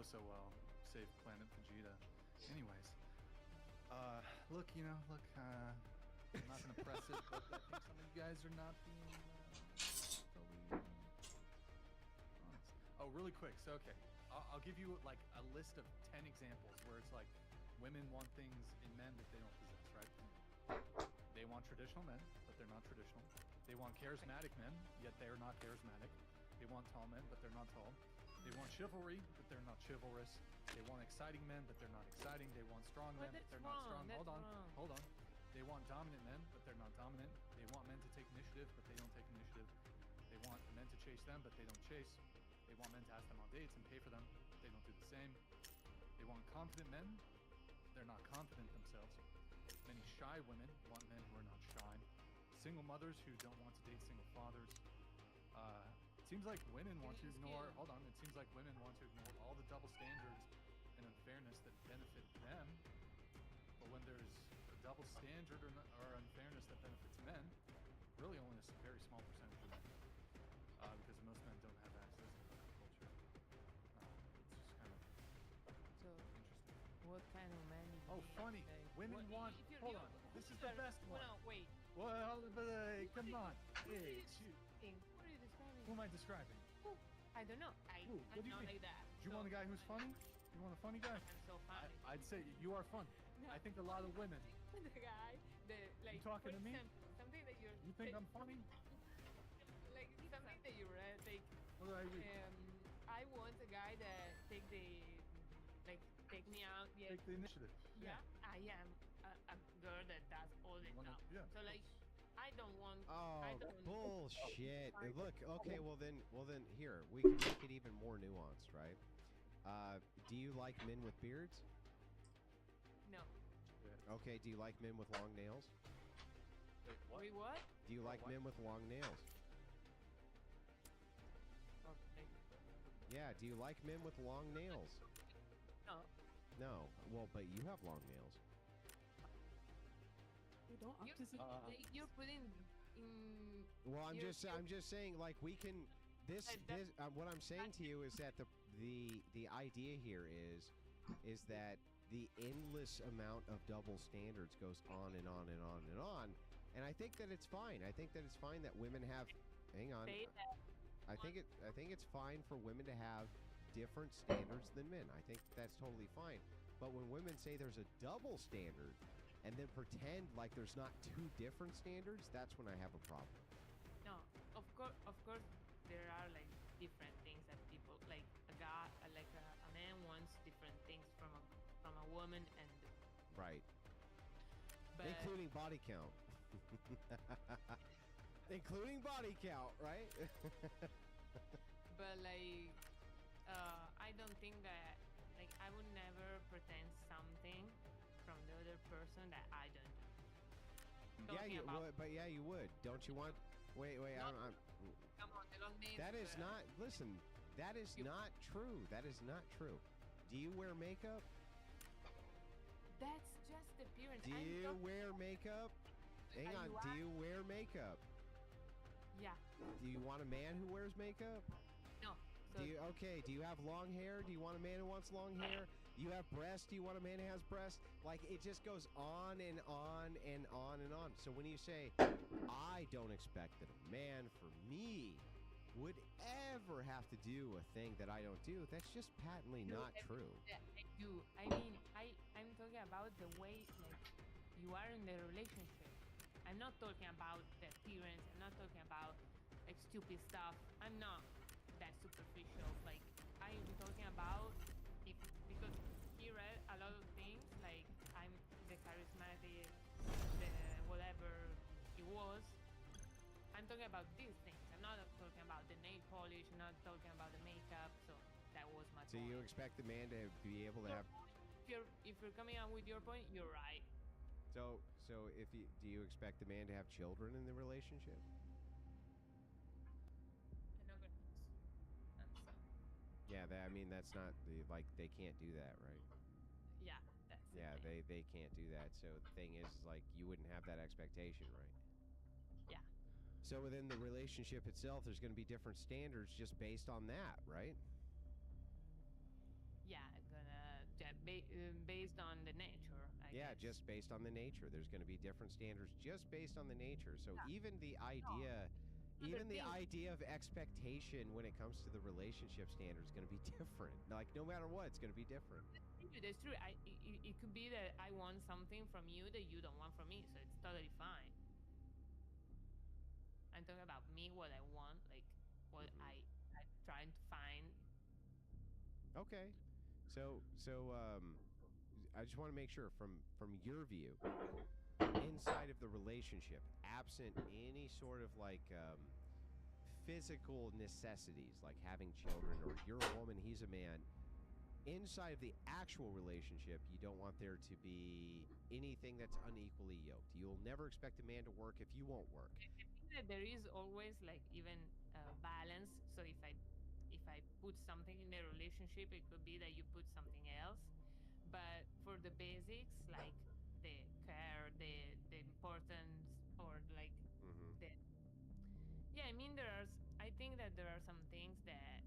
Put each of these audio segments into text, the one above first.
so well. Save Planet Vegeta. Anyways, look, I'm not gonna press it, but I think some of you guys are not being totally honest. Oh, really quick. So, okay, I'll give you like a list of 10 examples where it's like women want things in men that they don't possess, right? They want traditional men, but they're not traditional. They want charismatic men, yet they're not charismatic. They want tall men, but they're not tall. They want chivalry, but they're not chivalrous. They want exciting men, but they're not exciting. They want strong men, but they're not strong. Hold on. They want dominant men, but they're not dominant. They want men to take initiative, but they don't take initiative. They want men to chase them, but they don't chase. They want men to ask them on dates and pay for them, but they don't do the same. They want confident men. They're not confident themselves. Many shy women want men who are not shy. Single mothers who don't want to date single fathers. It seems like women want to ignore. Hold on. It seems like women want to ignore all the double standards and unfairness that benefit them. But when there's a double standard or unfairness that benefits men, really only a very small percentage of men, because most men don't have access to that culture. It's just kind of interesting. What kind of man? Oh, funny. Women want. Hold on. This is the best one. No, wait. Well, but come on. Hey, shoot. What are you describing? Who am I describing? I don't know. Ooh, what do you not mean? like that. Do you want a guy who's funny? You want a funny guy? I'm so funny. I'd say you are fun. No. I think a lot of women. The guy, like. You talking for to me? example, something that you're. You think I'm funny? Like something that you read, like. What do I read? I want a guy that take me out. Yeah. Take the initiative. Yeah. I am a girl that does all the stuff. Yeah. So like, I don't want. Oh, don't, bullshit. Look, okay, well then, here, we can make it even more nuanced, right? Do you like men with beards? No. Okay, do you like men with long nails? Wait, what? Wait, what? Do you like men with long nails? Okay. Yeah, do you like men with long nails? No. No. Well, but you have long nails. You don't. You're putting in. Well, I'm just saying, like, we can. What I'm saying to you is that the idea here is that the endless amount of double standards goes on and on and on and on, and I think that it's fine. I think that it's fine that women have. Hang on. I think it's fine for women to have different standards than men. I think that's totally fine. But when women say there's a double standard and then pretend like there's not two different standards, that's when I have a problem. No, of course, there are like different things that people like a guy, like a man wants different things from a woman, and right, but, including body count, including body count, right? But like, I don't think that like I would never pretend something from the other person that I don't know. Yeah, you would, but yeah, you would. Don't you want? Wait, I'm come on, they don't need. That is not. Listen, that is not true. That is not true. Do you wear makeup? That's just the appearance. Do you wear makeup? Hang on. Do you wear makeup? Yeah. Do you want a man who wears makeup? No. Do you have long hair? Do you want a man who wants long hair? You have breasts? Do you want a man who has breasts? Like, it just goes on and on and on and on. So when you say, I don't expect that a man for me would ever have to do a thing that I don't do, that's just patently not true. I do. I mean, I'm talking about the way like you are in the relationship. I'm not talking about the appearance. I'm not talking about like stupid stuff. I'm not that superficial. Like I'm talking about because he read a lot of things. Like I'm the charismatic, the whatever he was. I'm talking about these things. I'm not talking about the nail polish. I'm not talking about the makeup. So that was my point. So you expect the man to be able to have? If you're coming out with your point, you're right. So do you expect the man to have children in the relationship? I'm not gonna answer. Yeah, that's not like they can't do that, right? Yeah, that's yeah. They can't do that. So the thing is, like, you wouldn't have that expectation, right? Yeah. So within the relationship itself, there's going to be different standards just based on that, right? yeah, based on the nature, I Yeah, guess. just based on the nature. There's going to be different standards just based on the nature. So Yeah. even the No, idea other even the things. idea of expectation when it comes to the relationship standard is going to be different. Like no matter what, it's going to be different. That's true. It could be that I want something from you that you don't want from me, so it's totally fine. I'm talking about me, what I want, like what Mhm. I'm trying to find. Okay. So I just want to make sure from your view inside of the relationship, absent any sort of like physical necessities like having children or you're a woman, he's a man. Inside of the actual relationship, you don't want there to be anything that's unequally yoked. You'll never expect a man to work if you won't work. I think that there is always like even balance. So if I put something in the relationship, it could be that you put something else. But for the basics, like the care, the importance, or like Hmm. the yeah, I mean I think that there are some things that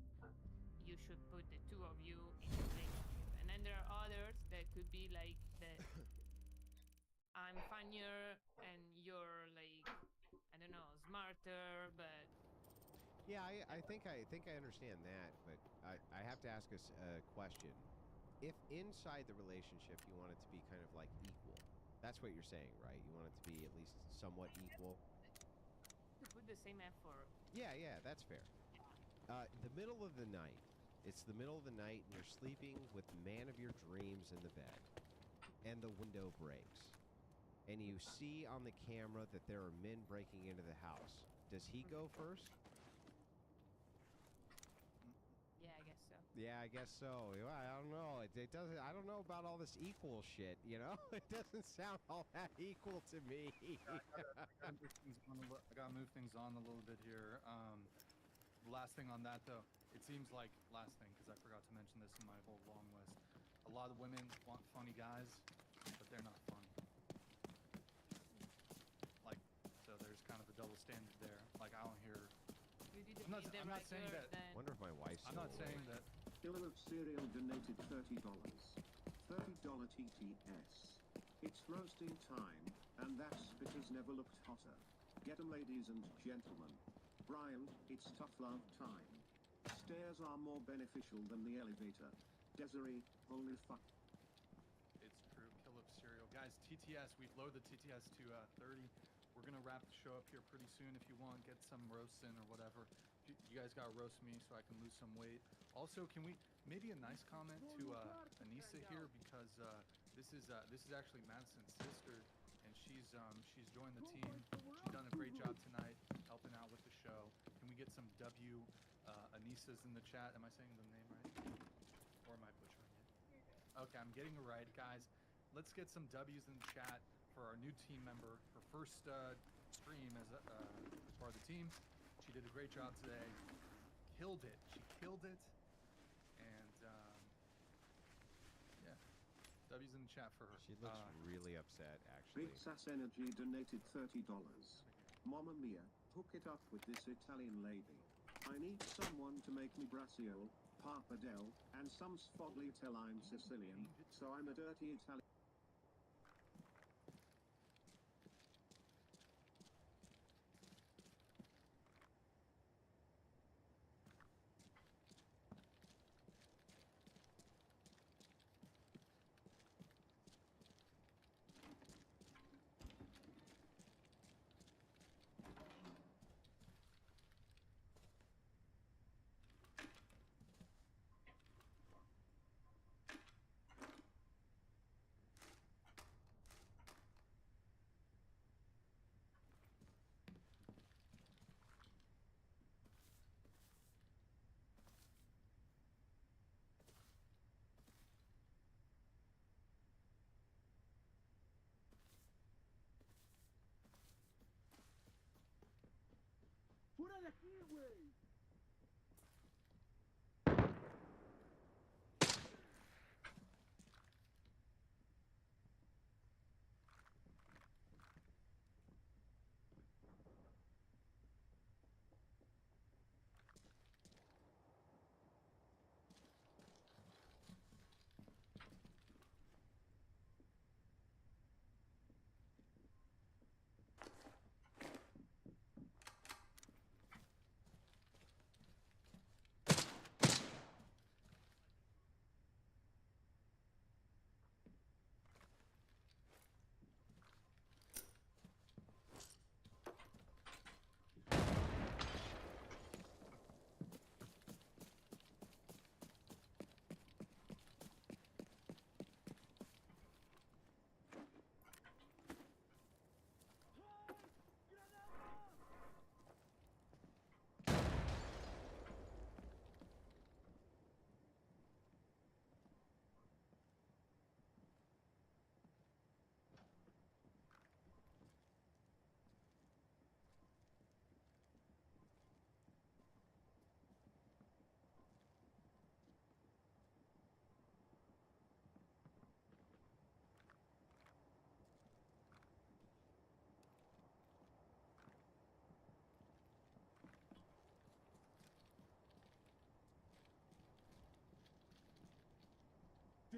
you should put the two of you in a relationship, and then there are others that could be like that I'm funnier and you're like I don't know smarter, but Yeah, I think I understand that, but I have to ask us a question. If inside the relationship you want it to be kind of like equal, that's what you're saying, right? You want it to be at least somewhat equal. to put the same effort. Yeah, yeah, that's fair. The middle of the night. It's the middle of the night, and you're sleeping with the man of your dreams in the bed, and the window breaks, and you see on the camera that there are men breaking into the house. Does he go first? Yeah, I guess so. Yeah, I guess so. Well, I don't know. It doesn't. I don't know about all this equal shit. You know, it doesn't sound all that equal to me. I gotta move things on I gotta move things on a little bit here. The last thing on that though, it seems like last thing because I forgot to mention this in my whole long list. A lot of women want funny guys, but they're not funny. Like, so there's kind of a double standard there. Like I don't hear. You didn't I'm not. meet the I'm not right saying girl, that. then Wonder if my wife's I'm still not saying awake. that. Killer of Cereal donated $30. $30 TTS. It's roasting time, and that spitter's never looked hotter. Get 'em, ladies and gentlemen. Brian, it's tough love time. Stairs are more beneficial than the elevator. Desiree, holy fuck. It's true. Kill of cereal, guys. TTS. We've lowered the TTS to 30. We're gonna wrap the show up here pretty soon. If you want, get some roasts in or whatever. You guys gotta roast me so I can lose some weight. Also, can we maybe a nice comment to Anissa here because this is actually Madison's sister and she's joined the team. She's done a great job tonight helping out with the show. Can we get some Anissas in the chat? Am I saying the name right? Or am I butchering it? Okay, I'm getting it right, guys. Let's get some W's in the chat for our new team member. Her first stream as part of the team. She did a great job today. Killed it. She killed it. And yeah, W's in the chat for her. She looks really upset, Big actually. Sass Energy donated $30. Mamma mia, hook it up with this Italian lady. I need someone to make me braciole, pappardelle, and some sfogliatelle. I'm Sicilian, so I'm a dirty Italian.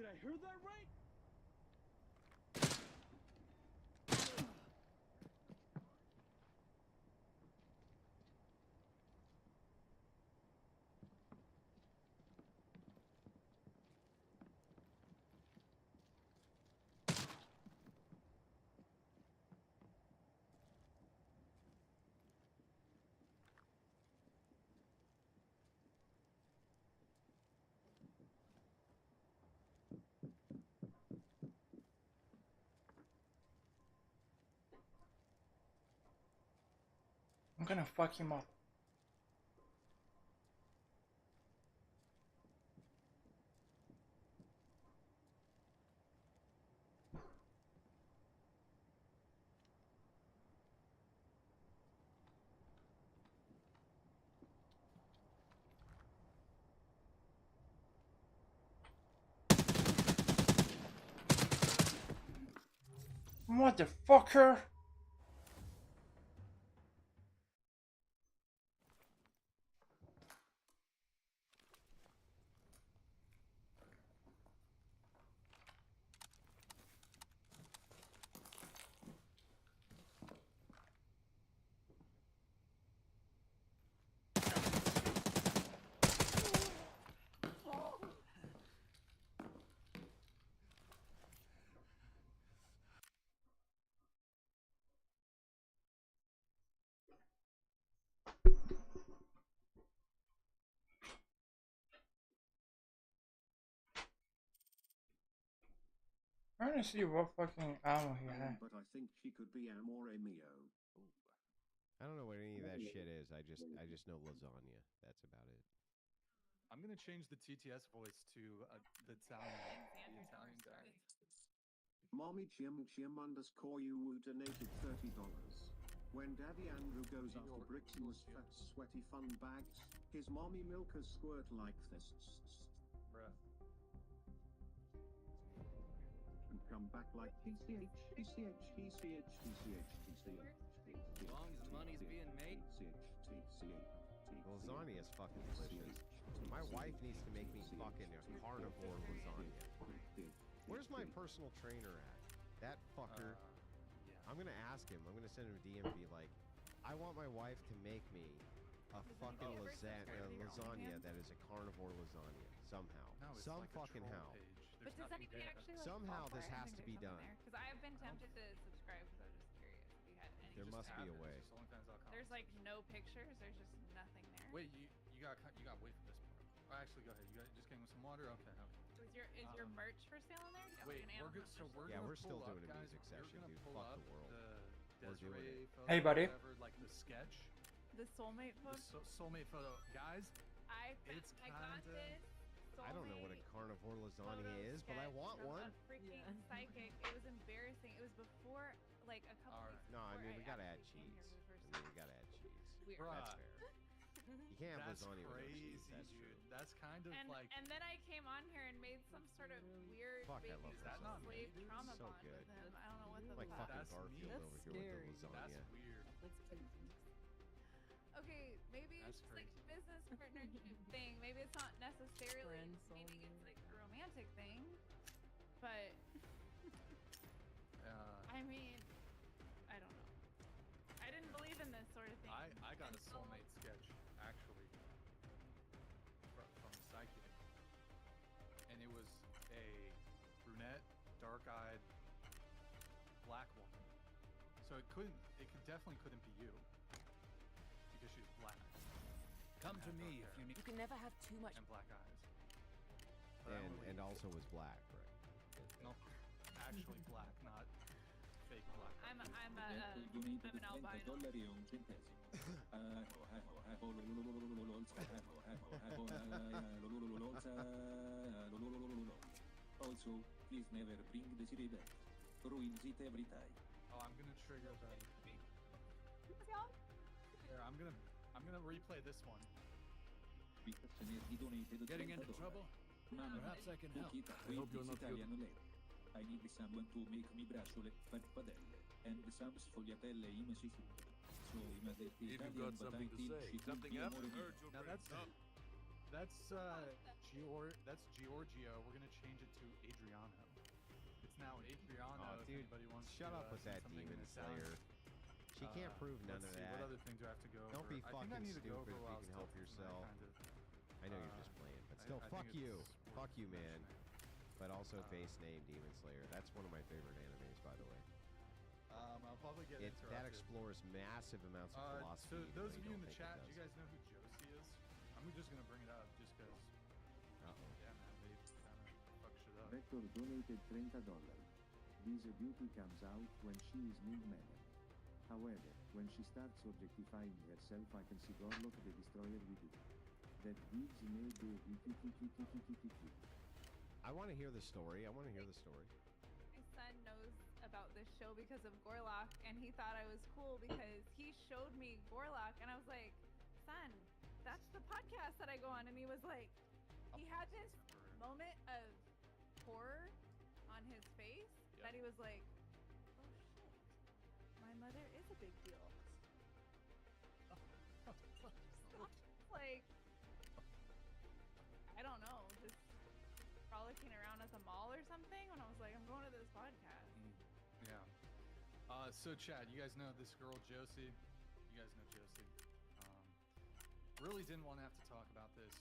Did I hear that right? I'm gonna fuck him up. Motherfucker! Trying to see what fucking ammo he had. But I think she could be Amore Mio. I don't know what any of that shit is. I just know lasagna. That's about it. I'm gonna change the TTS voice to the Italian guy. Mommy Chim underscore you donated $30. When Daddy Andrew goes after bricks in his fat, sweaty fun bags, his mommy milkers squirt like this. Bruh. And come back like TCH, TCH, TCH, TCH, TCH. As long as the money's being made. Lasagna is fucking delicious. My wife needs to make me fucking a carnivore lasagna. Where's my personal trainer at? That fucker. Yeah. I'm gonna ask him. I'm gonna send him a DM and be like, I want my wife to make me a fucking lasagna that is a carnivore lasagna somehow. No, it's Some like a fucking troll how. page. There's But does nothing anybody there. actually like Somehow fall for this it? I has think to be there's something done. there. Because I have been tempted to subscribe because I was just curious if you had any. There Just must be a happens, way. just OnlyFans.com. There's like no pictures. There's just nothing there. Wait, you got wait for this part. Oh, actually, go ahead. You just getting some water. Okay. Is your merch for sale in there? You got, Wait, like, an we're good. Amazon So store? we're Yeah, gonna we're still pull doing up, a guys, music we're session, gonna dude. pull Fuck up the world. The We're doing Desiree it. photo, Hey, buddy. Whatever, like the sketch, The soulmate the photo. soulmate photo, guys. It's I got kinda- this. I don't know what a soulmate carnivore lasagna photo is, but I sketch want from one. A freaking psychic. It was embarrassing. It was before, like a couple Alright. weeks No, I before mean we gotta add actually came cheese. here for the first I mean we time. gotta add cheese. Weird. Bruh. That's fair. You can't have That's lasagna without crazy, cheese. That's dude. true. That's kind of like. And then I came on here and made some sort of weird Fuck, I baby love Is that not slave me, dude? trauma So bond good. with him. I don't know what the Like fuck. fucking That's Garfield me. over here with the That's lasagna. weird. Okay, maybe That's it's just like crazy. business partnership thing. Maybe it's not necessarily Friend meaning zone. it's like a romantic thing. But I mean, I don't know. I didn't believe in this sort of thing. I got a until- soulmate sketch actually from Psychic, and it was a brunette, dark-eyed, black woman. So it definitely couldn't be you because she's black Come to Yeah, me dark if hair. you need. You can never have too much. and black eyes. But I went And with- also was black, right? no, actually black, not fake black. I'm donated an albino. $30 e un centesimo. Also, please never bring Desiree back. Ruins it every time. Oh, I'm gonna trigger the. Here, I'm gonna replay this one. He donated Getting into $30. trouble? Mama, Perhaps I can help. Ukita, I hope you're not Italian lei. I need someone to make me bracciole, farfadelle, and some sfogliatelle in sicuro. So, i If you've got something to say. Something happened? Now that's That's that's Giorgio. We're gonna change it to Adriano. It's now Adriano. Oh, if dude, anybody wants shut to, up with send that something in Demon Italian. Slayer. She can't prove none Let's of see, that. What other things do I have to go over? Don't be I think I fucking need to go stupid over if while you can help Stilton and I yourself. kind of, I know you're just playing, but still, I fuck think you. it's worth Fuck you, man. mentioning. But also base name Demon Slayer. That's one of my favorite animes, by the way. I'll probably get That interrupted. explores massive amounts of philosophy. So even those though of you in don't the think it chat, do does. you guys know who Josie is? I'm just gonna bring it up just because. Uh-oh. Yeah, man, they kind of fuck shit up. Vector donated $30. This beauty comes out when she is mid-manner. However, when she starts objectifying herself, I can see Gorlock the Destroyer with it. That gives me the wiki. I want to hear the story. I want to hear the story. My son knows about this show because of Gorlock, and he thought I was cool because he showed me Gorlock, and I was like, son, that's the podcast that I go on. And he was like, he had this moment of horror on his face that he was like, oh shit, my mother is a big deal. Like, I don't know, just frolicking around at the mall or something when I was like, I'm going to this podcast. Yeah. So Chad, you guys know this girl Josie. You guys know Josie. Really didn't want to have to talk about this,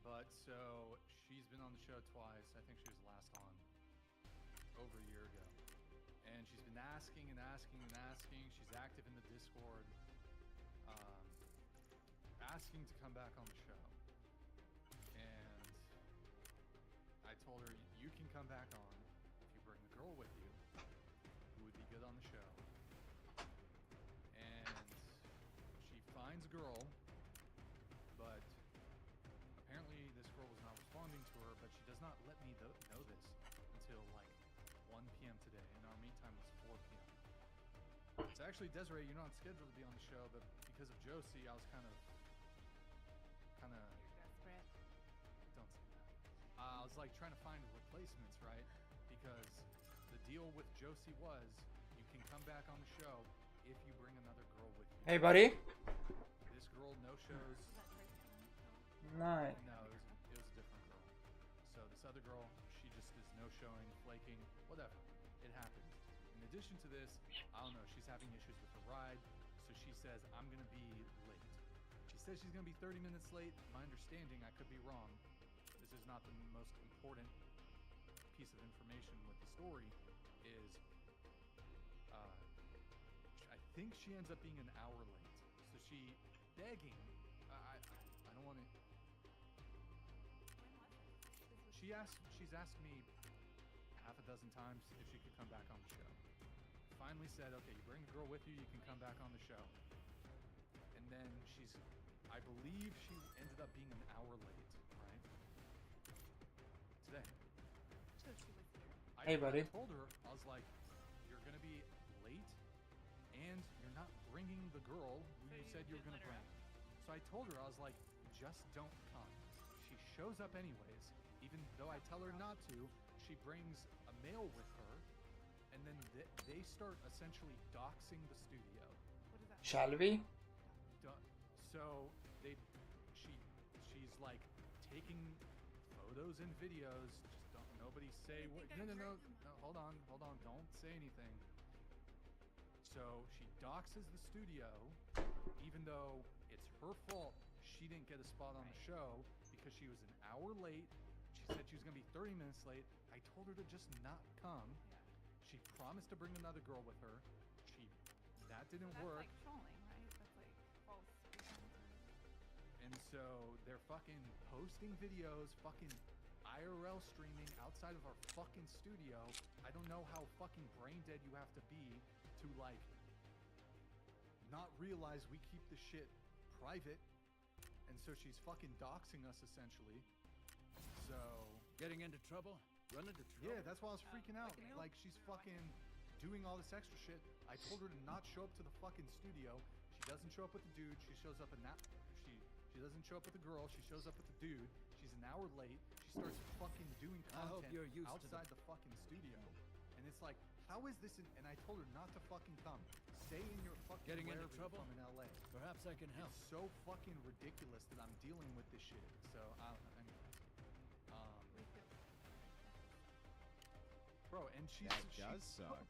but so she's been on the show twice. I think she was last on over a year ago, and she's been asking and asking and asking. She's active in the Discord, asking to come back on the show, and I told her you can come back on if you bring the girl with you who would be good on the show. And she finds a girl, but apparently this girl was not responding to her, but she does not let me know this until like 1 p.m. today, and our meet time was 4 p.m. So actually, Desiree, you're not scheduled to be on the show, but because of Josie, I was kind of You're desperate. don't say that. I was like trying to find replacements, right? Because the deal with Josie was you can come back on the show if you bring another girl with you. Hey, buddy. This girl no shows. Nice. No, it was a different girl. So this other girl, she just is no showing, flaking, whatever. It happens. In addition to this, I don't know, she's having issues with her ride, so she says, I'm gonna be late. She says she's gonna be 30 minutes late. My understanding, I could be wrong. This is not the most important piece of information with the story, is I think she ends up being an hour late. So she begging, I don't want to. She's asked me half a dozen times if she could come back on the show. Finally said, okay, you bring a girl with you, you can come back on the show. And then I believe she ended up being an hour late, right? Today. So she was here. Hey, buddy. I told her, I was like, you're gonna be late, and you're not bringing the girl who So you you said you were didn't gonna let her bring. So I told her, I was like, just don't come. She shows up anyways, even though I tell her not to. She brings a male with her, and then they start essentially doxing the studio. What is that? Shall we? So she's like taking photos and videos. Just don't nobody say what. No. Hold on. Don't say anything. So she doxes the studio, even though it's her fault. She didn't get a spot on the show because she was an hour late. She said she was gonna be 30 minutes late. I told her to just not come. Yeah. She promised to bring another girl with her. That didn't That's work. like trolling, right? That's like false pretenses. And so they're fucking posting videos, fucking IRL streaming outside of our fucking studio. I don't know how fucking brain dead you have to be to like not realize we keep the shit private. And so she's fucking doxing us essentially. So Getting into trouble? Run into trouble? yeah, that's why I was freaking out. fucking Like she's fucking doing all this extra shit. I told her to not show up to the fucking studio. She doesn't show up with the dude. She shows up in that. She doesn't show up with the girl. She shows up with the dude. She's an hour late. She starts fucking doing I hope content you're used to outside the fucking studio. And it's like, how is this? And I told her not to fucking come. Stay in your fucking Getting into wherever you're trouble? from in LA. Perhaps I can help. It's so fucking ridiculous that I'm dealing with this shit. So anyway, We feel bro, and she That does suck.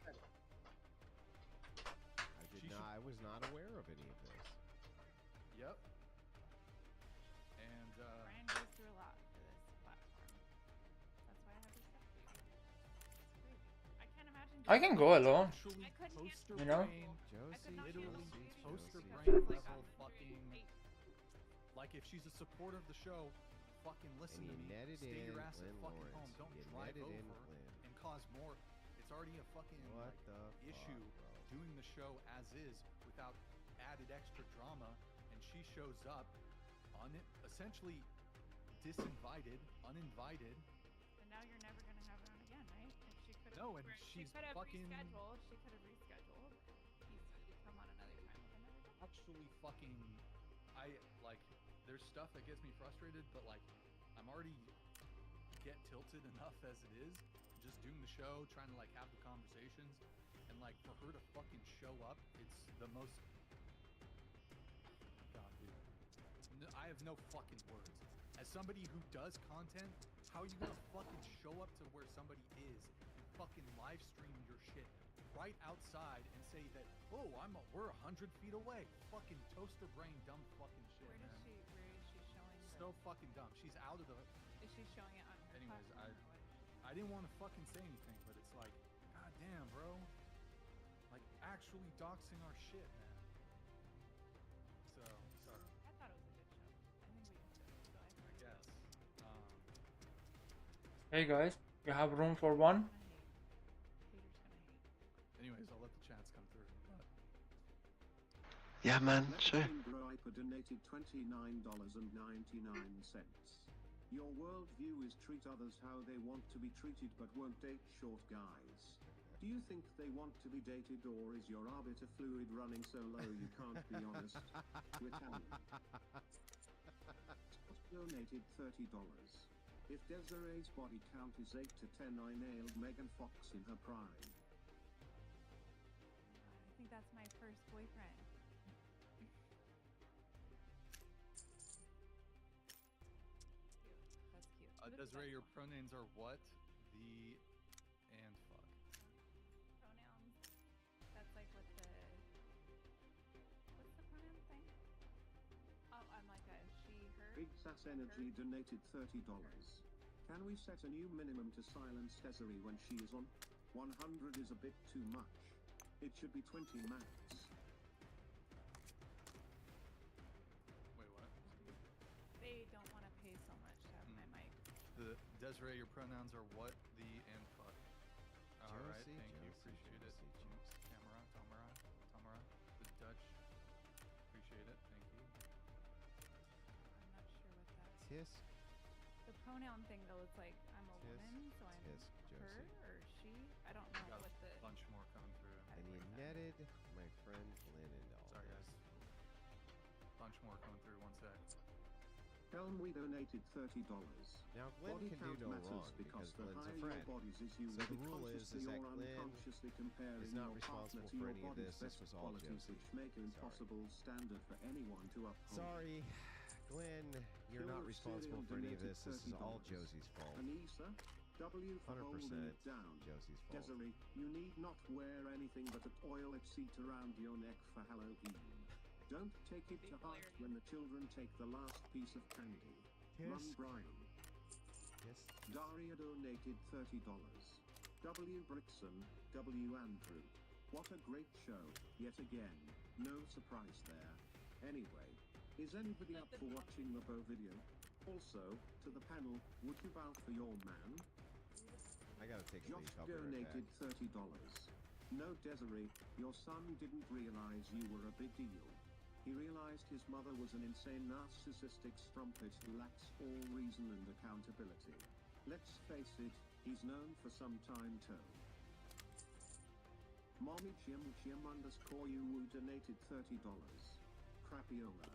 I was not aware of any of this. Yep. And Brian goes through a lot for this platform. That's why I have respect for you. It's crazy. I can't imagine. I can go alone. actually I couldn't poster You know? brain, Josie, literally Josie, poster Josie, brain Josie. level fucking. Like if she's a supporter of the show, fucking listen And to you me. netted Stay in your ass at Glenn fucking Lawrence. home. Don't You drive netted in over Glenn. and cause more. It's already a fucking What like, the issue fuck, bro? doing the show as is without added extra drama, and she shows up essentially disinvited, uninvited. And now you're never gonna have her on again, right? If she could have. No, and she she's could have fucking- rescheduled. She could have rescheduled. He's come on another time with another guy. Actually fucking there's stuff that gets me frustrated, but like I'm already get tilted enough as it is, just doing the show, trying to like have the conversations, and like for her to fucking show up, it's the most God, dude. I have no fucking words. As somebody who does content, how are you gonna fucking show up to where somebody is and fucking live stream your shit right outside and say that, oh, we're 100 feet away? Fucking toaster brain, dumb fucking shit, Where man. is she? Where is she showing? So fucking dumb. She's out of the. Is she showing it on her Anyways, platform or what? I didn't want to fucking say anything, but it's like, god damn, bro. Like actually doxing our shit, man. So sorry, I thought it was a good show. I think we enjoyed it, so I guess. Hey guys, you have room for one? gonna hate. Haters gonna hate. Anyways, I'll let the chats come through. But Yeah, man, sure. Griper donated $29.99. Your worldview is treat others how they want to be treated but won't date short guys. Do you think they want to be dated, or is your arbiter fluid running so low you can't be honest? Retaliate. Scott donated $30. If Desiree's body count is 8 to 10, I nailed Megan Fox in her prime. I think that's my first boyfriend. Cute. That's cute. Who the Desiree, fuck your won? pronouns are what, the, and fuck. Pronouns. That's like what the. What's the pronoun thing? Oh, I'm like a she, her. Big Sass Energy donated $30. Can we set a new minimum to silence Desiree when she is on? 100 is a bit too much. It should be 20 max. Wait, what? They don't want to pay so much to have my mic. The Desiree, your pronouns are what, the, and fuck. All right, Josie, thank you, Josie, appreciate it. Josie, Josie. Tamara, the Dutch, appreciate it, thank you. I'm not sure what that. Tisk, The pronoun thing though, it's like I'm a Tisk, woman, so I'm tisk, her Josie. or she. I don't know Got what the. a bunch more coming through. And you netted my friend Glenn into all Sorry, this. guys. Bunch more coming through, one sec. Helm, we donated $30. Now Glenn Body can do count no matters wrong because because the Glenn's a higher friend. your bodies is, you So will the be rule consciously is that or Glenn unconsciously comparing is not your partner responsible to for your any of body's this. This best was all qualities, Josie. which make an Sorry. impossible standard for anyone to uphold. Sorry, Glenn, you're not Killer responsible Serial for any of donated this. This is all $30. Josie's fault. Anissa, W for 100% holding it down. Josie's fault. Desiree, you need not wear anything but a toilet seat around your neck for Halloween. Don't take it to heart when the children take the last piece of candy. Run, Yes. Brian. Yes. Daria donated $30. W. Brickson, W. Andrew. What a great show, yet again. No surprise there. Anyway, is anybody up for watching the Bo video? Also, to the panel, would you bow for your man? I gotta take a Josh leak. I'll be right donated back. $30. No, Desiree, your son didn't realize you were a big deal. He realized his mother was an insane narcissistic strumpet who lacks all reason and accountability. Let's face it, he's known for some time too. Mommy Jim underscore you donated $30. Crapiola.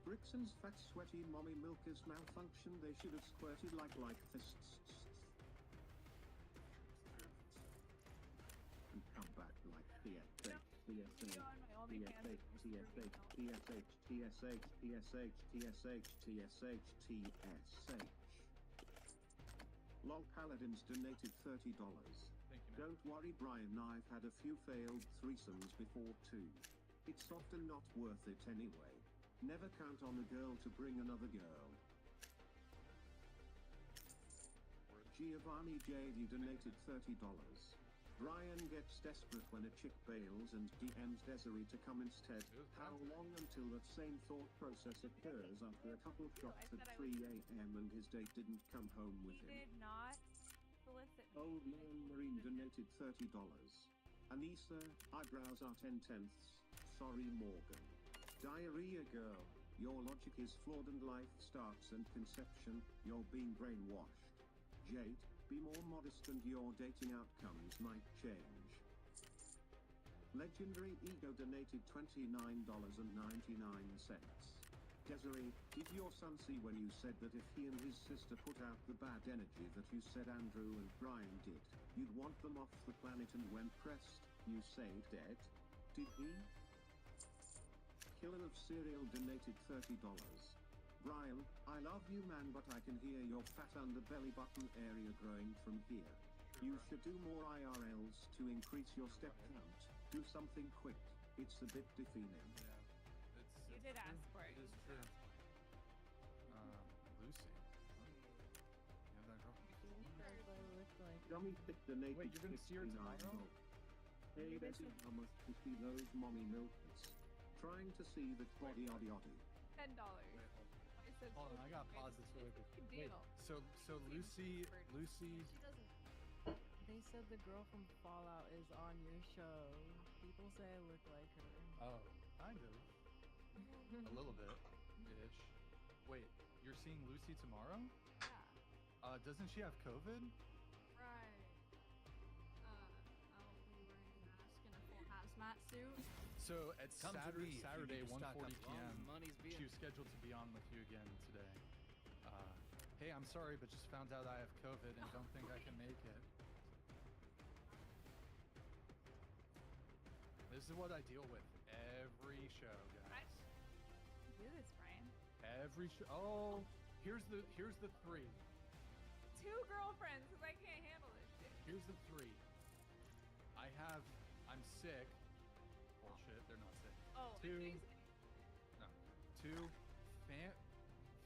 Brixton's fat sweaty mommy milkers malfunction, they should have squirted like fists. And come back like the thing. Go on my OnlyFans and just screw me out. Lol Paladins donated $30. Thank you, man. Don't worry, Brian, I've had a few failed threesomes before too. It's often not worth it anyway. Never count on a girl to bring another girl. Giovanni JD donated $30. Brian gets desperate when a chick bails and DMs Desiree to come instead. How long until that same thought process occurs after a couple shots at 3 a.m. and his date didn't come home with He him? did not solicit me. Old Leon Marine donated $30. Anissa, eyebrows are 10/10. Sorry, Morgan. Diarrhea girl, your logic is flawed and life starts and conception, you're being brainwashed. Jade, be more modest and your dating outcomes might change. Legendary Ego donated $29.99. Desiree, did your son see when you said that if he and his sister put out the bad energy that you said Andrew and Brian did, you'd want them off the planet, and when pressed, you say dead? Did he? Killer of Cereal donated $30. Brian, I love you man, but I can hear your fat underbelly button area growing from here. You should do more IRLs to increase your step count. Do something quick. It's a bit defining. Yeah. You did ask for it. It is true. Lucy. You have that girl? Dummy Thick donated Wait, you're gonna see her tomorrow? Hey, Bessie, how much to see those mommy milkers? Trying to see the body oddy oddy. $10. Wait, I said hold on, I got pause this really quick. Good Wait, deal. so Lucy, She doesn't. They said the girl from Fallout is on your show. People say I look like her. oh, kind of. A little bit, ish. Wait, you're seeing Lucy tomorrow? Yeah. Doesn't she have COVID? Right. I'll be wearing a mask and a full hazmat suit. So at Come to me if you Saturday, need to stock 1:40 up. Long p.m. money's being- She was scheduled to be on with you again today. Hey, I'm sorry, but just found out I have COVID and don't think I can make it. This is what I deal with every show, guys. Do this, Brian. Every show. Oh, here's the three. 2 girlfriends, because I can't handle this shit. Here's the three. I'm sick. Bullshit, they're not sick. Oh, Two. amazing. No. 2,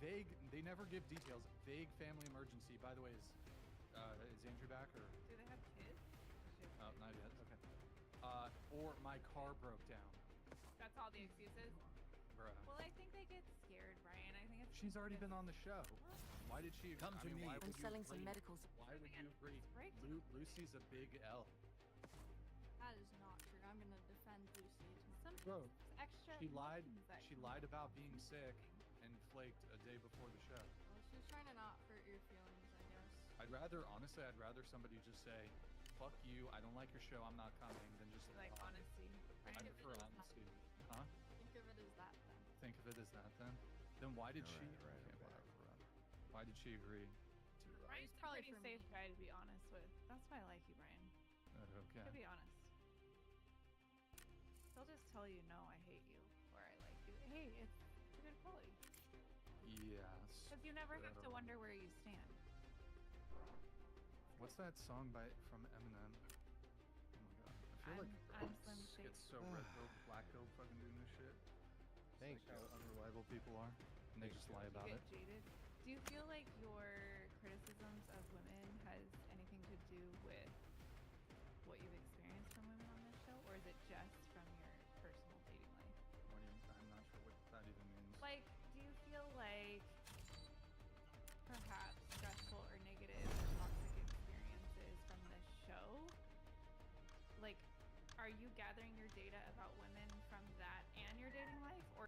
vague, they never give details. Vague family emergency. By the way, is Andrew back or? Do they have kids? Oh, not yet. Okay. Or my car broke down. That's all the excuses? Bruh. Well, I think they get scared, Brian. I think it's She's already been on the show. Why did she? Come I to mean, me. Why I'm would you selling some agree? medical Why would you agree? Break. Lucy's a big L. That is not true. I'm gonna defend Lucy. Sometimes Bro, it's extra. She lied. emotions that She come lied out. about being sick and flaked a day before the show. Well, she's trying to not hurt your feelings, I guess. I'd rather somebody just say, "Fuck you. I don't like your show. I'm not coming," than just Like, lie. honesty. I Right? prefer honesty. Huh? Think of it as that then. Think of it as that then. Then why did she? Right, okay, okay. whatever. Why did she agree to? Brian's a probably pretty for safe me. guy to be honest with. That's why I like you, Brian. Okay. To be honest. He'll just tell you, no, I hate you, or I like you. Hey, it's a good quality. Yes. Because you never have to wonder where you stand. What's that song from Eminem? Oh my god. I feel like I'm Slim Shady. it's so red pill, black pill fucking doing this shit. Thanks, Like how unreliable people are. And they just lie You about get it. jaded. Do you feel like your criticisms of women has anything to do with what you've experienced from women on this show, or is it just from your personal dating life? What do you, I'm not sure what that even means. Like, do you feel like perhaps stressful or negative or toxic experiences from this show? Like, are you gathering your data about women from that and your dating life, or?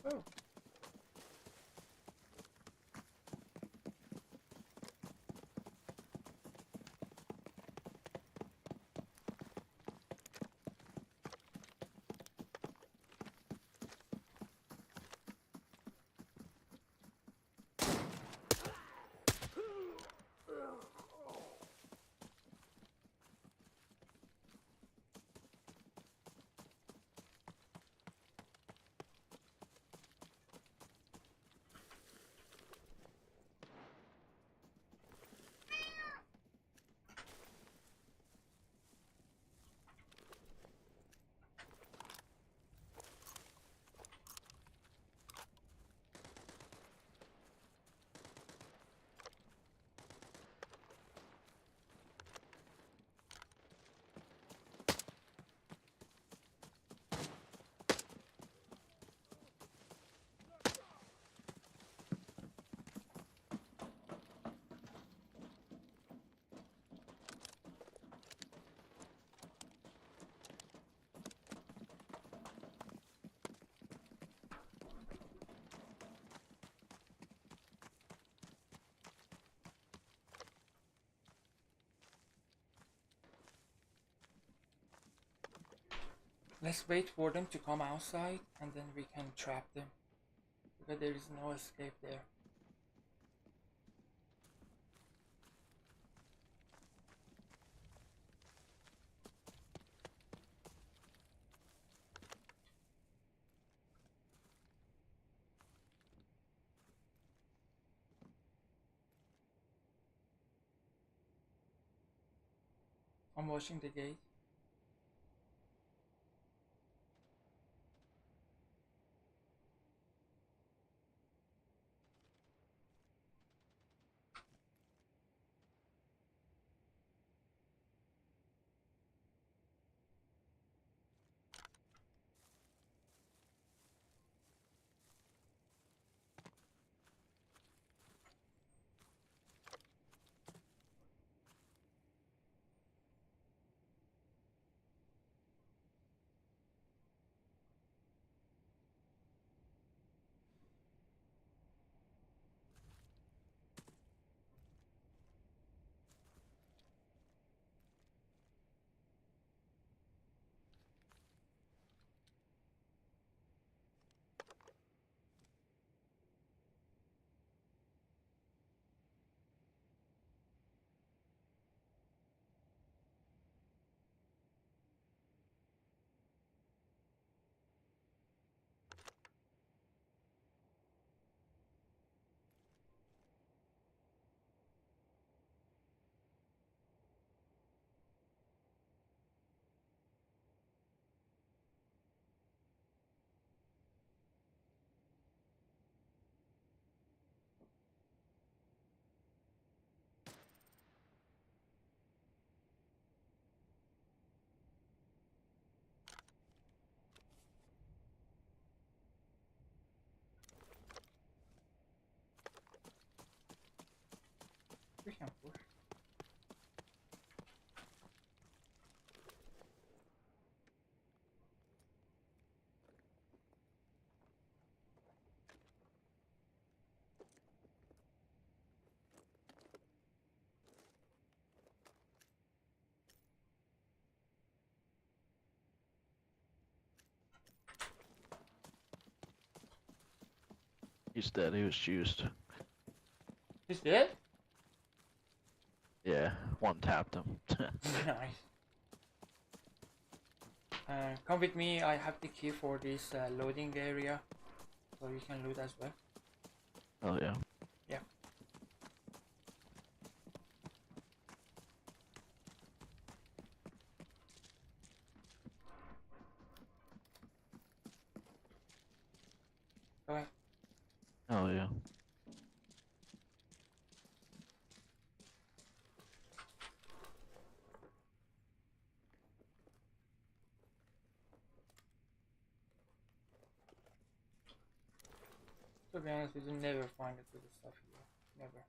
Oh. Let's wait for them to come outside and then we can trap them. Because there is no escape there. I'm watching the gate. We can push. He's dead. He was juiced. He's dead? Yeah, one tapped him. Nice. Come with me. I have the key for this loading area, so you can loot as well. Oh yeah. Yeah. Go ahead. Oh yeah. To be honest, we will never find it with the stuff here. Never.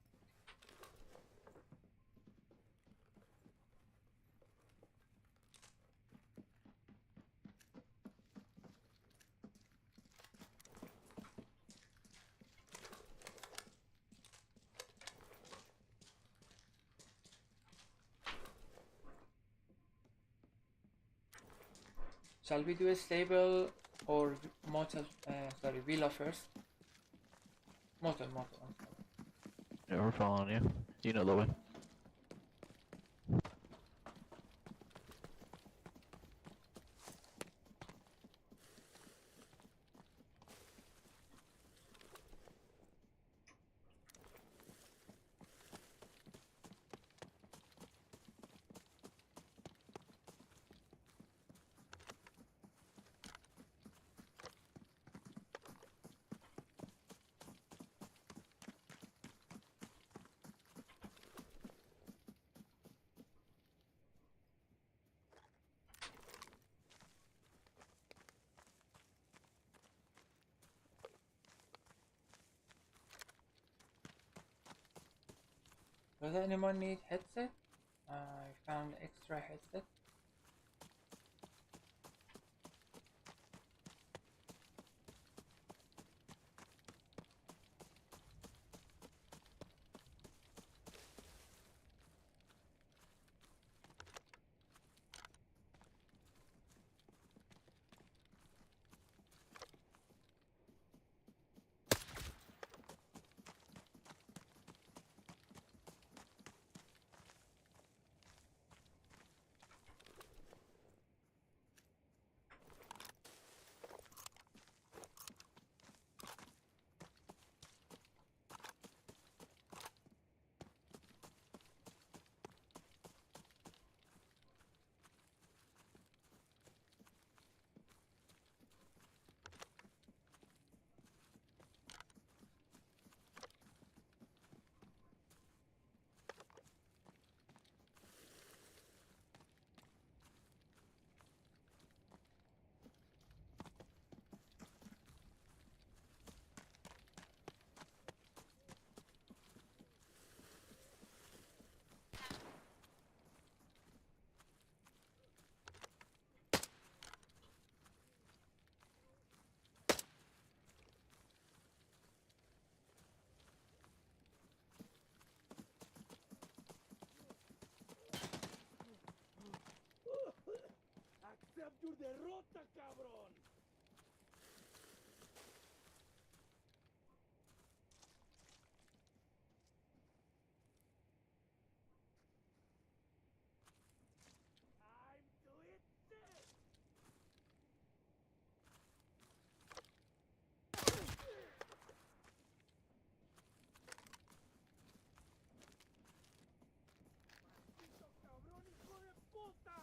Shall we do a stable or motel? Sorry, villa first. Motel. I'm sorry. Yeah, we're following you. You know the way. Does anyone need headset? I found extra headset. Accept your derrota, cabrón! Time to eat this! ¡Maldito cabrón, hijo de puta!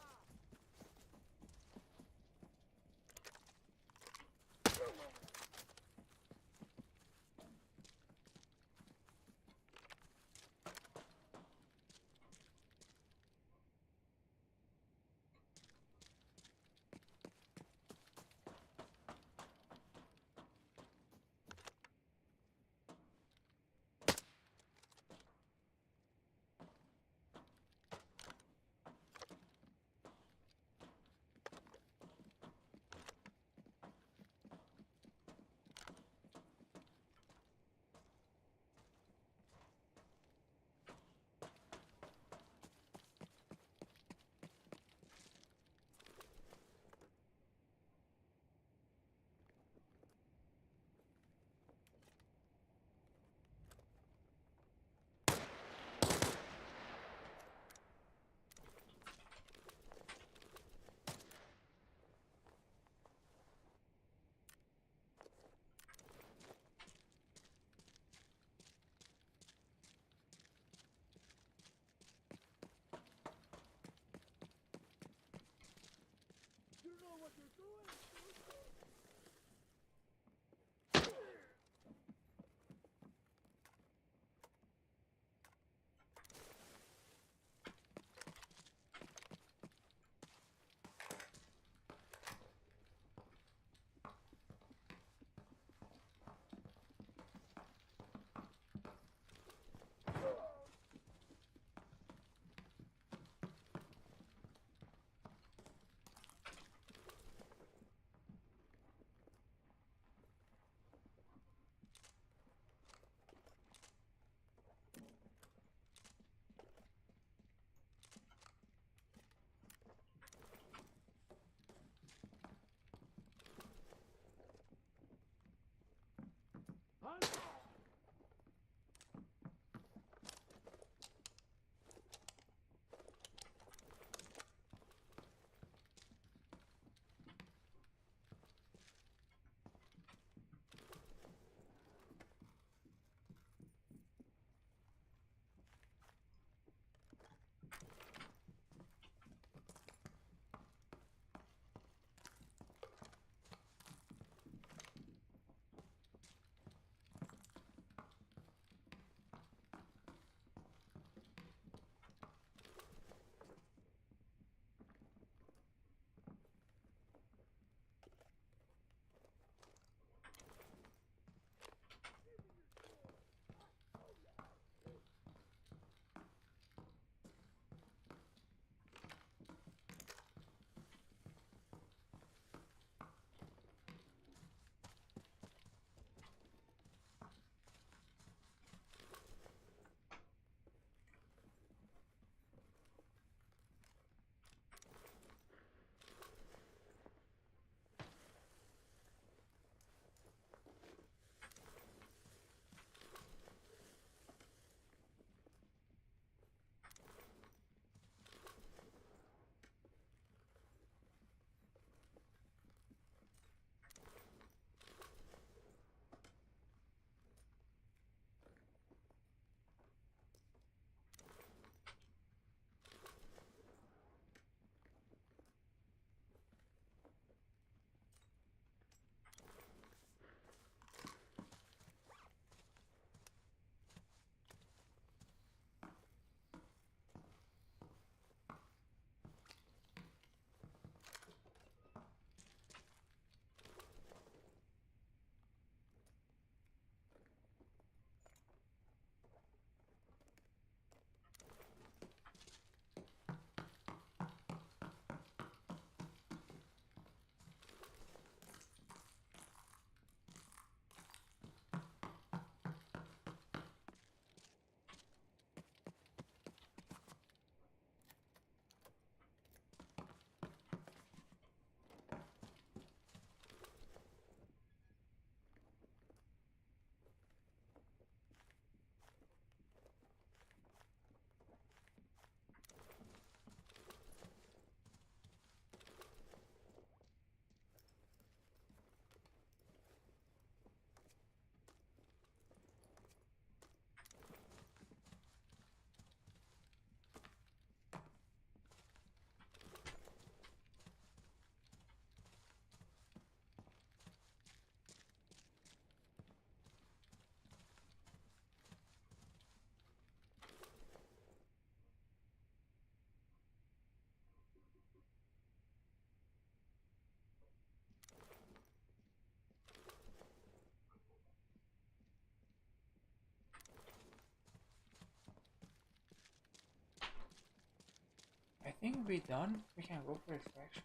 think we're done. We can go for extraction.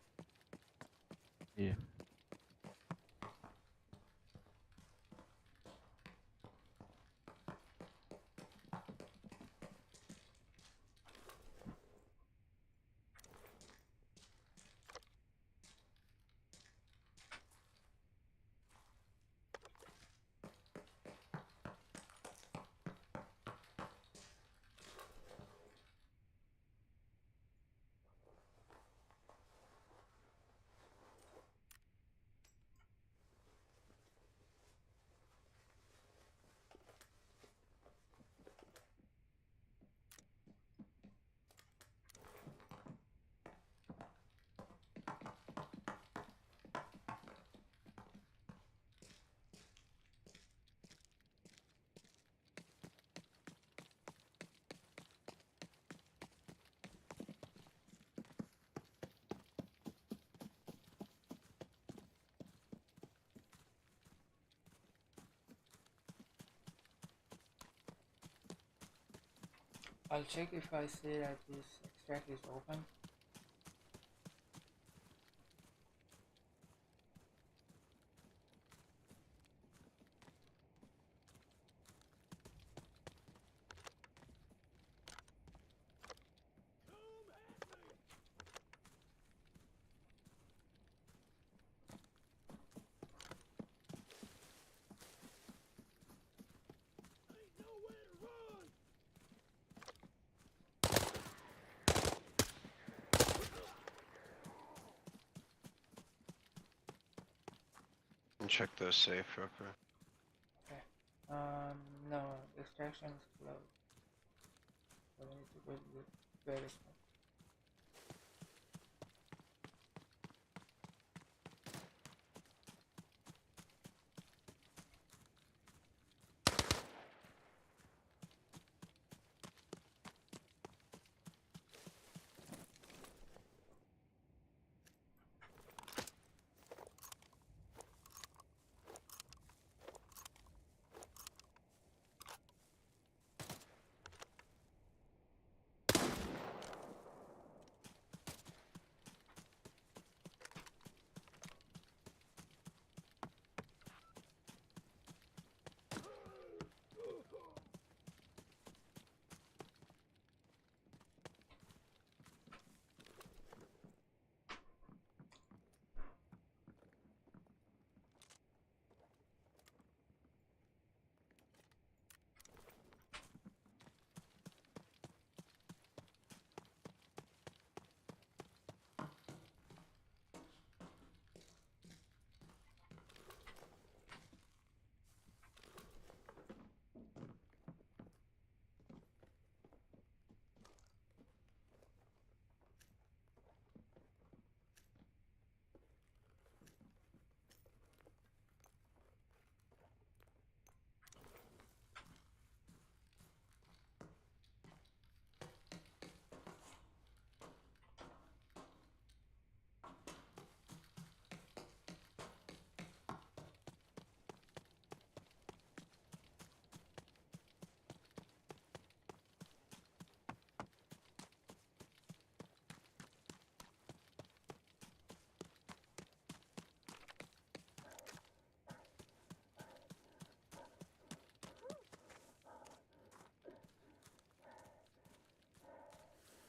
Yeah. I'll check if I see that this extract is open. And check the safe real quick. Okay. No, extraction is closed. So we need to go to the basement.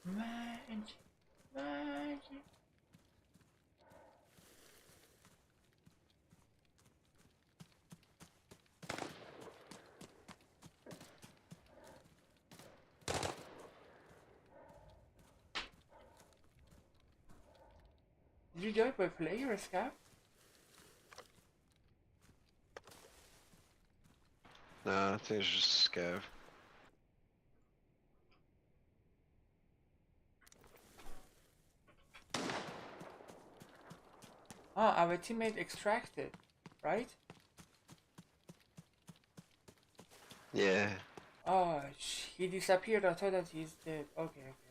Magic, magic. Did you do it by play or scav? Nah, I think it's just scav. Ah, our teammate extracted, right? Yeah. Oh, he disappeared. I thought that he's dead. Okay, okay.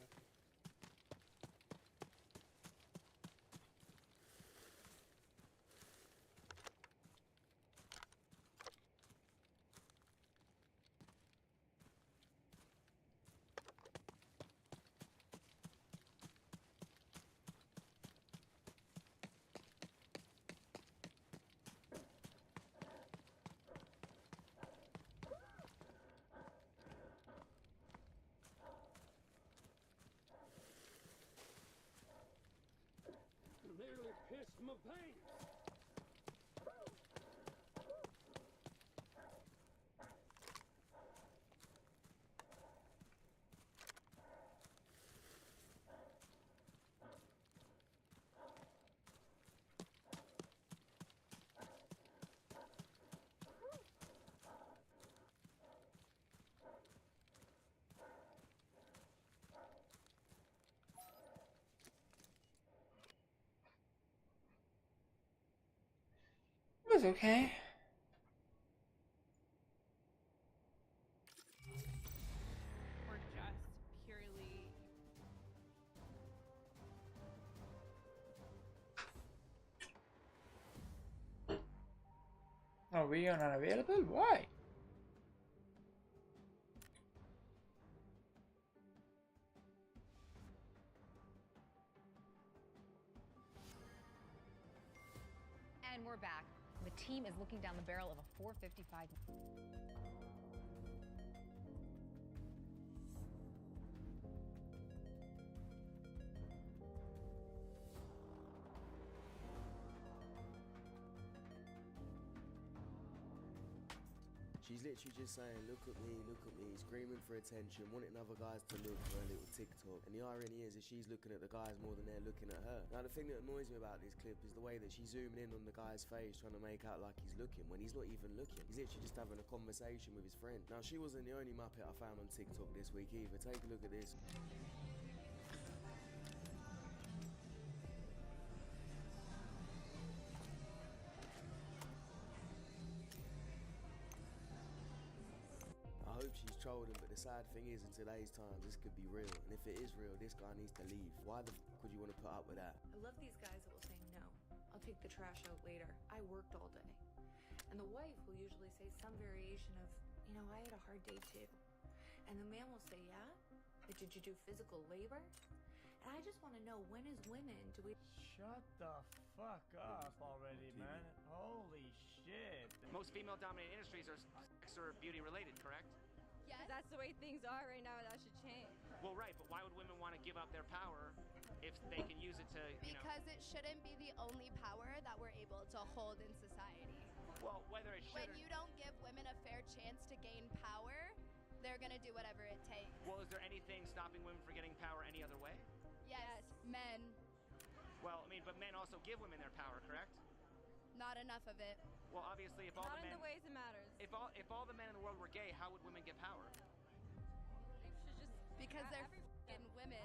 rest my pants. It was okay. Or just purely. Are we unavailable? Why? And we're back. The team is looking down the barrel of a 455. She's literally just saying, look at me, screaming for attention, wanting other guys to look for her little TikTok. And the irony is that she's looking at the guys more than they're looking at her. Now, the thing that annoys me about this clip is the way that she's zooming in on the guy's face, trying to make out like he's looking, when he's not even looking. He's literally just having a conversation with his friend. Now, she wasn't the only Muppet I found on TikTok this week either. Take a look at this. I hope she's trolled him, but the sad thing is, in today's times, this could be real. And if it is real, this guy needs to leave. Why the f would you want to put up with that? I love these guys that will say no. I'll take the trash out later. I worked all day. And the wife will usually say some variation of, you know, I had a hard day too. And the man will say, yeah? But did you do physical labor? And I just want to know, when as women do we... Shut the fuck up already, man. Holy shit. Most female-dominated industries are sex or beauty-related, correct? Yes. That's the way things are right now. That should change. Well, right, but why would women want to give up their power if they can use it to, you know... Because it shouldn't be the only power that we're able to hold in society. Well, whether it should When you don't give women a fair chance to gain power, they're gonna do whatever it takes. Well, is there anything stopping women from getting power any other way? Yes, men. Well, I mean, but men also give women their power, correct? Not enough of it. Well, obviously, if all Not the men... in the ways it matters. If all the men in the world were gay, how would women get power? They should just... Because they're f***ing women.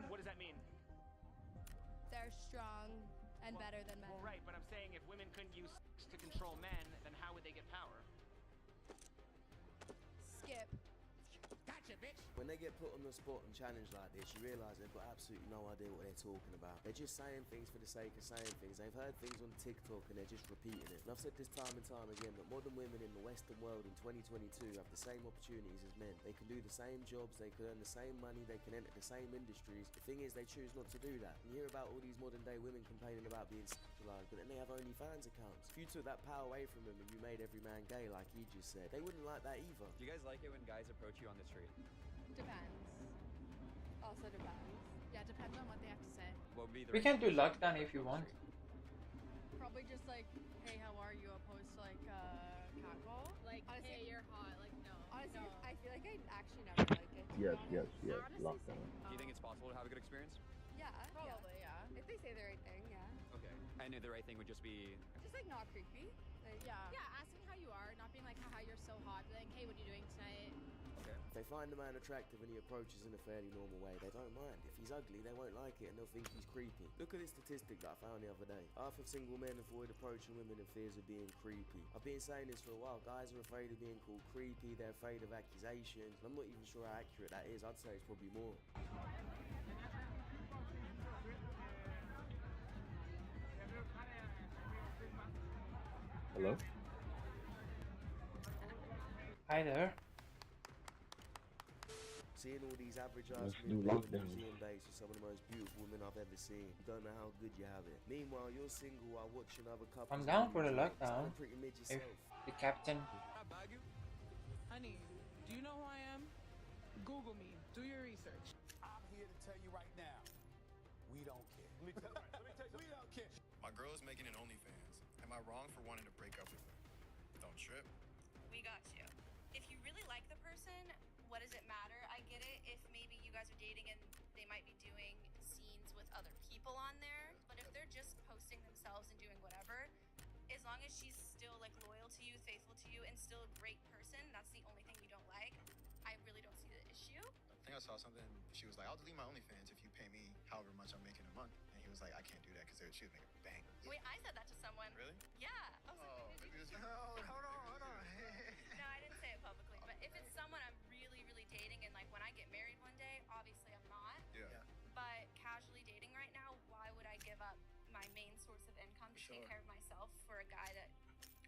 What does that mean? They're strong and better than men. Well, right, but I'm saying if women couldn't use sex to control men, then how would they get power? Skip. Gotcha, bitch! When they get put on the spot and challenged like this, you realise they've got absolutely no idea what they're talking about. They're just saying things for the sake of saying things. They've heard things on TikTok and they're just repeating it. And I've said this time and time again that modern women in the Western world in 2022 have the same opportunities as men. They can do the same jobs, they can earn the same money, they can enter the same industries. The thing is, they choose not to do that. And you hear about all these modern day women complaining about being sexualized, but then they have OnlyFans accounts. If you took that power away from them and you made every man gay like he just said, they wouldn't like that either. Do you guys like it when guys approach you on the street? Depends. Also depends. Yeah, depends on what they have to say. What would be the We can do lockdown if you want. Probably just like, hey, how are you, opposed to like catcall. Like, Honestly, hey, you're hot. Like, no. Honestly, no. I feel like I actually never like it. Yes, yes, yes. Honestly, Lockdown. Do you think it's possible to have a good experience? Yeah, probably, yeah. If they say the right thing, yeah. Okay. And the right thing would just be... Just like not creepy. Like, yeah. Yeah, asking how you are, not being like, haha, you're so hot. Be like, hey, what are you doing tonight? Okay. If they find a man attractive and he approaches in a fairly normal way, they don't mind. If he's ugly, they won't like it and they'll think he's creepy. Look at this statistic that I found the other day. Half of single men avoid approaching women in fears of being creepy. I've been saying this for a while. Guys are afraid of being called creepy, they're afraid of accusations. I'm not even sure how accurate that is. I'd say it's probably more. Hello? Hi there. Seeing all these average Let's eyes do lockdown. museum days for some of the most beautiful women I've ever seen. You don't know how good you have it. Meanwhile, you're single while watching other couples. I'm down for the sounding lockdown. pretty mid If yourself. the captain. Honey, do you know who I am? Google me. Do your research. I'm here to tell you right now, we don't care. Let me tell We don't care. My girl is making an OnlyFans. Am I wrong for wanting to break up with her? Don't trip. We got you. If you really like the person, what does it matter? I get it if maybe you guys are dating and they might be doing scenes with other people on there, but if they're just posting themselves and doing whatever, as long as she's still like loyal to you, faithful to you, and still a great person, that's the only thing you don't like, I really don't see the issue. I think I saw something. She was like, I'll delete my OnlyFans if you pay me however much I'm making a month. And he was like, I can't do that because she was making bank. Wait, I said that to someone. Really? Yeah. I was like, maybe it's... hold on. no, I didn't say it publicly, but if it's someone I'm really, really dating and like when I get married one day, obviously I'm not. Yeah. But casually dating right now, why would I give up my main source of income to take care of myself for a guy that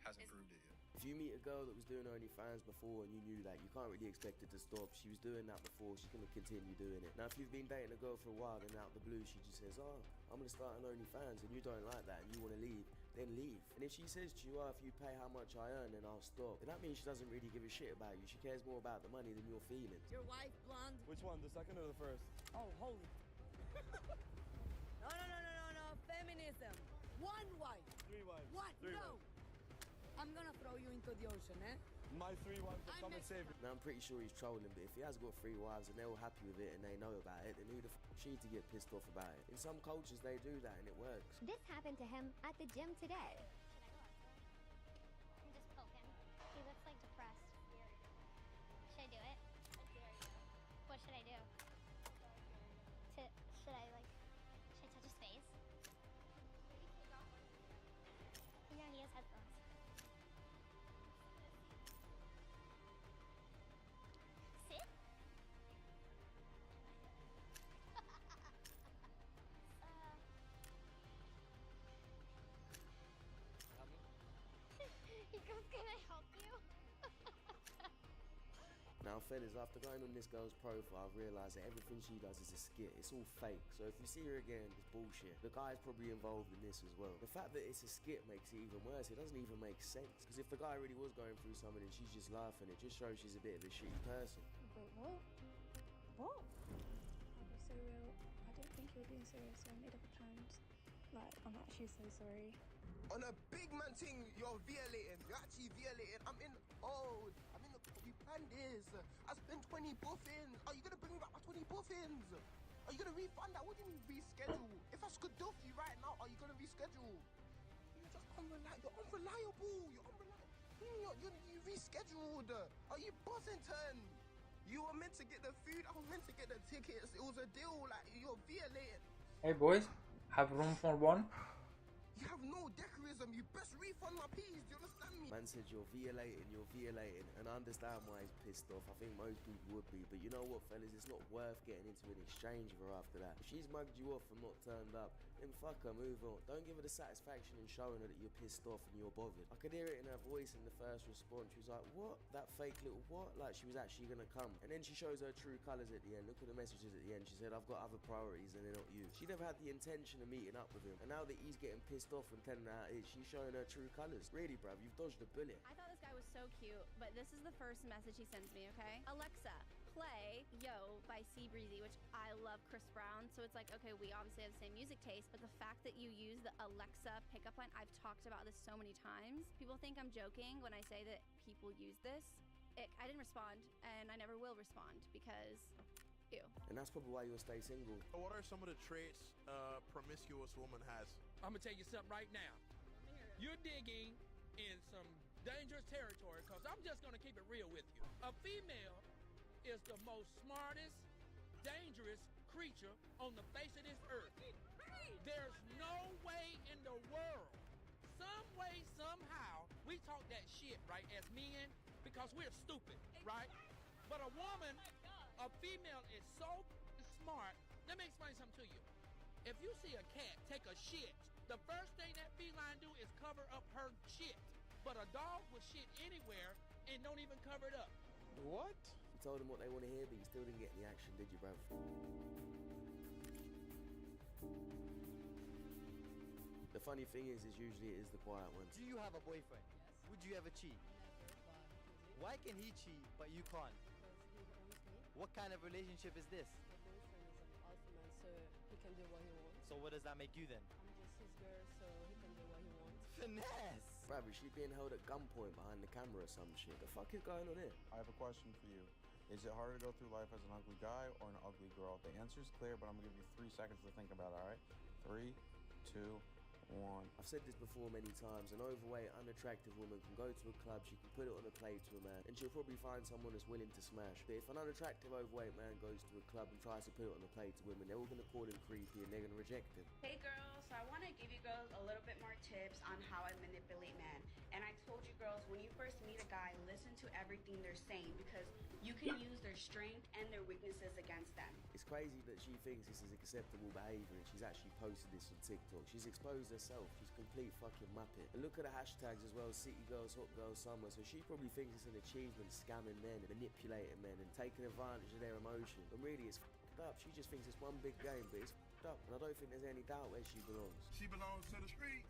Hasn't proved it yet. If you meet a girl that was doing OnlyFans before and you knew that, you can't really expect it to stop. She was doing that before, she's going to continue doing it. Now, if you've been dating a girl for a while, then out of the blue, she just says, oh, I'm going to start an OnlyFans, and you don't like that, and you want to leave, then leave. And if she says to you, oh, if you pay how much I earn, then I'll stop, then that means she doesn't really give a shit about you. She cares more about the money than your feelings. Your wife blonde? Which one, the second or the first? Oh, holy. No. Feminism. One wife. 3 wives. What? 3 No. wives. I'm gonna throw you into the ocean, eh? My 3 wives will come and save me. Now, I'm pretty sure he's trolling, but if he has got 3 wives and they're all happy with it and they know about it, then who the she to get pissed off about it? In some cultures, they do that and it works. This happened to him at the gym today. I'm just poking. He looks like depressed. Should I do it? What should I do? Should I touch his face? Yeah, he has headphones. Sit? He goes, can I help you? Now, fellas, after going on this girl's profile, I've realised that everything she does is a skit. It's all fake. So if you see her again, it's bullshit. The guy's probably involved in this as well. The fact that it's a skit makes it even worse. It doesn't even make sense. Because if the guy really was going through something and she's just laughing, it just shows she's a bit of a shitty person. Wait, what? What? I'll be so real. I didn't think you were being serious, so I made up a plans. Like, I'm actually so sorry. On a big man thing, you're violating. You're actually violating. I'm in the we planned this. I spent 20 buffins. Are you gonna bring me back my 20 buffins? Are you gonna refund that? What do you mean reschedule? If I could duff you right now, are you gonna reschedule? You're just unreliable. You're unreliable. You rescheduled. Are you Buzzington? You were meant to get the food. I was meant to get the tickets. It was a deal. Like, you're violating. Hey boys, have room for one? You have no decorism. You best refund my peas. Do you understand me? Man said you're violating, and I understand why he's pissed off. I think most people would be, but you know what, fellas, it's not worth getting into an exchange with her after that. If she's mugged you off and not turned up, then fuck her, move on. Don't give her the satisfaction in showing her that you're pissed off and you're bothered. I could hear it in her voice in the first response. She was like, what? That fake little what? Like she was actually gonna come. And then she shows her true colours at the end. Look at the messages at the end. She said, I've got other priorities and they're not you. She never had the intention of meeting up with him. And now that he's getting pissed off and telling her how it is, she's showing her true colours. Really, bruv, you've dodged a bullet. I thought this guy was so cute, but this is the first message he sends me, okay? Alexa, play Yo by Sea Breezy, which I love Chris Brown, so it's like, okay, we obviously have the same music taste, but the fact that you use the Alexa pickup line, I've talked about this so many times. People think I'm joking when I say that people use this. I didn't respond, and I never will respond, because ew. And that's probably why you'll stay single. What are some of the traits a promiscuous woman has? I'm gonna tell you something right now. You're digging in some dangerous territory, because I'm just gonna keep it real with you. A female is the most smartest, dangerous creature on the face of this earth. There's no way in the world, some way, somehow, we talk that shit, right, as men, because we're stupid, right? But a woman, a female is so smart. Let me explain something to you. If you see a cat take a shit, the first thing that feline do is cover up her shit. But a dog will shit anywhere and don't even cover it up. What? You told them what they want to hear, but you still didn't get any action, did you, bruv? The funny thing is usually it is the quiet ones. Do you have a boyfriend? Yes. Would you ever cheat? Why can he cheat, but you can't? Because he owns me. What kind of relationship is this? My boyfriend is an alpha man, so he can do what he wants. So what does that make you then? I'm just his girl, so he can do what he wants. Finesse! Bruv, is she being held at gunpoint behind the camera or some shit? The fuck is going on here? I have a question for you. Is it harder to go through life as an ugly guy or an ugly girl? The answer is clear, but I'm gonna give you 3 seconds to think about it, alright? 3, 2, 1. I've said this before many times. An overweight, unattractive woman can go to a club, she can put it on a plate to a man, and she'll probably find someone that's willing to smash. But if an unattractive, overweight man goes to a club and tries to put it on a plate to women, they're all gonna call him creepy and they're gonna reject him. Hey girls, so I want to give you girls a little bit more tips on how I manipulate men. And I told you girls, when you first meet a guy, listen to everything they're saying because you can use their strength and their weaknesses against them. It's crazy that she thinks this is acceptable behaviour and she's actually posted this on TikTok. She's exposed herself. She's a complete fucking muppet. And look at the hashtags as well, City Girls, Hot Girls Summer. So she probably thinks it's an achievement scamming men, manipulating men and taking advantage of their emotion. And really it's f***ed up. She just thinks it's one big game, but it's f***ed up. And I don't think there's any doubt where she belongs. She belongs to the streets.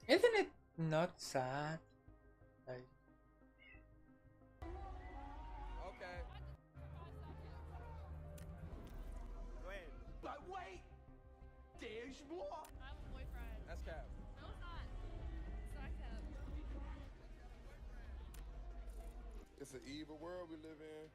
Isn't it not sad? Like, Okay. Go ahead. But wait! There's more! I have a boyfriend. That's Cap. No, it's not. It's not Cap. It's an evil world we live in,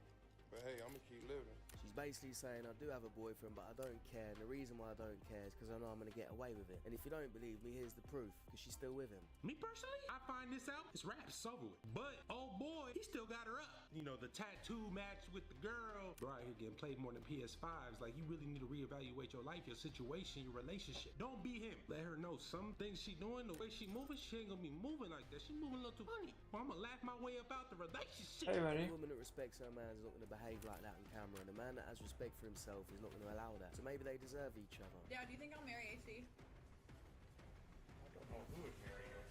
but hey, I'm gonna keep living. She's basically saying, I do have a boyfriend, but I don't care. And the reason why I don't care is because I know I'm going to get away with it. And if you don't believe me, here's the proof. Because she's still with him. Me personally, I find this out, it's rap, it's over with. But, oh boy, he still got her up. You know, the tattoo match with the girl. Bro, out here getting played more than PS5s. Like, you really need to reevaluate your life, your situation, your relationship. Don't be him. Let her know some things she doing, the way she moving, she ain't gonna be moving like that. She moving a little too funny. Or I'm gonna laugh my way up out the relationship. Hey, buddy. A woman that respects her man is not going to behave like that on camera. And a man that has respect for himself is not going to allow that. So maybe they deserve each other. Yeah, do you think I'll marry AC? I don't know who would marry her.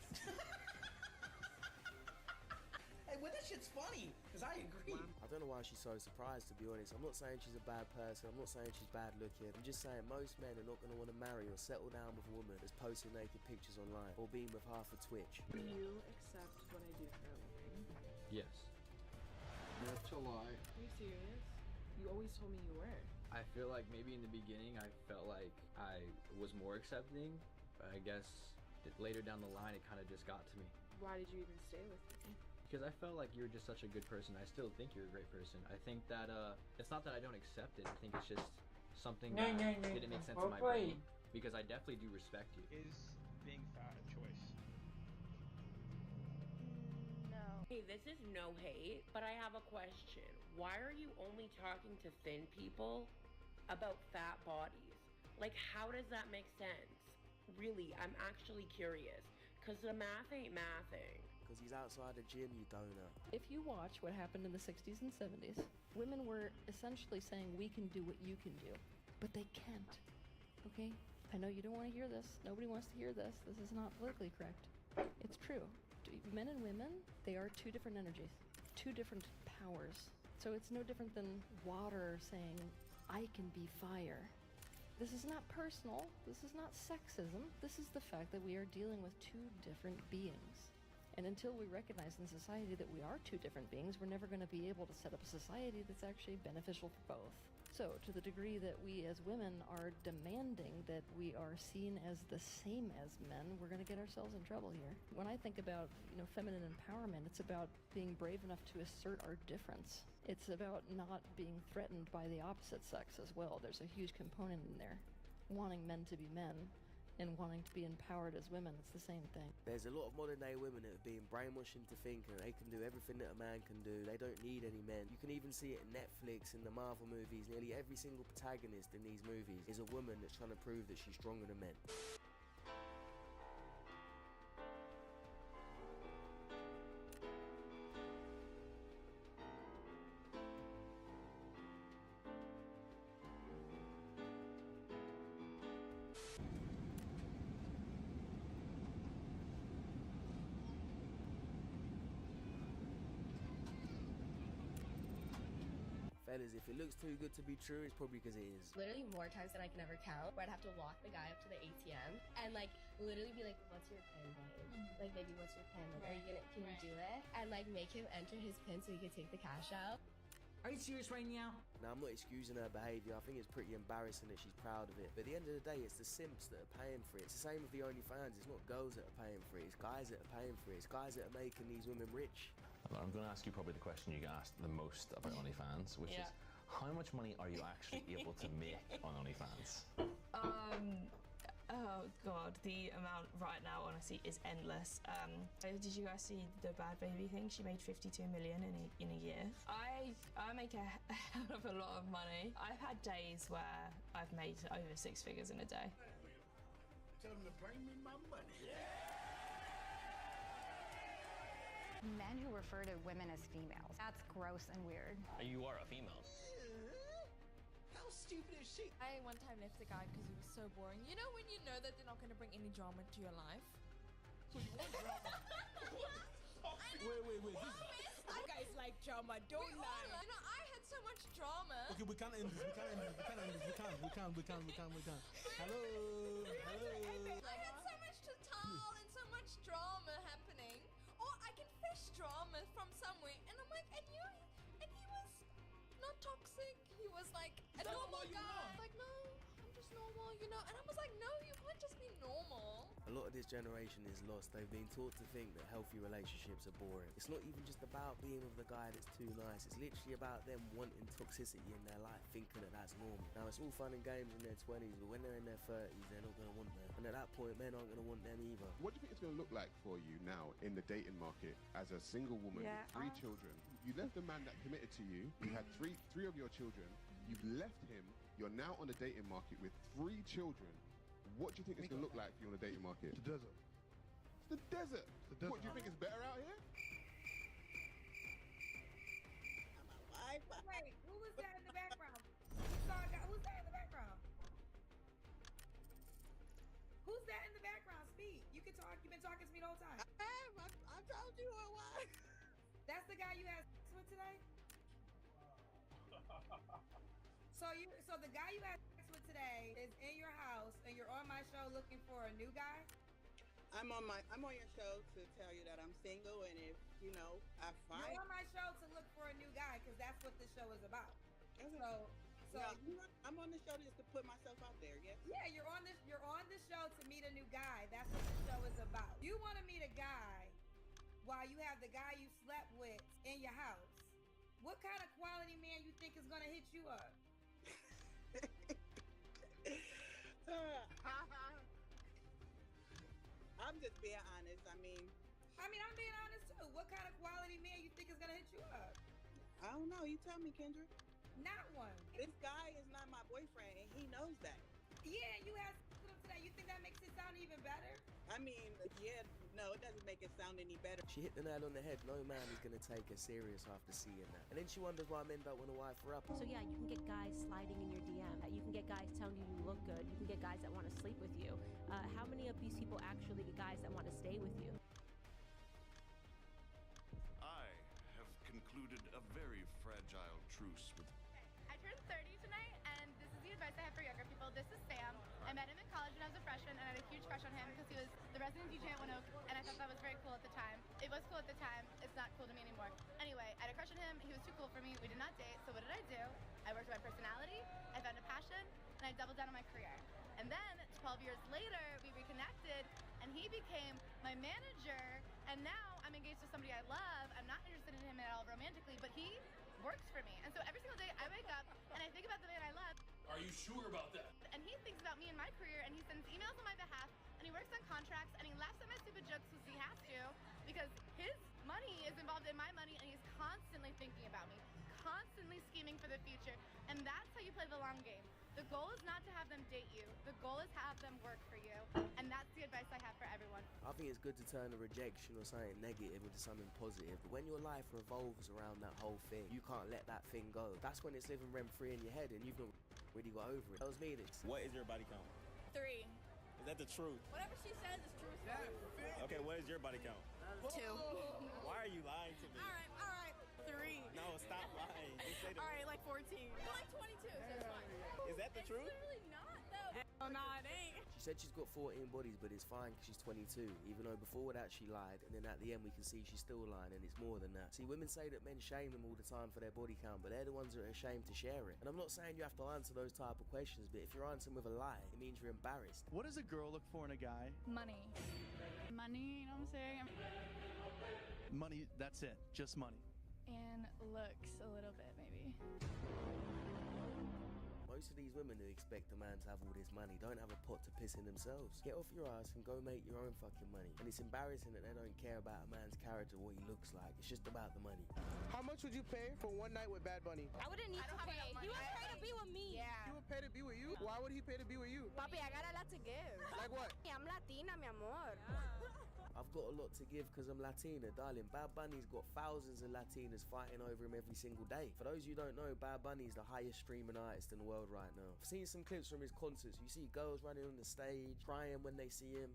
Hey, well, this shit's funny, because I agree. I don't know why she's so surprised, to be honest. I'm not saying she's a bad person. I'm not saying she's bad looking. I'm just saying most men are not going to want to marry or settle down with a woman that's posting naked pictures online or being with half a Twitch. Do you accept what I do for a living? Yes. That's a lie. Are you serious? You always told me you were. I feel like maybe in the beginning I felt like I was more accepting, but I guess later down the line it kind of just got to me. Why did you even stay with me? Because I felt like you're just such a good person. I still think you're a great person. I think that it's not that I don't accept it. I think it's just something that didn't make sense in my brain. Because I definitely do respect you. Is being fat a choice? No. Hey, this is no hate, but I have a question. Why are you only talking to thin people about fat bodies? Like, how does that make sense? Really, I'm actually curious. Because the math ain't mathing. Because he's outside the gym, you donut. If you watch what happened in the 60s and 70s, women were essentially saying, we can do what you can do. But they can't. Okay? I know you don't want to hear this. Nobody wants to hear this. This is not politically correct. It's true. Men and women, they are two different energies, two different powers. So it's no different than water saying, I can be fire. This is not personal. This is not sexism. This is the fact that we are dealing with two different beings. And until we recognize in society that we are two different beings, we're never going to be able to set up a society that's actually beneficial for both. So, to the degree that we as women are demanding that we are seen as the same as men, we're going to get ourselves in trouble here. When I think about, feminine empowerment, it's about being brave enough to assert our difference. It's about not being threatened by the opposite sex as well. There's a huge component in there. Wanting men to be men and wanting to be empowered as women, it's the same thing. There's a lot of modern day women that have been brainwashed into thinking they can do everything that a man can do. They don't need any men. You can even see it in Netflix, in the Marvel movies. Nearly every single protagonist in these movies is a woman that's trying to prove that she's stronger than men. Fellas, if it looks too good to be true, it's probably because it is. Literally more times than I can ever count, where I'd have to walk the guy up to the ATM and like literally be like, "What's your pin, babe? Like, baby, what's your pin? Like, can you do it?" And like make him enter his pin so he could take the cash out. Are you serious right now? Now, I'm not excusing her behaviour. I think it's pretty embarrassing that she's proud of it. But at the end of the day, it's the simps that are paying for it. It's the same with the OnlyFans. It's not girls that are paying for it. It's guys that are paying for it. It's guys that are making these women rich. I'm going to ask you probably the question you get asked the most about OnlyFans, which is, how much money are you actually able to make on OnlyFans? Oh god, the amount right now honestly is endless. Did you guys see the Bad Baby thing? She made 52 million in a year. I make a hell of a lot of money. I've had days where I've made over 6 figures in a day. Tell them to bring me my money. Men who refer to women as females. That's gross and weird. You are a female. How stupid is she? I one time left a guy because he was so boring. You know when you know that they're not going to bring any drama to your life? So you want drama? Wait. You guys like drama, don't lie. You know, I had so much drama. Okay, we can't end this. We can't. Hello. I had so much to tell and so much drama happening. Or I can fish drama from somewhere. And I'm like, and he was not toxic. He was like a normal guy. Like, no, I'm just normal, you know. And I was like, no, you can't just be normal. A lot of this generation is lost. They've been taught to think that healthy relationships are boring. It's not even just about being with the guy that's too nice. It's literally about them wanting toxicity in their life, thinking that that's normal. Now, it's all fun and games in their 20s, but when they're in their 30s, they're not going to want them. And at that point, men aren't going to want them either. What do you think it's going to look like for you now in the dating market as a single woman with 3 children? You left a man that committed to you. You had three of your children. You've left him. You're now on the dating market with 3 children. What do you think it's going to look like for you on the dating market? The desert. It's the desert. What, do you think it's better out here? Wait, who was that in the background? Who's that in the background? Who's that in the background? Speak. You can talk. You've been talking to me the whole time. I told you who it was. That's the guy you had sex with today? So the guy you had sex with today is in your house and you're on my show looking for a new guy? I'm on your show to tell you that I'm single, and if I find you're on my show to look for a new guy because that's what this show is about. So I'm on the show just to put myself out there. Yes. Yeah, you're on the show to meet a new guy. That's what the show is about. You want to meet a guy while you have the guy you slept with in your house. What kind of quality man you think is gonna hit you up? I'm just being honest. I mean, I'm being honest too. What kind of quality man you think is gonna hit you up? I don't know. You tell me, Kendra. Not one. This guy is not my boyfriend, and he knows that. Yeah, you had sex with him today. You think that makes it sound even better? I mean, yeah, no, it doesn't make it sound any better. She hit the nail on the head. No man is going to take her serious after seeing that. And then she wonders why men don't want to wife her up. So yeah, you can get guys sliding in your DM. You can get guys telling you look good. You can get guys that want to sleep with you. How many of these people actually get guys that want to stay with you? I have concluded a very fragile truce with... I turned 30 tonight, and this is the advice I have for younger people. This is Sam. I met him in college when I was a freshman, and I had a huge crush on him because he was the resident DJ at One Oak, and I thought that was very cool at the time. It was cool at the time. It's not cool to me anymore. Anyway, I had a crush on him. He was too cool for me. We did not date. So what did I do? I worked on my personality. I found a passion, and I doubled down on my career. And then 12 years later, we reconnected, and he became my manager. And now I'm engaged to somebody I love. I'm not interested in him at all romantically, but he works for me. And so every single day I wake up and I think about the man I love. Are you sure about that? And he thinks about me and my career, and he sends emails on my behalf, and he works on contracts, and he laughs at my stupid jokes because he has to, because his money is involved in my money, and he's constantly thinking about me, constantly scheming for the future. And that's how you play the long game. The goal is not to have them date you. The goal is to have them work for you. And that's the advice I have for everyone. I think it's good to turn a rejection or something negative into something positive. But when your life revolves around that whole thing, you can't let that thing go. That's when it's living rent-free in your head and you've not really got over it. Tells me this. What is your body count? 3. Is that the truth? Whatever she says is true. Okay, what is your body count? 2. Why are you lying to me? All right. 3. No, stop lying. Just say All right, like 14. Like 22, so it's fine. Is that the truth? It's literally not, though. Oh, no, it ain't. She said she's got 14 bodies, but it's fine because she's 22, even though before that she lied, and then at the end we can see she's still lying, and it's more than that. See, women say that men shame them all the time for their body count, but they're the ones that are ashamed to share it. And I'm not saying you have to answer those type of questions, but if you're answering with a lie, it means you're embarrassed. What does a girl look for in a guy? Money. Money, you know what I'm saying? Money, that's it. Just money. And looks a little bit, maybe. Most of these women who expect a man to have all this money don't have a pot to piss in themselves. Get off your ass and go make your own fucking money. And it's embarrassing that they don't care about a man's character, what he looks like. It's just about the money. How much would you pay for one night with Bad Bunny? I wouldn't need to pay. He would pay to be with me. He would pay to be with you? Why would he pay to be with you? Papi, I got a lot to give. Like what? I'm Latina, mi amor. I've got a lot to give because I'm Latina, darling. Bad Bunny's got thousands of Latinas fighting over him every single day. For those of you who don't know, Bad Bunny's the highest streaming artist in the world right now. I've seen some clips from his concerts. You see girls running on the stage, crying when they see him.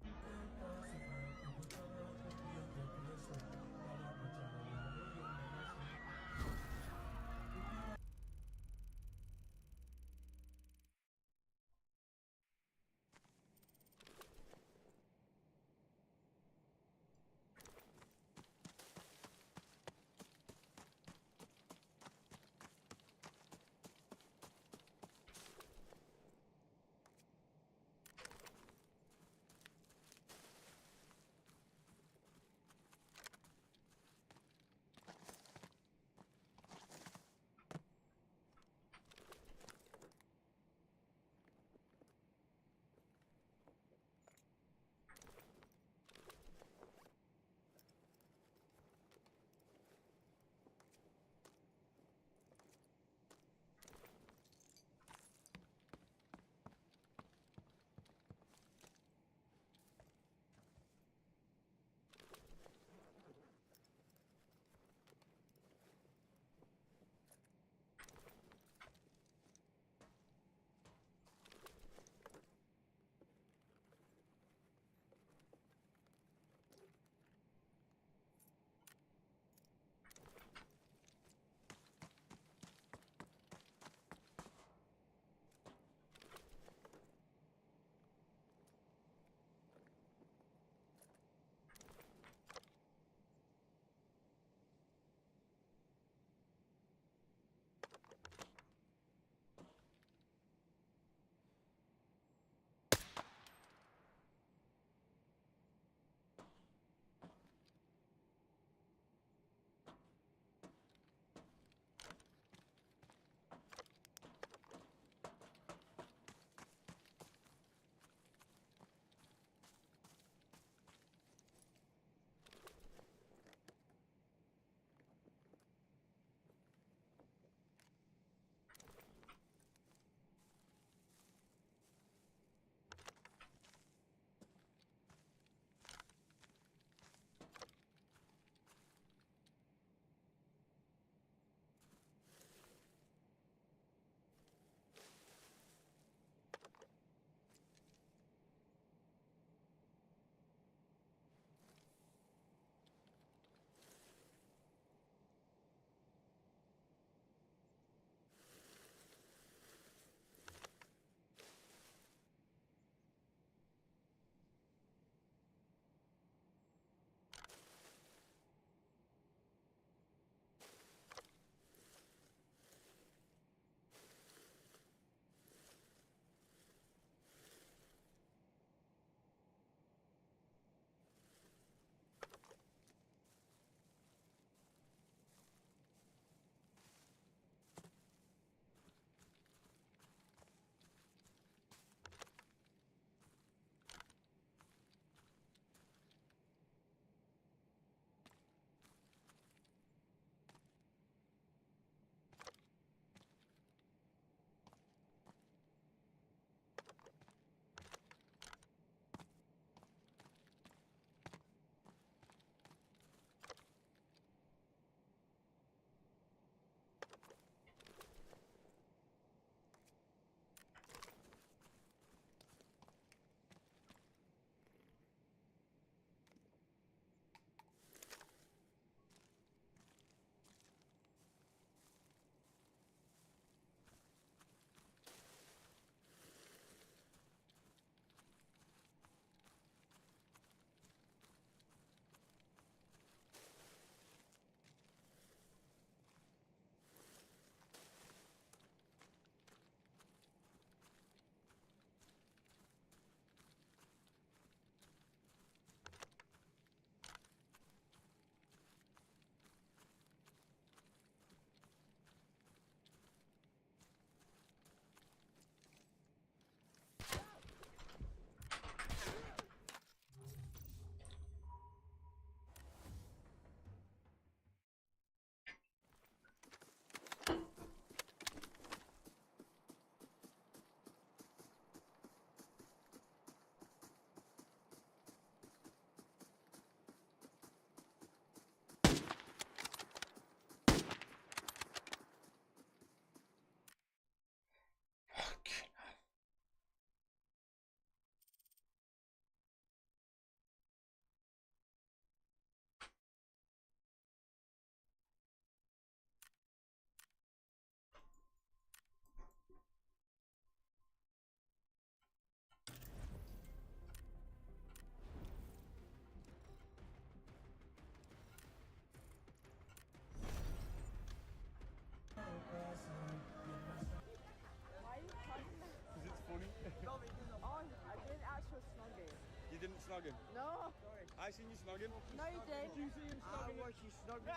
snogging. No. I seen you snogging. No, you did. You see him I snogging. watched you snogging.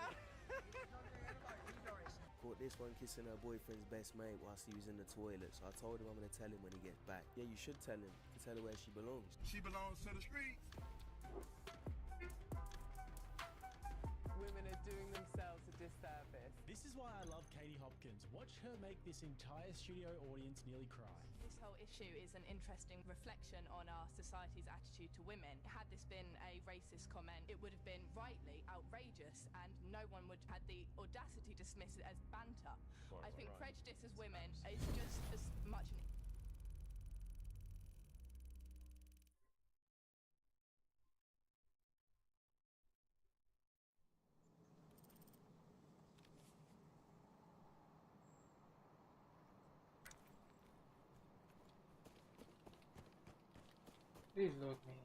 Caught this one kissing her boyfriend's best mate whilst he was in the toilet, so I told him I'm gonna tell him when he gets back. Yeah, you should tell him. To tell her where she belongs. She belongs to the streets. Women are doing themselves a disservice. This is why I love Katie Hopkins. Watch her make this entire studio audience nearly cry. This whole issue is an interesting reflection on our society's attitude to women. Had this been a racist comment, it would have been rightly outrageous and no one would have had the audacity to dismiss it as banter. I think prejudice as women is just as much an Please load me.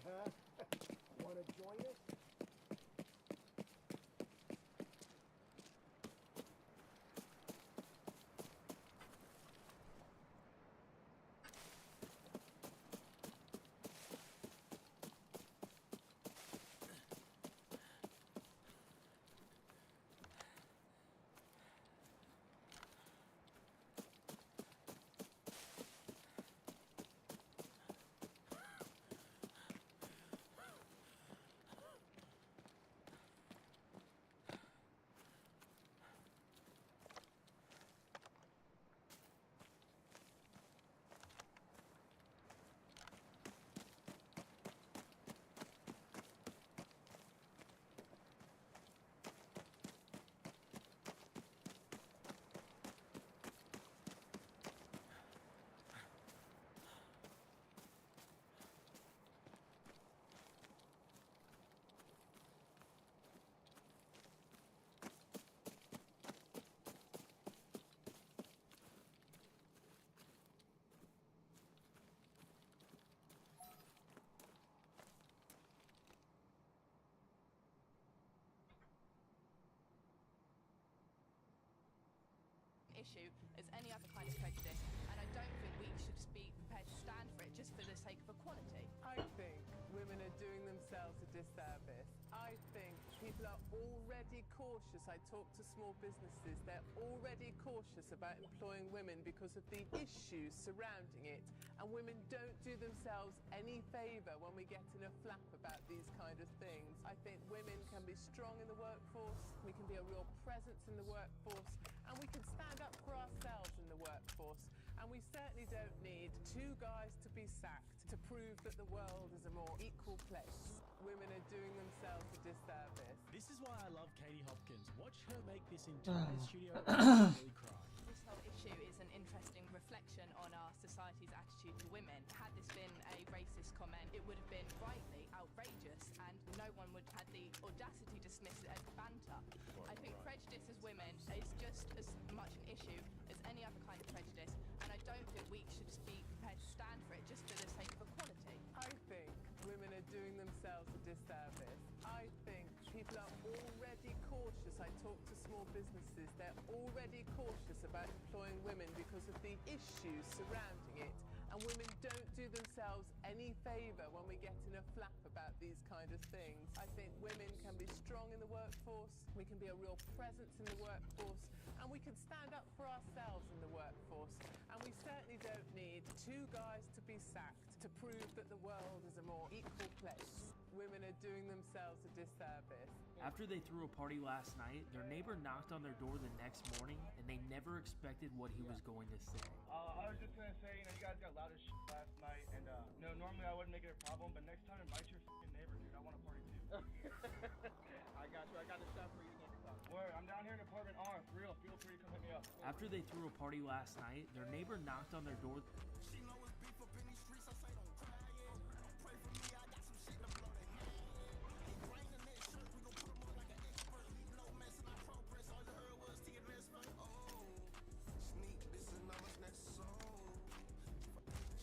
huh? Wanna join us? Issue as any other kind of prejudice, and I don't think we should be prepared to stand for it just for the sake of equality. I think women are doing themselves a disservice. I think people are already cautious. I talk to small businesses, they're already cautious about employing women because of the issues surrounding it, and women don't do themselves any favour when we get in a flap about these kind of things. I think women can be strong in the workforce, we can be a real presence in the workforce, and we can stand up for ourselves in the workforce. And we certainly don't need two guys to be sacked to prove that the world is a more equal place. Women are doing themselves a disservice. This is why I love Katie Hopkins. Watch her make this entire studio really cry. This whole issue is an interesting reflection on our society's attitude to women. Had this been a racist comment, it would have been rightly outrageous, and no one would have had the audacity to dismiss it as banter. I think prejudice as women is just as much an issue as any other kind of prejudice, and I don't think we should be prepared to stand for it just for the sake of equality. I think women are doing themselves a disservice. I think people are already cautious. I talk to small businesses, they're already cautious about employing women because of the issues surrounding it. And women don't do themselves any favour when we get in a flap about these kind of things. I think women can be strong in the workforce, we can be a real presence in the workforce, and we can stand up for ourselves in the workforce. And we certainly don't need two guys to be sacked to prove that the world is a more equal place. Women are doing themselves a disservice. After they threw a party last night, their neighbor knocked on their door the next morning, and they never expected what he was going to say. I was just gonna say, you guys got loud as shit last night, and normally I wouldn't make it a problem, but next time invite your fucking neighbor, dude. I want a party too. I got you. I got the stuff for you next time. Word, I'm down here in apartment R. For real, feel free to come hit me up. After they threw a party last night, their neighbor knocked on their door. She know it's beef up in these streets. I say don't cry, yeah. Pray for me, I got some shit to blow that man. Ain't brain in that shirt, we gon' put them on like an expert. Leave no mess in our progress. All you heard was TNS for sneak this in our next song.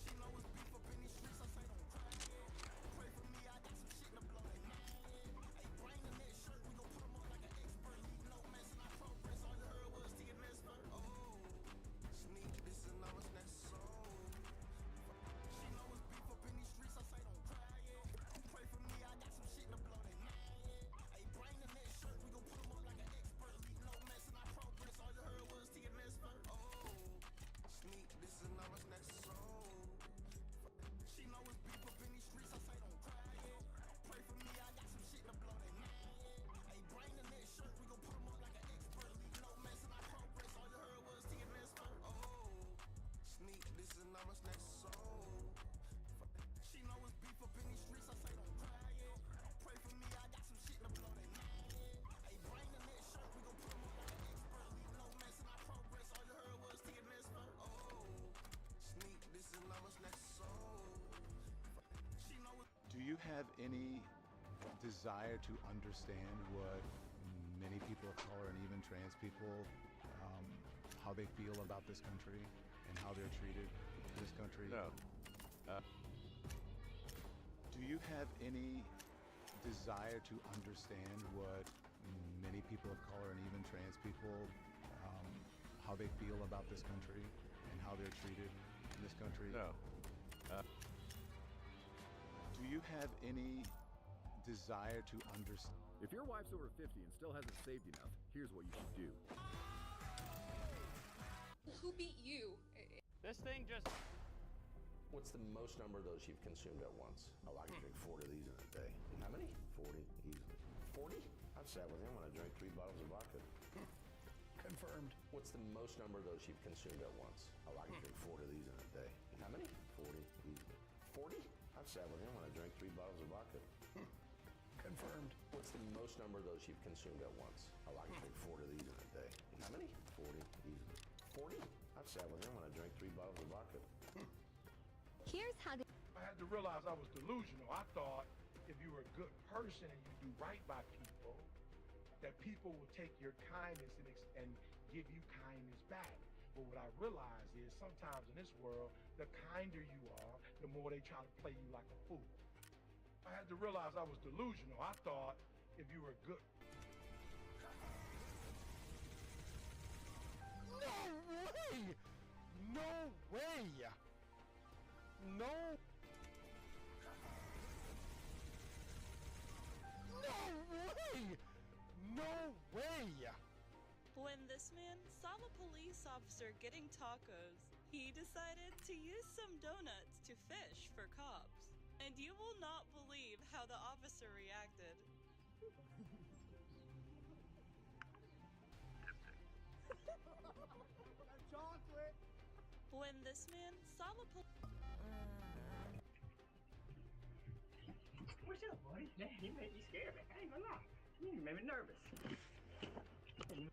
She know it's beef up in these streets. I say don't cry, yeah. Pray for me, I got some shit to blow that man. Ain't brain in that shirt, we gon' put them on like an expert. Leave no mess in our progress. All you heard was TNS for sneak this in our next song. She know it's beef up in these streets. I say don't cry, yeah. Pray for me, I got some shit to blow that man. Ain't brain in that shirt, we gon' put them on like an expert. Leave no mess in our progress. All you heard was TNS for sneak this in our next song. She know it's beef up in these streets. I say don't cry, yeah. Pray for me, I got some shit to blow that man. Ain't brain in that shirt, we gon' put them on like an expert. Leave no mess in our progress. All you heard was TNS for sneak this in our next song. She know it's beef up in these streets. I say don't cry, yeah. Pray for me, I got some shit to blow that man. Ain't brain in that shirt, we gon' put them on like an expert. Leave no mess in our progress. All you heard was TNS for sneak this in our next song. She know it. Do you have any desire to understand what many people of color and even trans people, how they feel about this country and how they're treated in this country? No. Do you have any desire to understand what many people of color and even trans people, how they feel about this country and how they're treated in this country? No. Do you have any desire to understand? If your wife's over 50 and still hasn't saved enough, here's what you should do. Who beat you? This thing just... What's the most number of those you've consumed at once? Oh, I can drink 4 of these in a day. How many? 40, easily. 40? I've sat with him when I drank 3 bottles of vodka. Confirmed. What's the most number of those you've consumed at once? Oh, I can drink 4 of these in a day. How many? 40, easily. 40? I've sat with him when I drank 3 bottles of vodka. Confirmed. What's the most number of those you've consumed at once? Oh, I can drink 4 of these in a day. How many? 40, easily. 40? I've sat with him when I drank 3 bottles of vodka. Here's how to... I had to realize I was delusional. I thought if you were a good person and you do right by people, that people will take your kindness and give you kindness back. But what I realized is sometimes in this world, the kinder you are, the more they try to play you like a fool. I had to realize I was delusional. I thought if you were a good... No way! No way! No! No way! No way! When this man saw a police officer getting tacos, he decided to use some donuts to fish for cops. And you will not believe how the officer reacted. Chocolate! When this man saw a What's up, buddy? Man, you made me scared, man. I ain't gonna lie. You made me nervous. What are you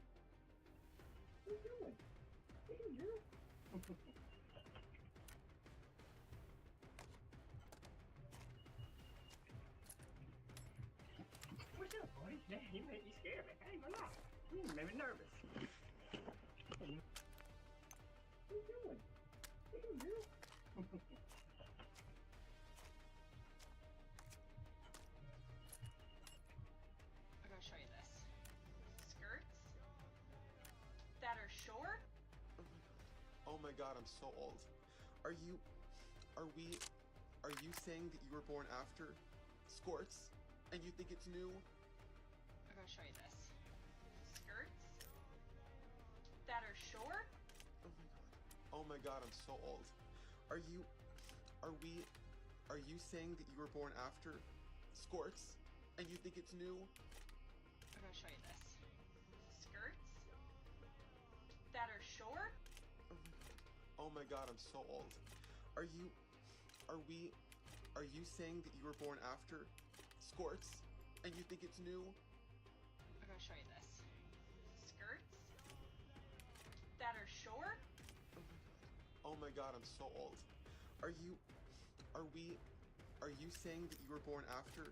doing? What are you doing? What's up, buddy? Man, you made me scared, man. I ain't gonna lie. You made me nervous. What are you doing? What are you doing? I'm gonna show you this. Skirts that are short. Oh my god, I'm so old. Are you saying that you were born after Squirts and you think it's new? I'm gonna show you this. Skirts that are short. Oh my god, I'm so old. Are you saying that you were born after Squirts and you think it's new? I'm gonna show you this. Skirts that are short. Oh my god, I'm so old. Are you saying that you were born after Squirts and you think it's new? I'm gonna show you this. Skirts that are short. Oh my god, I'm so old. Are you saying that you were born after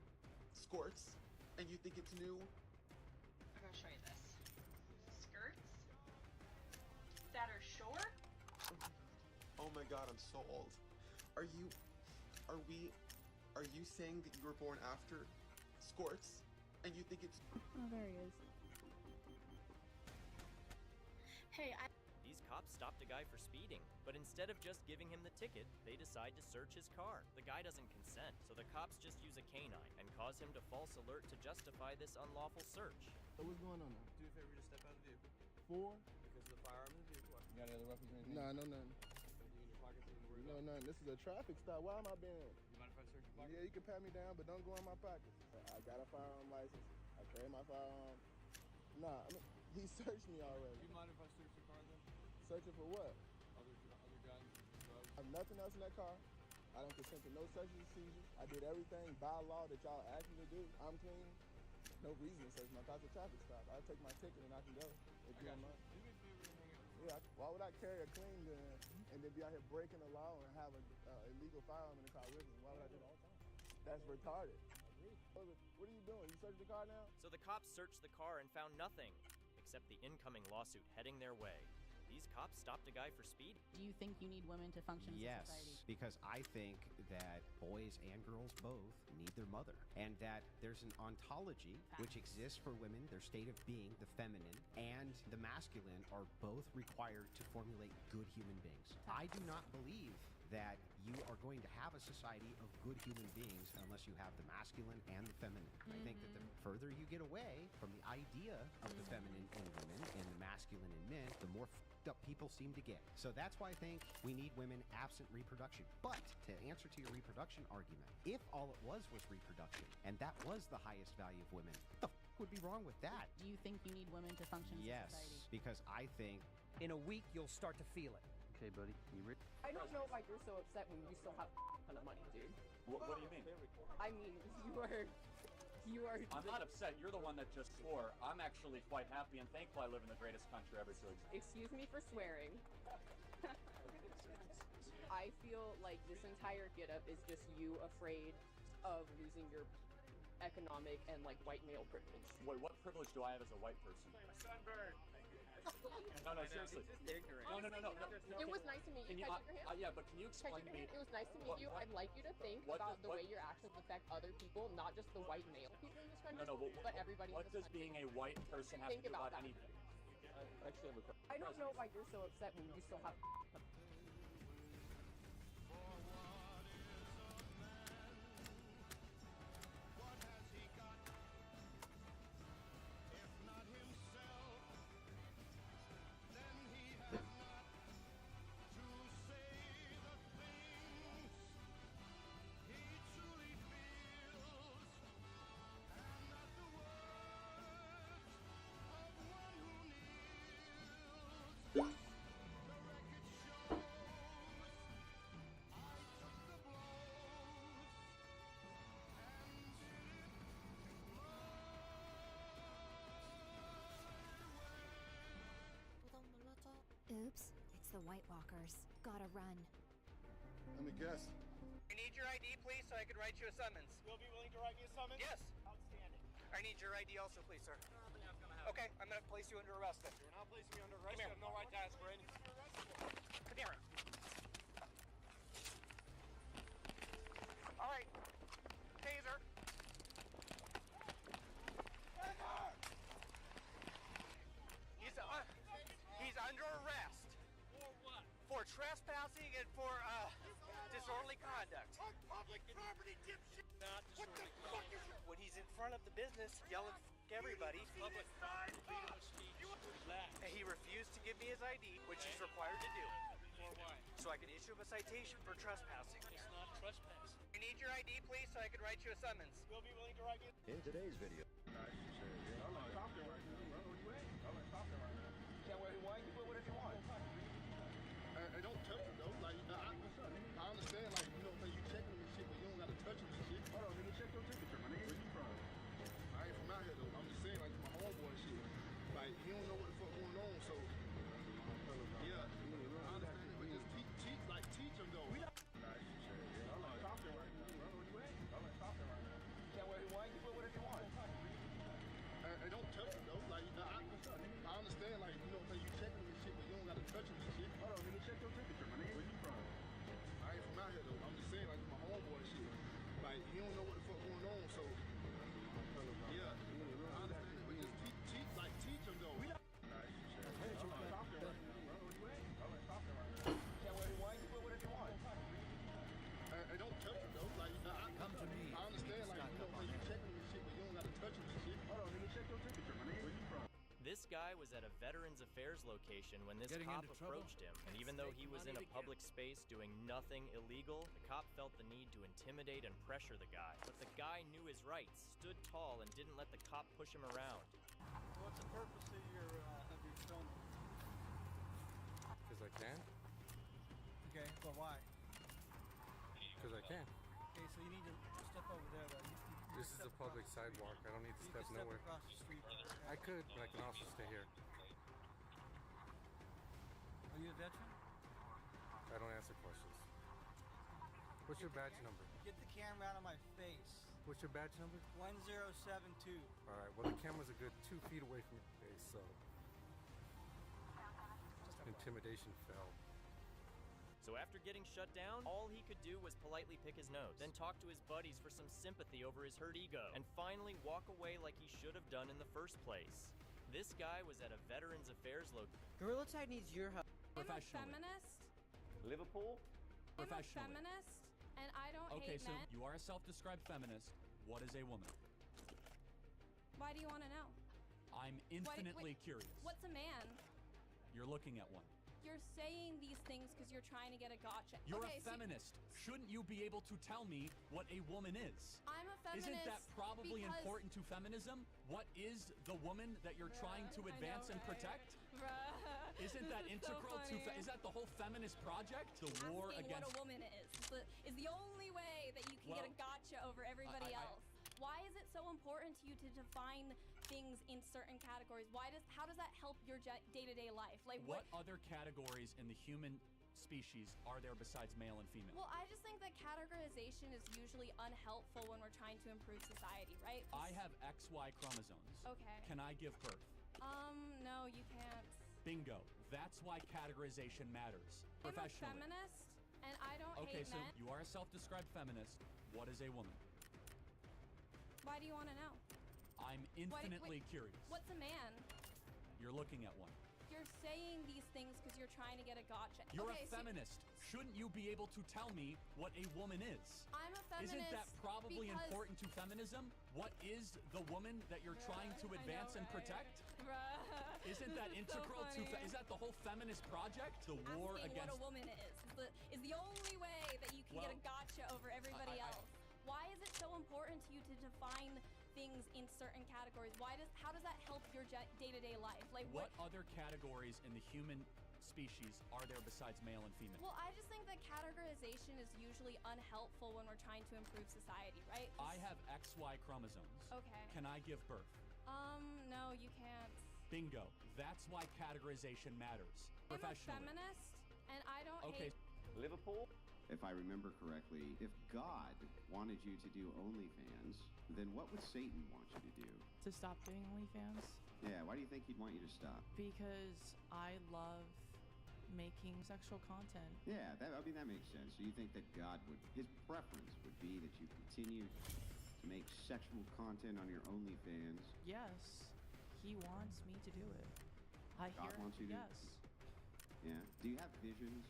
Squirts and you think it's new? I'm gonna show you this. Skirts that are short. Oh my god, I'm so old. Are you saying that you were born after Squirts and you think it's... Oh, there he is. Hey, These cops stopped a guy for speeding, but instead of just giving him the ticket, they decide to search his car. The guy doesn't consent, so the cops just use a canine and cause him to false alert to justify this unlawful search. So what's going on now? Do me a favor, just step out of the vehicle. For? Because of the firearm in the vehicle. You got any other weapons or anything? Nah, no nothing. Anything in your pockets you need to worry No, about? nothing. This is a traffic stop. Why am I being... You mind if I search your pocket? Yeah, you can pat me down, but don't go in my pockets. I got a firearm license. I carry my firearm. Nah, I mean, he searched me already. Do you mind if I search your car then? Searching for what? Other guns, drugs? I have nothing else in that car. I don't consent to no searches and seizures. I did everything by law that y'all asked me to do. I'm clean. No reason to search my car. It's a traffic stop. I'll take my ticket and I can go. If you don't mind. Do me a favor and hang out. Yeah, why would I carry a clean gun and then be out here breaking the law and have an illegal firearm in the car with me? Why would I do that all the time? That's retarded. What are you doing? You searching the car now? So the cops searched the car and found nothing, except the incoming lawsuit heading their way. These cops stopped a guy for speeding. Do you think you need women to function as a Yes, society? because I think that boys and girls both need their mother, and that there's an ontology which exists for women, their state of being, the feminine, and the masculine are both required to formulate good human beings. I do not believe that you are going to have a society of good human beings unless you have the masculine and the feminine. I think that the further you get away from the idea of the feminine in women and the masculine in men, the more f***ed up people seem to get. So that's why I think we need women absent reproduction. But to answer to your reproduction argument, if all it was reproduction, and that was the highest value of women, what the f*** would be wrong with that? Do you think you need women to function as a Yes, society? because I think in a week you'll start to feel it. Okay, buddy, you ready? I don't know why you're so upset when you still have a ton of money, dude. What do you mean? I mean, you are. I'm not upset. You're the one that just swore. I'm actually quite happy and thankful I live in the greatest country ever to exist. Excuse me for swearing. I feel like this entire getup is just you afraid of losing your economic and like white male privilege. Wait, what privilege do I have as a white person? Sunburn. No, seriously. No. It was nice to meet you. Can I shake your hand? Yeah, but can you explain to me? It was nice to meet you. I'd like you to think about the way your actions affect other people, not just the white male people in this country, but everybody in this country. What does being a white person have to do about anything? I actually have a question. I don't know why you're so upset when you still have. Oops, it's the White Walkers. Gotta run. Let me guess. I need your ID, please, so I can write you a summons. You'll be willing to write me a summons? Yes. Outstanding. I need your ID also, please, sir. Okay, I'm gonna place you under arrest then. You're not placing me under arrest. Come here. You have no right to ask for anything. Come here. All right. Taser. He's under arrest. For what? For trespassing and for disorderly conduct. On public property, dipshit. Not What the disorderly fuck is conduct. when he's in front of the business yelling "F everybody"? Public property, freedom of speech. Relax. And he refused to give me his ID, which he's required to do. For what? So I can issue him a citation for trespassing. It's not trespassing. I need your ID, please, so I can write you a summons. You'll be willing to write me. In today's video. Hey, don't touch him though. Like, I understand, like, you know, you checking him and shit, but you don't gotta touch him and shit. Hold on, nigga, check your temperature, my nigga. Where you from? I ain't from out here though. I'm just saying, like, my homeboy and shit. Like, he don't know what the fuck going on, so. Yeah, I understand it, but just teach him though. Hey, don't touch him though. Like, I understand, like, you know, you checking him and shit, but you don't gotta touch him and shit. Hold on, nigga, check your temperature, my nigga. Where you from? I ain't from out here though. I'm just saying, like, my homeboy and shit. Like, he don't know what the fuck going on, so. Yeah, I understand it, but just teach him though. Hey, don't touch him though. Like, come to me. I understand, like, you know, you checking him and shit, but you don't gotta touch him and shit. Hold on, nigga, check your temperature, my nigga. Where you from? This guy was at a Veterans Affairs location when this Getting cop into trouble? approached him, and even though he was in a public space doing nothing illegal, the cop felt the need to intimidate and pressure the guy. But the guy knew his rights, stood tall, and didn't let the cop push him around. What's the purpose of your filming? Because I can. Okay, but why? Because I can. Okay, so you need to step over there, though. This is a public sidewalk. I don't need to step nowhere. Across the street. I could, but I can also stay here. Are you a veteran? I don't answer questions. What's your badge number? Get the camera out of my face. What's your badge number? 1072. Alright, well the camera's a good 2 feet away from your face, so... Intimidation failed. So after getting shut down, all he could do was politely pick his nose, then talk to his buddies for some sympathy over his hurt ego, and finally walk away like he should have done in the first place. This guy was at a Veterans Affairs location. Gorilla Tag needs your help. I'm a feminist. Liverpool? I'm a feminist, and I don't Okay, hate so men. you are a self-described feminist. What is a woman? Why do you want to know? I'm infinitely curious. What's a man? You're looking at one. You're saying these things because you're trying to get a gotcha. You're okay, a feminist. Shouldn't you be able to tell me what a woman is? I'm a feminist. Isn't that probably because... important to feminism? What is the woman that you're trying to advance and protect? Isn't that integral to is that the whole feminist project? The war Asking against what a woman is the only way that you can get a gotcha over everybody else. Why is it so important to you to define things in certain categories? How does that help your day-to-day life? Like what other categories in the human species are there besides male and female? Well, I just think that categorization is usually unhelpful when we're trying to improve society, right? I have XY chromosomes. Okay. Can I give birth? No, you can't. Bingo. That's why categorization matters. I'm a Professionally. feminist, and I don't Okay, hate so men. you are a self-described feminist. What is a woman? Why do you want to know? I'm infinitely curious. What's a man? You're looking at one. You're saying these things because you're trying to get a gotcha. You're okay, a feminist. Shouldn't you be able to tell me what a woman is? I'm a feminist. Isn't that probably because... important to feminism? What is the woman that you're trying to advance and protect? Isn't that integral to is that the whole feminist project? The war Asking against what a woman is the only way that you can get a gotcha over everybody else. Why is it so important to you to define things in certain categories? How does that help your day-to-day life? Like what other categories in the human species are there besides male and female? Well, I just think that categorization is usually unhelpful when we're trying to improve society, right? I have XY chromosomes. Okay. Can I give birth? No, you can't. Bingo. That's why categorization matters. I'm a Professionally. feminist, and I don't Okay. hate... Liverpool? If I remember correctly, if God wanted you to do OnlyFans, then what would Satan want you to do? To stop doing OnlyFans? Yeah, why do you think he'd want you to stop? Because I love making sexual content. Yeah, that makes sense. So you think that God his preference would be that you continue to make sexual content on your OnlyFans? Yes, he wants me to do it. God wants you to? Yes. Yeah. Do you have visions?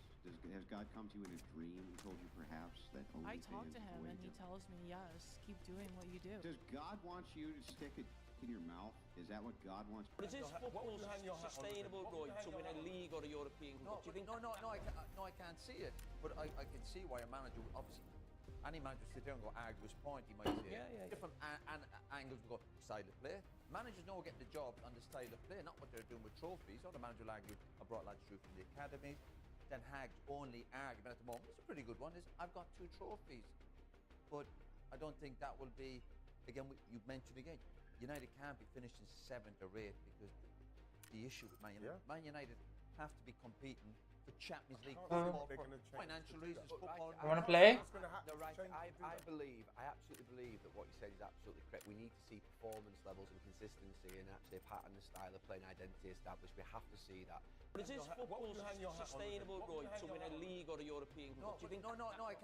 Has God come to you in a dream and told you perhaps that OnlyFans I talk to him and he tells me, yes, keep doing what you do. Does God want you to stick it in your mouth? Is that what God wants? Is this football sustainable, Roy, to win a league or a European Cup? Do you think? No, I can't see it. But I can see why a manager, obviously, any manager sit there and go argue his point, he might say different angles will go style of play. Managers know getting the job on the style of play, not what they're doing with trophies. Other managers will argue, I brought lads through from the academy. Then Hag's only argument at the moment, it's a pretty good one, is I've got 2 trophies. But I don't think that will be, again, you mentioned again, United can't be finishing 7th or 8th because the issue with Man United, Man United have to be competing for Champions League football for financial reasons. Football. You want to play? No, right. I absolutely believe that what you said is absolutely correct. We need to see performance levels and consistency and actually a pattern and style of play and identity established. We have to see that. But is this football sustainable, Roy, to win a league or a European Cup? Do you think? No, I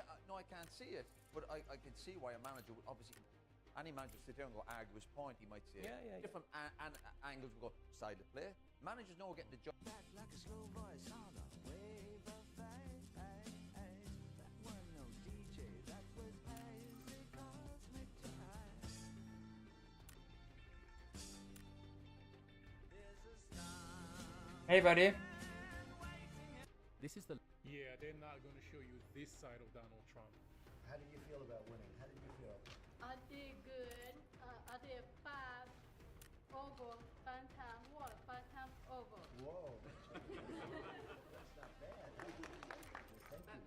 can't see it. But I can see why a manager would obviously. Any manager sit there and go argue his point, he might say different angles will go style of play. Managers know getting the job. Like a slow voice on a wave of fame. That one no DJ, that was Isaac Cosmic Time. Hey, buddy. This is the... Yeah, they're not going to show you this side of Donald Trump. How did you feel about winning? How did you feel? I did good. I did 5 over, 5 times water, 5 times over. Whoa. That's not bad.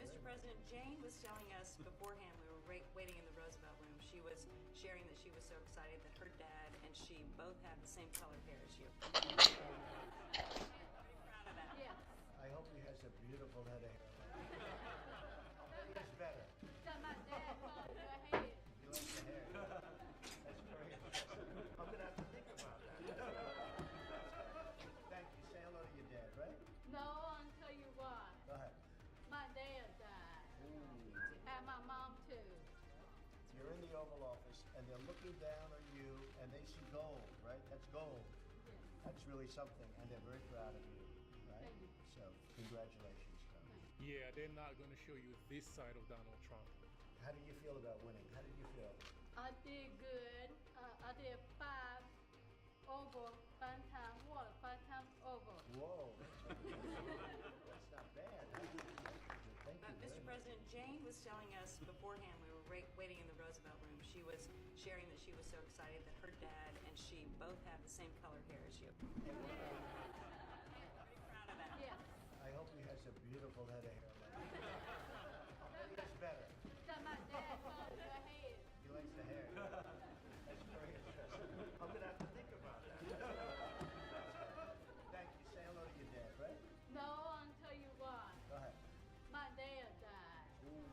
Mr. President, Jane was telling us beforehand, we were waiting in the Roosevelt room, she was sharing that she was so excited that her dad and she both have the same color hair as you. Yes. I hope he has a beautiful head of hair. Who's better? My dad called her head. You like the hair? That's very impressive. I'm going to have to think about that. Thank you. Say hello to your dad, right? No, I'm they're looking down on you and they see gold, right? That's gold. That's really something, and they're very proud of you, right? So, congratulations, Tony. Yeah, they're not going to show you this side of Donald Trump. How did you feel about winning? How did you feel? I did good. I did 5 over 5 times water, 5 times over. Whoa, that's not bad. Thank you. Mr. President, Jane was telling us beforehand, we were waiting in the Roosevelt room, she was sharing that she was so excited that her dad and she both have the same color hair as you. Very proud of that. Yes. I hope he has a beautiful head of hair like that. Maybe it's better. That my dad loves her head. He likes the hair. That's very interesting. I'm going to have to think about that. Thank you. Say hello to your dad, right? No, I'll tell you why. Go ahead. My dad died. Ooh.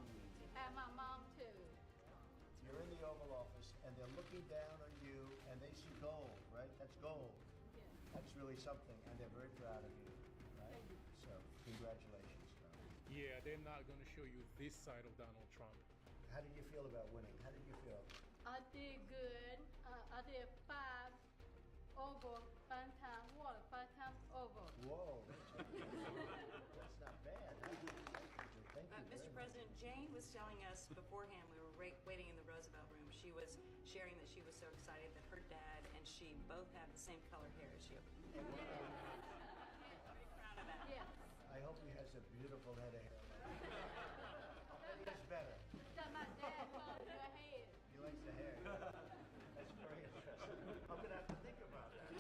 And my mom too. You're in the Oval Office, and they're looking down on you, and they see gold, right? That's gold. Yes. That's really something, and they're very proud of you, right? Thank you. So, congratulations, Tony. Yeah, they're not going to show you this side of Donald Trump. How did you feel about winning? How did you feel? I did good. I did 5 over 5 times water, 5 times over. Whoa, that's not bad. Thank you. Mr. President, Jane was telling us beforehand, we were waiting in the Roosevelt room, she was sharing that she was so excited that her dad and she both have the same color hair as you. Very proud of that. Yes. I hope he has a beautiful head of hair like that. Maybe it's better. That my dad loves her head. He likes the hair. That's very interesting. I'm going to have to think about that.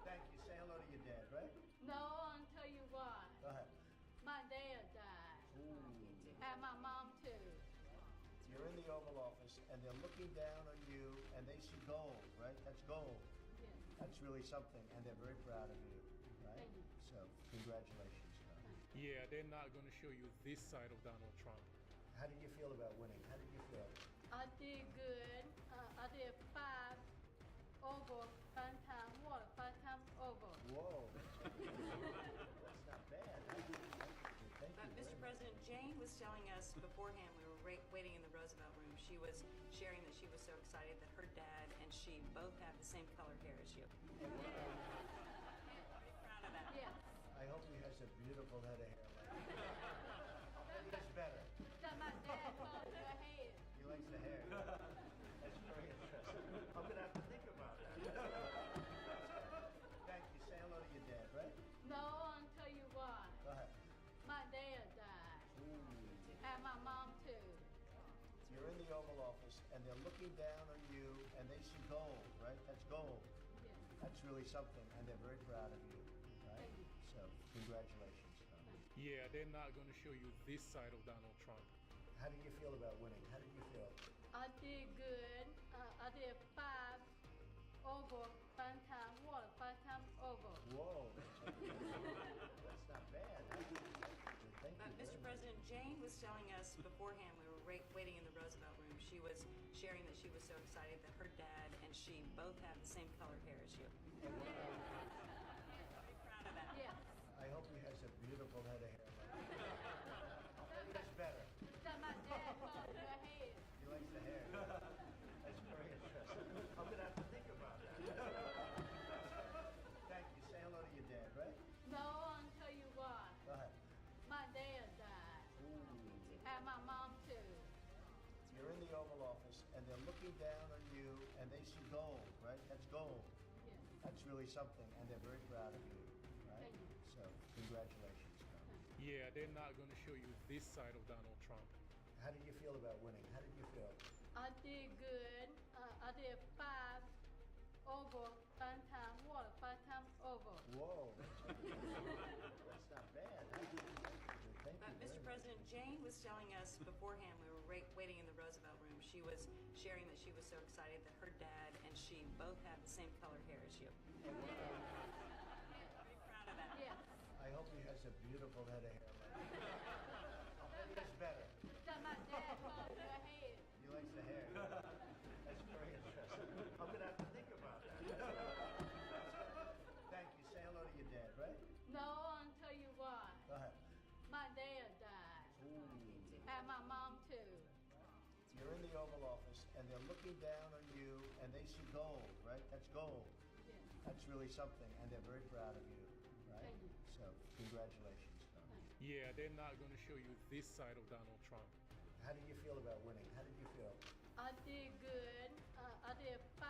Thank you. Say hello to your dad, right? No, I'll tell you why. Go ahead. My dad died. Ooh. And my mom too. You're in the Oval Office, and they're looking down on you, and they see gold, right? That's gold. Yes. That's really something, and they're very proud of you, right? Thank you. So, congratulations, Tony. Yeah, they're not going to show you this side of Donald Trump. How did you feel about winning? How did you feel? I did good. I did 5 over 5 times water, 5 times over. Whoa, that's not bad. Thank you. Mr. President, Jane was telling us beforehand, we were waiting in the Roosevelt room, she was sharing that she was so excited that her dad and she both have the same color hair as you. Very proud of that. Yes. I hope he has a beautiful head of hair like that. Maybe it's better. That my dad loves her head. He likes the hair. That's very interesting. I'm going to have to think about that. Thank you. Say hello to your dad, right? No, I'll tell you why. Go ahead. My dad died. Ooh. And my mom too. You're in the Oval Office, and they're looking down on you, and they see gold, right? That's gold. Yes. That's really something, and they're very proud of you, right? Thank you. So, congratulations, Tony. Yeah, they're not going to show you this side of Donald Trump. How did you feel about winning? How did you feel? I did good. I did 5 over 5 times water, 5 times over. Whoa, that's not bad. Thank you. Mr. President, Jane was telling us beforehand, we were waiting in the Roosevelt room, she was sharing that she was so excited that her dad and she both have the same color hair as you. Very proud of that. Yes. I hope he has a beautiful head of hair like that. Maybe it's better. That my dad loves her head. He likes the hair. That's very interesting. I'm going to have to think about that. Thank you. Say hello to your dad, right? No, I'll tell you why. Go ahead. My dad died. Ooh. And my mom too. You're in the Oval Office, and they're looking down on you, and they see gold, right? That's gold. Yes. That's really something, and they're very proud of you, right? Thank you. So, congratulations, Tony. Yeah, they're not going to show you this side of Donald Trump. How did you feel about winning? How did you feel? I did good. I did 5 over 5 times water, 5 times over. Whoa, that's not bad. Thank you. Mr. President, Jane was telling us beforehand, we were waiting in the Roosevelt room, she was sharing that she was so excited that her dad and she both have the same color hair as you. Very proud of that. Yes. I hope he has a beautiful head of hair like that. Maybe it's better. That my dad loves her head. He likes the hair. That's very interesting. I'm going to have to think about that. Thank you. Say hello to your dad, right? No, I'll tell you why. Go ahead. My dad died. Ooh. And my mom too. You're in the Oval Office, and they're looking down on you, and they see gold, right? That's gold. That's really something, and they're very proud of you, right? Thank you. So, congratulations. Yeah, they're not going to show you this side of Donald Trump. How did you feel about winning? How did you feel? I did good. I did 5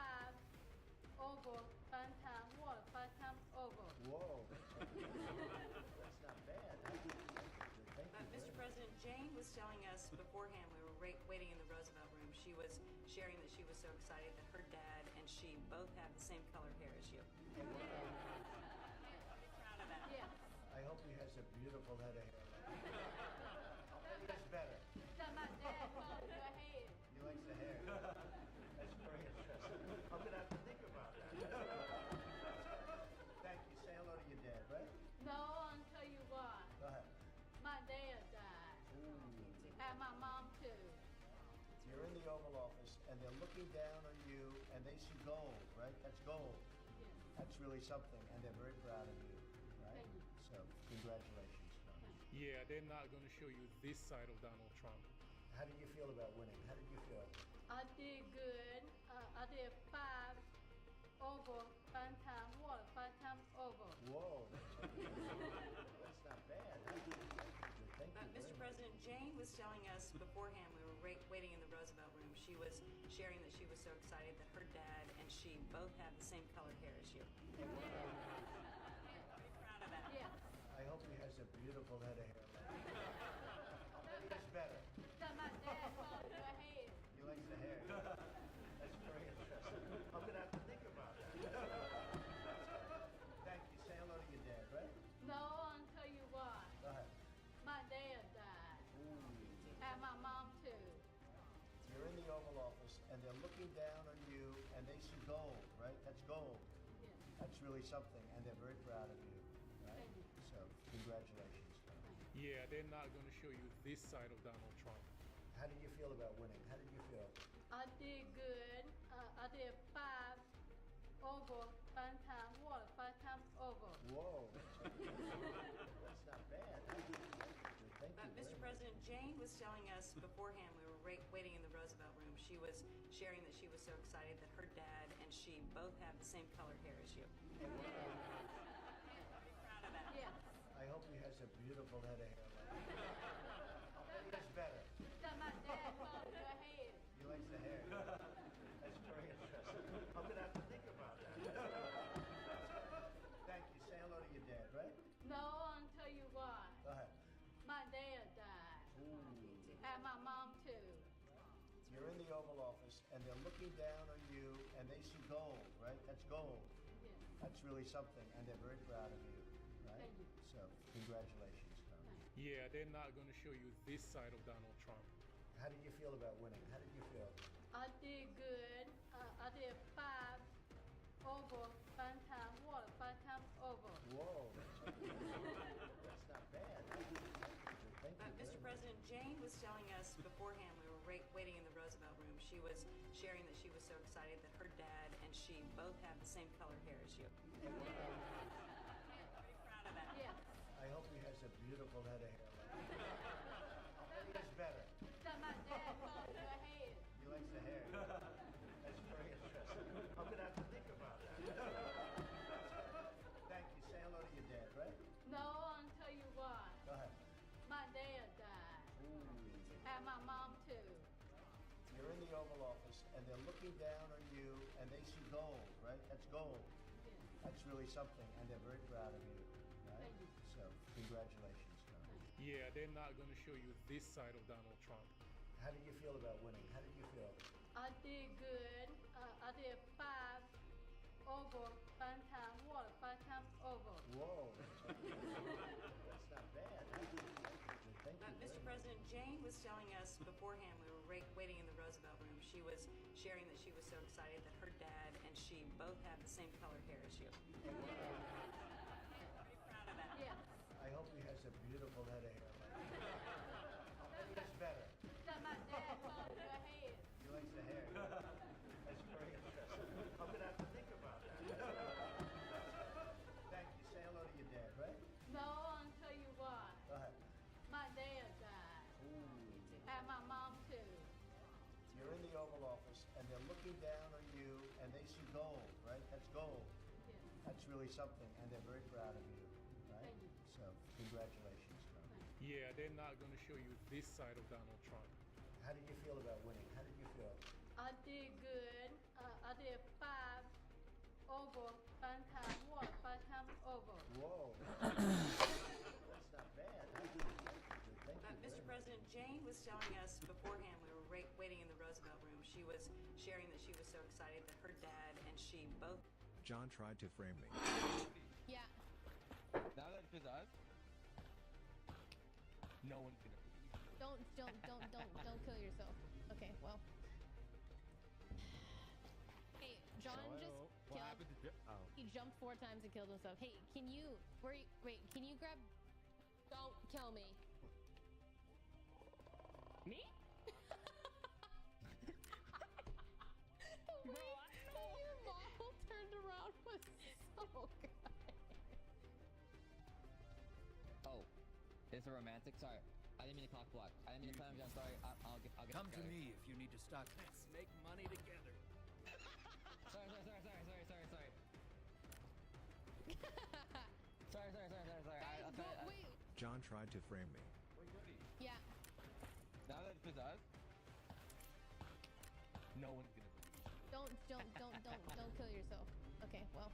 over 5 times water, 5 times over. Whoa, that's not bad. Thank you. Mr. President, Jane was telling us beforehand, we were waiting in the Roosevelt room, she was sharing that she was so excited that her dad and she both have the same color hair as you. Are you proud of that? Yes. I hope he has a beautiful head of hair. That's better. That my dad called your head. He likes the hair. That's very interesting. I'm going to have to think about that. Thank you. Say hello to your dad, right? No, I'll tell you why. Go ahead. My dad died. Ooh. And my mom too. You're in the Oval Office, and they're looking down on you, and they see gold, right? That's gold. That's really something, and they're very proud of you, right? Thank you. So, congratulations. Yeah, they're not going to show you this side of Donald Trump. How did you feel about winning? How did you feel? I did good. I did 5 over 5 times water, 5 times over. Whoa, that's not bad. Thank you. Mr. President, Jane was telling us beforehand, we were waiting in the Roosevelt room, she was sharing that she was so excited that her dad and she both have the same color hair as you. Are you proud of that? Yes. I hope he has a beautiful head of hair. That's better. That my dad called your head. He likes the hair. That's very interesting. I'm going to have to think about that. Thank you. Say hello to your dad, right? No, I'll tell you why. Go ahead. My dad died. Ooh. And my mom too. You're in the Oval Office, and they're looking down on you, and they see gold, right? That's gold. That's really something, and they're very proud of you, right? Thank you. So, congratulations. Yeah, they're not going to show you this side of Donald Trump. How did you feel about winning? How did you feel? I did good. I did 5 over 5 times water, 5 times over. Whoa, that's not bad. Thank you. Mr. President, Jane was telling us beforehand, we were waiting in the Roosevelt room, she was sharing that she was so excited that her dad and she both have the same color hair as you. Are you proud of that? Yes. I hope he has a beautiful head of hair. That's better. That my dad called your head. He likes the hair. That's very interesting. I'm going to have to think about that. Thank you. Say hello to your dad, right? No, I'll tell you why. Go ahead. My dad died. Ooh. And my mom too. You're in the Oval Office, and they're looking down on you, and they see gold, right? That's gold. That's really something, and they're very proud of you, right? Thank you. So, congratulations. Yeah, they're not going to show you this side of Donald Trump. How did you feel about winning? How did you feel? I did good. I did 5 over 5 times water, 5 times over. Whoa, that's not bad. Thank you. Mr. President, Jane was telling us beforehand, we were waiting in the Roosevelt room, she was sharing that she was so excited that her dad and she both have the same color hair as you. Are you proud of that? Yes. I hope he has a beautiful head of hair. That's better. That my dad called your head. He likes the hair. That's very interesting. I'm going to have to think about that. Thank you. Say hello to your dad, right? No, I'll tell you why. Go ahead. My dad died. Ooh. And my mom too. You're in the Oval Office, and they're looking down on you, and they see gold, right? That's gold. That's really something, and they're very proud of you, right? Thank you. So, congratulations. Yeah, they're not going to show you this side of Donald Trump. How did you feel about winning? How did you feel? I did good. I did 5 over 5 times water, 5 times over. Whoa, that's not bad. Thank you. Mr. President, Jane was telling us beforehand, we were waiting in the Roosevelt room, she was sharing that she was so excited that her dad and she both have the same color hair as you. Are you proud of that? Yes. I hope he has a beautiful head of hair. That's better. That my dad called your head. He likes the hair. That's very interesting. I'm going to have to think about that. Thank you. Say hello to your dad, right? No, I'll tell you why. Go ahead. My dad died. Ooh. And my mom too. You're in the Oval Office, they're looking down on you, and they see gold, right? That's gold. That's really something, and they're very proud of you, right? So, congratulations. Yeah, they're not going to show you this side of Donald Trump. How did you feel about winning? How did you feel? I did good. I did 5 over, 5 times what? 5 times over. Whoa. That's not bad. Thank you. Mr. President, Jane was telling us beforehand, we were waiting in the Roosevelt room. She was sharing that she was so excited that her dad and she both. John tried to frame me. Yeah. Now that it's us, no one's gonna believe you. Don't kill yourself. Okay, well. Hey, John What happened to He jumped 4 times and killed himself. Hey, can you wait, can you grab Don't kill me. Me? The way your model turned around was so good. Oh, it's a romantic. Sorry, I didn't mean to cock block. I didn't mean to climb down. Sorry, I'll get. Come to me if you need to stock. Let's make money together. Sorry. Wait. John tried to frame me. Yeah. Now that it's us, no one's gonna believe you. Don't kill yourself. Okay, well.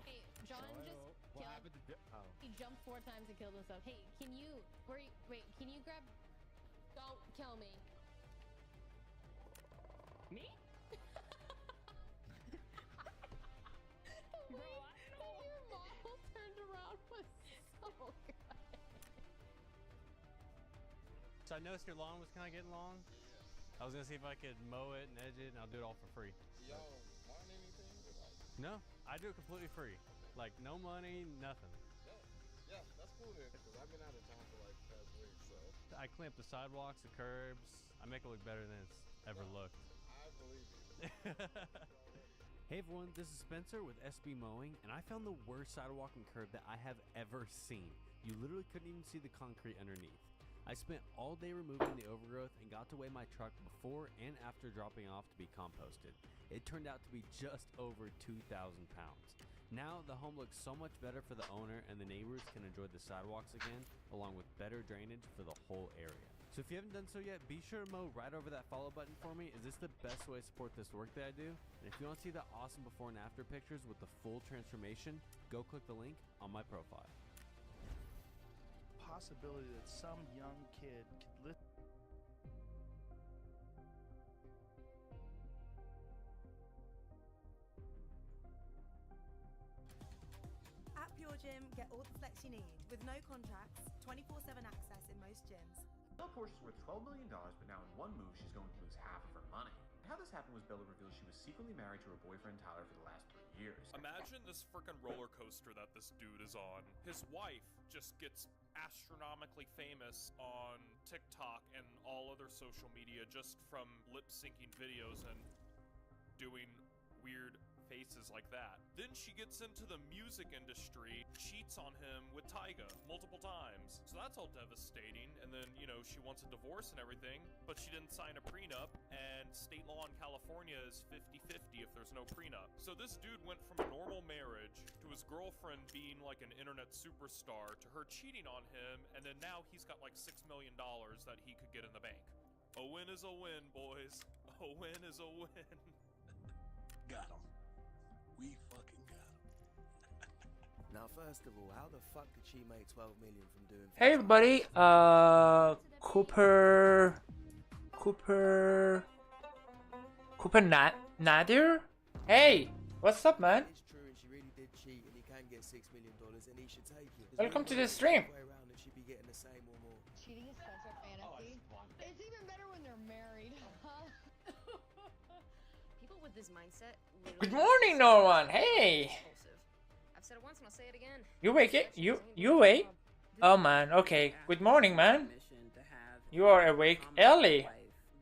Hey, John What happened to He jumped 4 times and killed himself. Hey, can you wait, can you grab Don't kill me. Me? The way your model turned around was so good. So I noticed your lawn was kind of getting long. I was gonna see if I could mow it and edge it, and I'll do it all for free. Y'all want anything? No, I do it completely free. Like no money, nothing. Yeah, that's cool then, because I've been out of town for like the past week, so. I clean up the sidewalks, the curbs. I make it look better than it's ever looked. I believe you. Hey everyone, this is Spencer with SB Mowing, and I found the worst sidewalk and curb that I have ever seen. You literally couldn't even see the concrete underneath. I spent all day removing the overgrowth and got to weigh my truck before and after dropping off to be composted. It turned out to be just over 2,000 pounds. Now the home looks so much better for the owner, and the neighbors can enjoy the sidewalks again, along with better drainage for the whole area. So if you haven't done so yet, be sure to mow right over that follow button for me, as this is the best way to support this work that I do. And if you want to see the awesome before and after pictures with the full transformation, go click the link on my profile. Possibility that some young kid could listen. At Pure Gym, get all the flex you need with no contracts, 24/7 access in most gyms. Bella Porsche's worth $12 million, but now in one move, she's going to lose half of her money. How this happened was Bella revealed she was secretly married to her boyfriend Tyler for the last 3 years. Imagine this frickin' roller coaster that this dude is on. His wife just gets astronomically famous on TikTok and all other social media just from lip syncing videos and doing weird faces like that. Then she gets into the music industry, cheats on him with Tyga multiple times. So that's all devastating. And then, you know, she wants a divorce and everything, but she didn't sign a prenup, and state law in California is 50-50 if there's no prenup. So this dude went from a normal marriage to his girlfriend being like an internet superstar to her cheating on him, and then now he's got like $6 million that he could get in the bank. A win is a win, boys. A win is a win. Got him. We fucking got him. Now, first of all, how the fuck did she make 12 million from doing? Hey everybody, Cooper Nadir? Hey, what's up, man? It's true, and she really did cheat, and he can get $6 million, and he should take it. Welcome to the stream. Around, and she'd be getting the same or more. Cheating is such a fantasy. It's even better when they're married. People with this mindset. Good morning, Norman. Hey. I've said it once and I'll say it again. You wake it? You wait? Oh man. Okay. Good morning, man. You are awake early.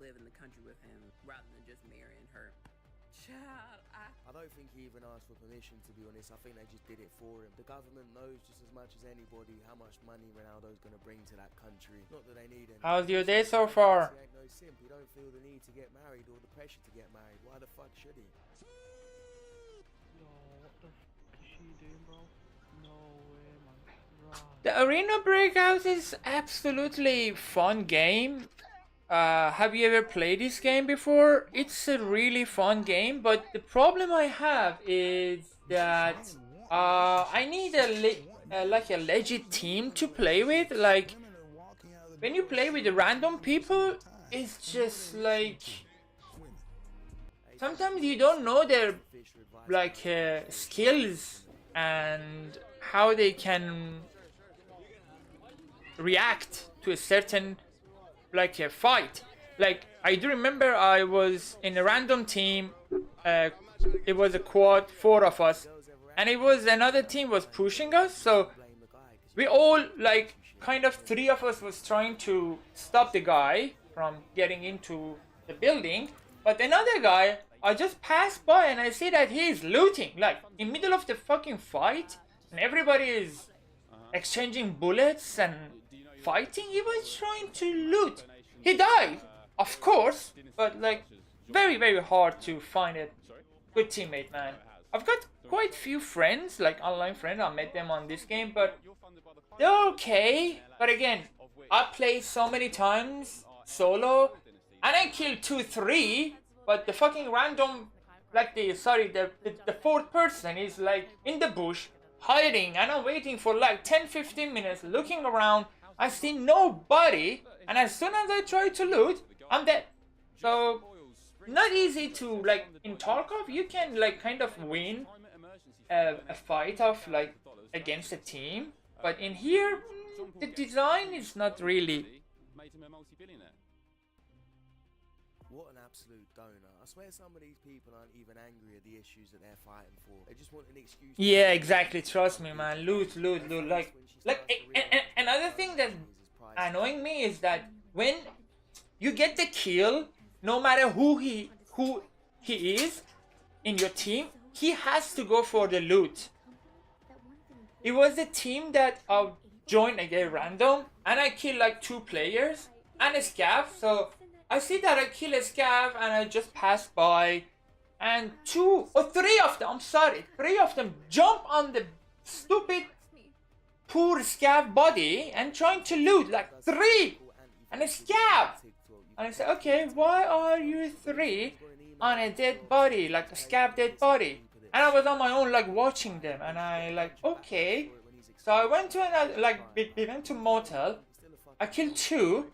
Live in the country with him rather than just marrying her. Child, I don't think he even asked for permission, to be honest. I think they just did it for him. The government knows just as much as anybody how much money Ronaldo's going to bring to that country. Not that they need any. How's your day so far? He ain't no a simp. He don't feel the need to get married or the pressure to get married. Why the fuck should he? Yo, what the f is she doing, bro? No way, man. Right. The Arena Breakout is absolutely fun game. Have you ever played this game before? It's a really fun game, but the problem I have is that I need like a legit team to play with. Like when you play with random people, it's just like sometimes you don't know their like skills and how they can react to a certain like a fight. Like I do remember I was in a random team, it was a quad, 4 of us, and it was another team was pushing us, so we all like kind of 3 of us was trying to stop the guy from getting into the building, but another guy, I just passed by and I see that he is looting, like in middle of the fucking fight, and everybody is exchanging bullets and fighting. He was trying to loot. He died, of course, but like very, very hard to find a good teammate, man. I've got quite few friends, like online friends. I met them on this game, but they're okay. But again, I play so many times solo, and I kill 2-3, but the fucking random, like the 4th person is like in the bush, hiding, and I'm waiting for like 10-15 minutes, looking around. I see nobody, and as soon as I try to loot, I'm dead. So not easy to like in Tarkov. You can like kind of win a fight of like against a team, but in here the design is not really. What an absolute donor. I swear some of these people aren't even angry at the issues that they're fighting for. They just want an excuse. Yeah, exactly. Trust me, man. Loot. Like another thing that's annoying me is that when you get the kill, no matter who he is in your team, he has to go for the loot. It was the team that joined again random, and I killed like 2 players and a scav. So I see that I kill a scav and I just pass by, and 2 or 3 of them, I'm sorry, 3 of them jump on the stupid poor scav body and trying to loot, like 3 and a scav. And I say, okay, why are you 3 on a dead body, like a scav dead body? And I was on my own, like watching them, and I like, okay. So I went to another, like we went to motel. I killed 2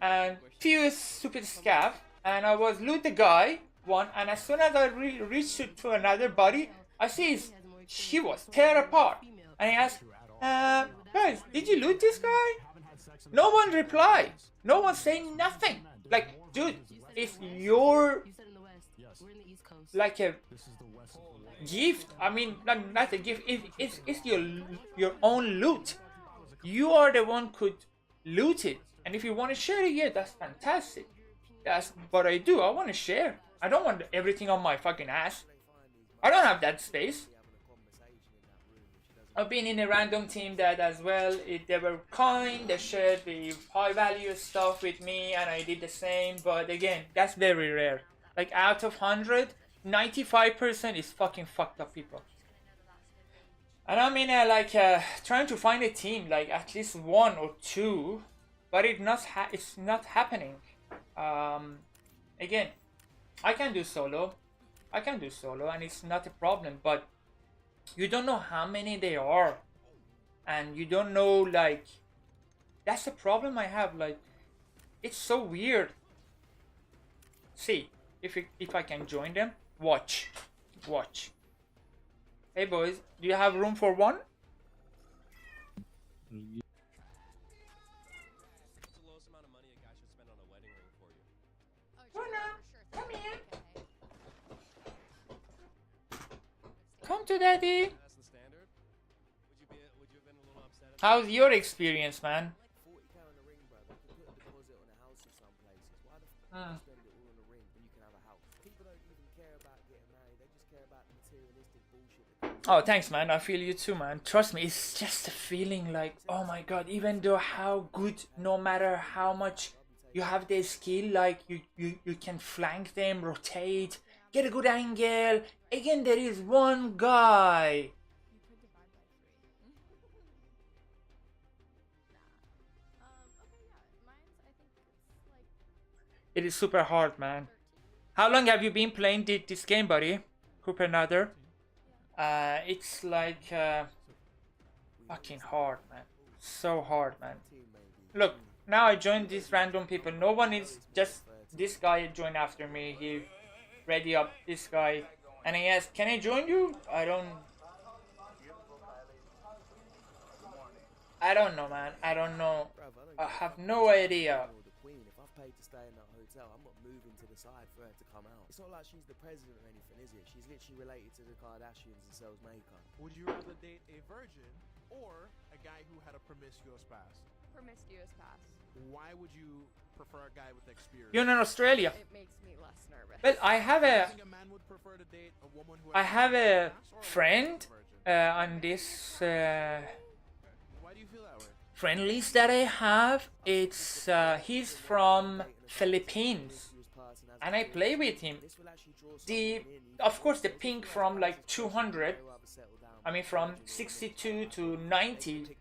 and few stupid scav, and I was loot the guy 1, and as soon as I reached to another body, I see he was tear apart, and he asked, guys, did you loot this guy? No one replied. No one saying nothing. Like, dude, it's your like a gift. I mean, not a gift. It's your own loot. You are the one could loot it. And if you want to share it, yeah, that's fantastic. That's what I do. I want to share. I don't want everything on my fucking ass. I don't have that space. I've been in a random team that as well, they were kind, they shared the high value stuff with me, and I did the same, but again, that's very rare. Like out of 100, 95% is fucking fucked up people. And I'm in a, like trying to find a team, like at least 1 or 2, but it's not happening. Again, I can do solo, and it's not a problem, but you don't know how many they are, and you don't know, like, that's the problem I have. Like, it's so weird. See if I can join them. Watch. Hey boys, do you have room for 1? Come here. Come to daddy. How's your experience, man? Oh, thanks, man. I feel you too, man. Trust me, it's just a feeling like, oh my god, even though how good, no matter how much you have the skill, like you can flank them, rotate, get a good angle. Again, there is one guy. It is super hard, man. How long have you been playing this game, buddy? Cooper Nether? It's like fucking hard, man. So hard, man. Look, now I joined these random people. No one is, just this guy joined after me. He ready up this guy, and he asked, "Can I join you?" I don't know, man. I don't know. I have no idea. If I've paid to stay in that hotel, I'm not moving to the side for her to come out. It's not like she's the president or anything, is it? She's literally related to the Kardashians and sells makeup. Would you rather date a virgin or a guy who had a promiscuous past? Promiscuous past. Why would you prefer a guy with experience? You're in Australia. It makes me less nervous. Well, I have a friend on this friend list that I have. It's he's from Philippines, and I play with him. Of course, the ping from like 200, I mean from 62 to 90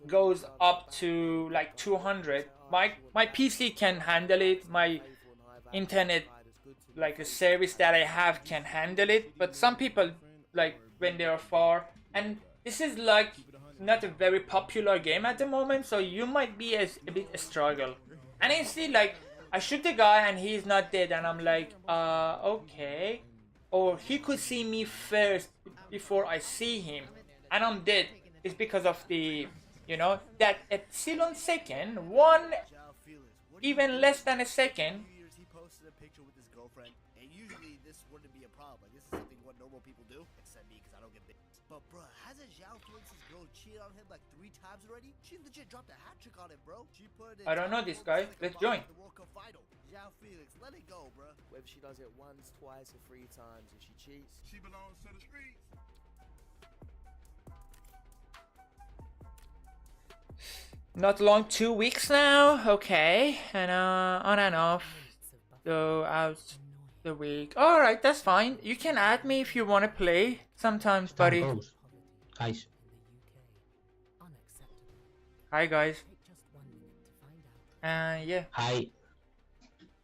goes up to like 200. My PC can handle it. My internet, like the service that I have, can handle it. But some people, like when they are far, and this is like not a very popular game at the moment, so you might be a bit a struggle. And I see like I shoot the guy and he's not dead, and I'm like, okay. Or he could see me first before I see him, and I'm dead. It's because of the, you know, that epsilon second, even less than a second. He posted a picture with his girlfriend, and usually this wouldn't be a problem. Like, this is something what normal people do, except me, because I don't get bit. But bruh, hasn't Zhao Felix's girl cheated on him like 3 times already? She legit dropped a hat trick on him, bro. She put I don't know this guy. Let's join. Zhao Felix, let it go, bruh. Whether she does it once, twice, or 3 times, and she cheats, she belongs to the streets. Not long, 2 weeks now. Okay, and on and off. So out the week. All right, that's fine. You can add me if you want to play sometimes, buddy. Guys. Hi, guys. Yeah. Hi.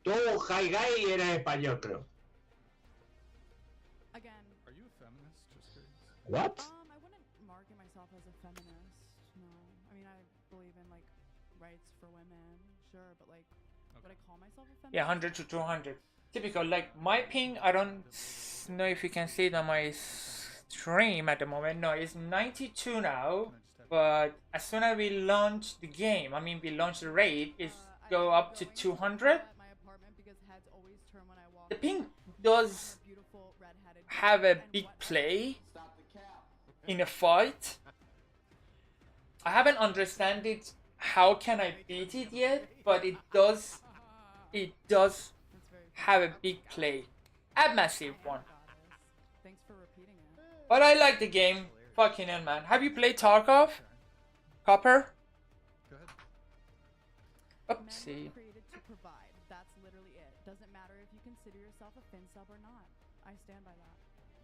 Tú, hi, guy, eres español, creo. Again. Are you a feminist? Just curious. What? I wouldn't market myself as a feminist. No. I mean, I believe in like rights for women, sure, but like, would I call myself a feminist? Yeah, 100 to 200. Typical. Like my ping, I don't know if you can see it on my stream at the moment. No, it's 92 now. But as soon as we launch the game, I mean, we launch the raid, it's go up to 200. The ping does have a big play in a fight. I haven't understand it. How can I beat it yet? But it does have a big play, a massive one. But I like the game. Fucking hell, man. Have you played Tarkov? Copper? Go ahead. Oopsie. Created to provide. That's literally it. Doesn't matter if you consider yourself a fin sub or not. I stand by that.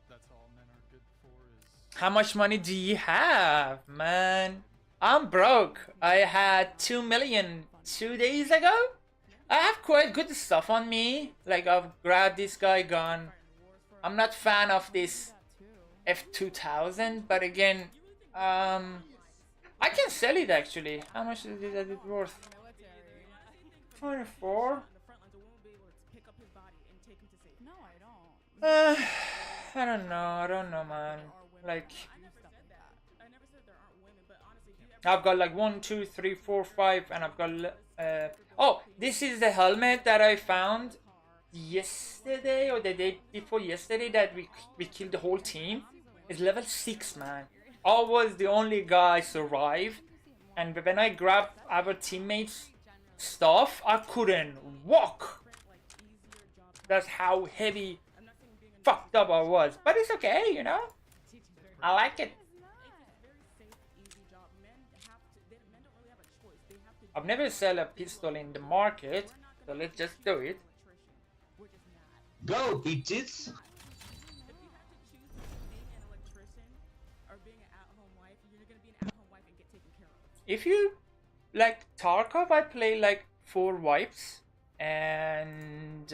That's all men are good for is... How much money do you have, man? I'm broke. I had 2 million 2 days ago. I have quite good stuff on me. Like I've grabbed this guy gun. I'm not fan of this F2000, but again, I can sell it actually. How much is it worth? 24. I don't know, man. Like, I've got like 1, 2, 3, 4, 5, and I've got. Oh, this is the helmet that I found yesterday or the day before yesterday that we killed the whole team. It's level 6, man. I was the only guy survived, and when I grabbed our teammates' stuff, I couldn't walk. That's how heavy, fucked up I was. But it's okay, you know. I like it. I've never sell a pistol in the market, so let's just do it. Go, bitches! If you like Tarkov, I play like 4 wipes and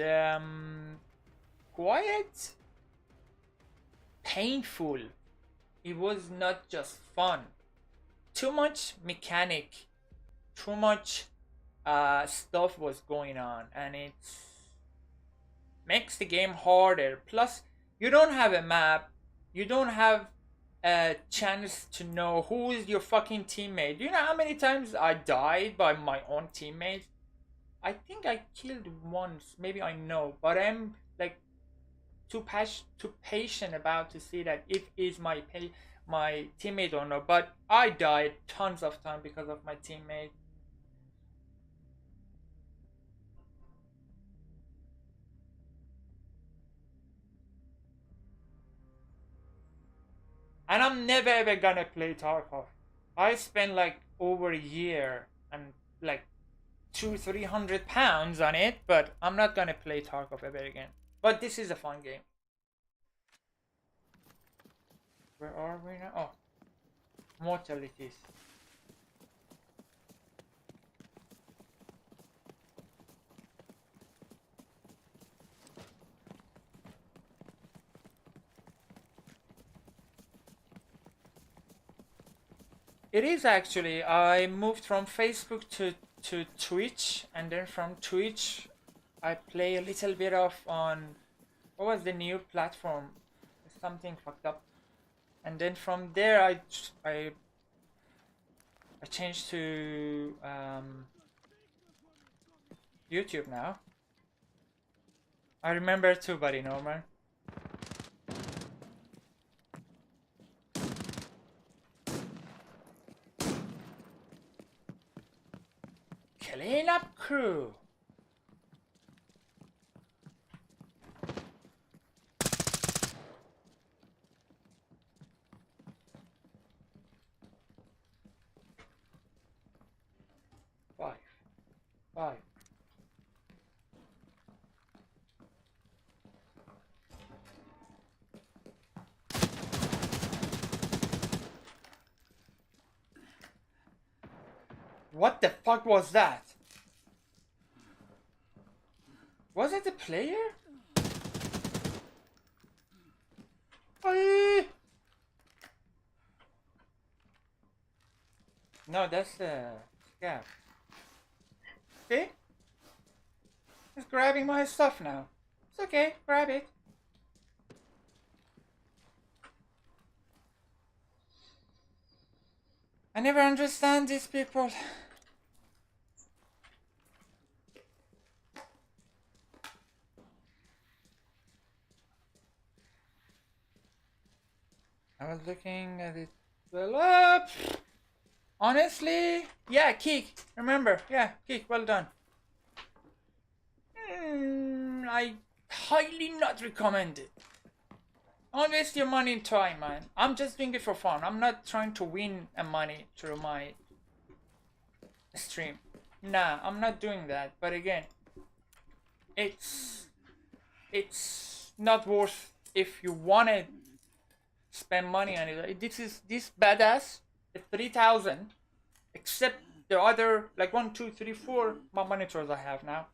quite painful. It was not just fun. Too much mechanic, too much stuff was going on, and it makes the game harder. Plus, you don't have a map, you don't have a chance to know who is your fucking teammate. Do you know how many times I died by my own teammate? I think I killed once, maybe I know, but I'm like too patient about to see that if is my teammate or not. But I died tons of time because of my teammate. And I'm never ever gonna play Tarkov. I spent like over a year and like 200-300 pounds on it, but I'm not gonna play Tarkov ever again. But this is a fun game. Where are we now? Oh, mortalities. It is actually. I moved from Facebook to Twitch, and then from Twitch I play a little bit of on, what was the new platform? Something fucked up. And then from there I changed to YouTube now. I remember too, buddy Norman. Clean up crew. Five. What the fuck was that? Was it a player? Aye. No, that's the scav. See? He's grabbing my stuff now. It's okay, grab it. I never understand these people. I was looking at it well up. Honestly, yeah, Keek. Remember, yeah, Keek, well done. I highly not recommend it. Don't waste your money and time, man. I'm just doing it for fun. I'm not trying to win money through my stream. Nah, I'm not doing that. But again, it's not worth if you want to spend money on it. This badass. 3,000, except the other like 1, 2, 3, 4 monitors I have now.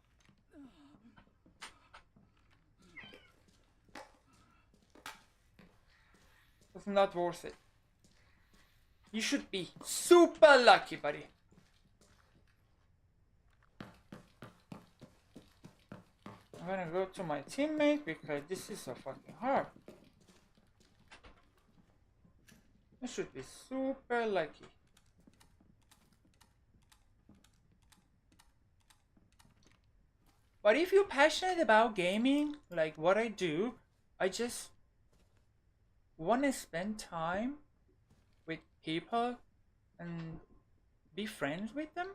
It's not worth it. You should be super lucky, buddy. I'm gonna go to my teammate because this is so fucking hard. You should be super lucky. But if you're passionate about gaming, like what I do, I just want to spend time with people and be friends with them.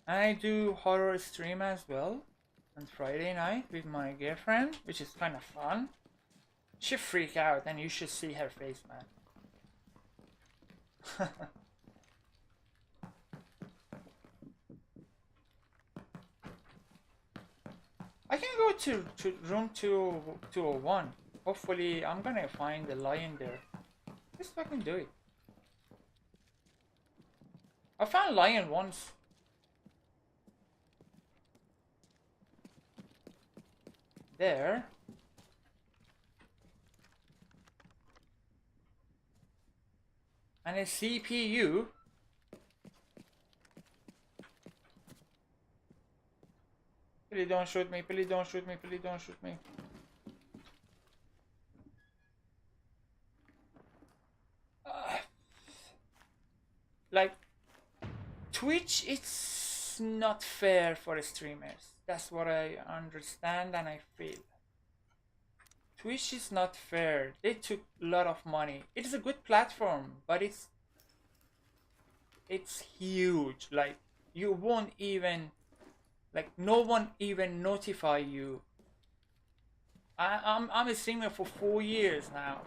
I do horror stream as well on Friday night with my girlfriend, which is kind of fun. She freak out and you should see her face, man. I can go to room 201. Hopefully I'm gonna find the lion there. Just fucking do it. I found lion once. There. And a CPU. Please don't shoot me, please don't shoot me, please don't shoot me. Like, Twitch, it's not fair for streamers. That's what I understand and I feel. Twitch is not fair. They took a lot of money. It is a good platform, but it's huge. Like, you won't even, like, no one even notify you. I'm a streamer for 4 years now.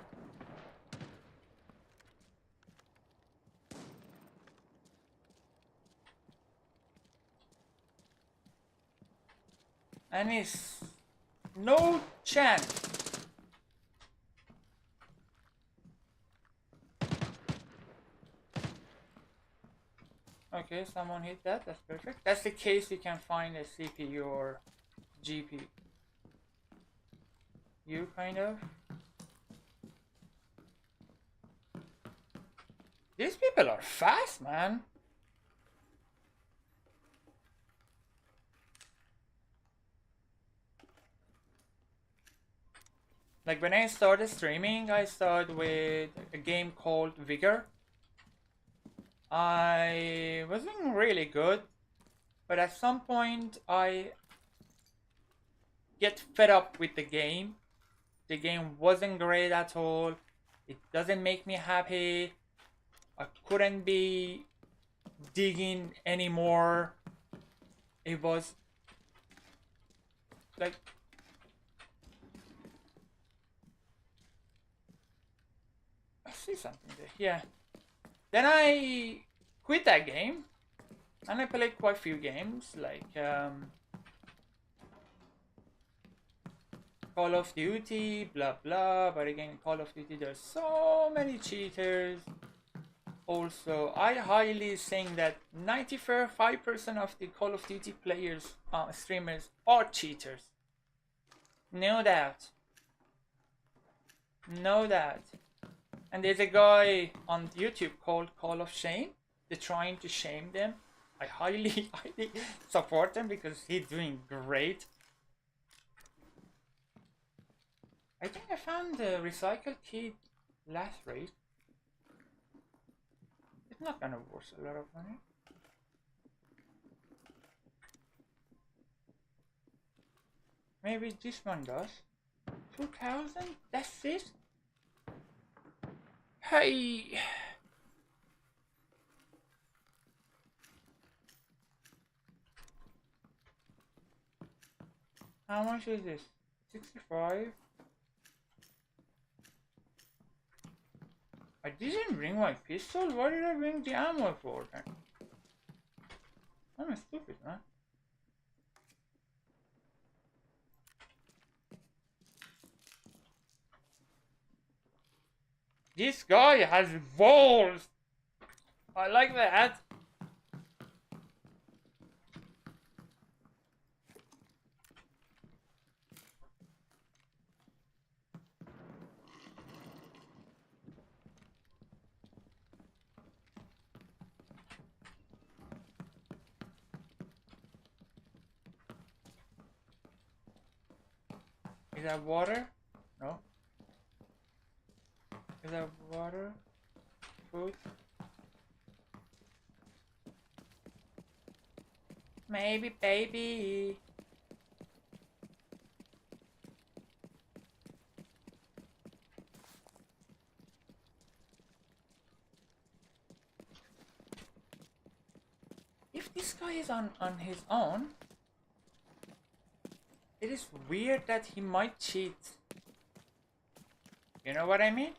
And it's no chance. Okay, someone hit that. That's perfect. That's the case you can find a CPU or GPU. You kind of. These people are fast, man. Like when I started streaming, I started with a game called Vigor. I wasn't really good, but at some point I get fed up with the game. The game wasn't great at all. It doesn't make me happy. I couldn't be digging anymore. It was like I see something there. Yeah. Then I quit that game and I played quite a few games like Call of Duty, blah blah, but again Call of Duty there's so many cheaters. Also, I highly think that 95% of the Call of Duty players, streamers are cheaters. No doubt. No doubt. And there's a guy on YouTube called Call of Shame. They're trying to shame them. I highly support him because he's doing great. I think I found the recycle key last raid. It's not gonna worth a lot of money. Maybe this one does. 2,000? That's it? Hey! How much is this? 65? I didn't bring my pistol? Why did I bring the ammo for then? I'm stupid, man. This guy has balls! I like that. Is that water? No. Is that water? Food? Maybe, baby. If this guy is on his own, it is weird that he might cheat. You know what I mean?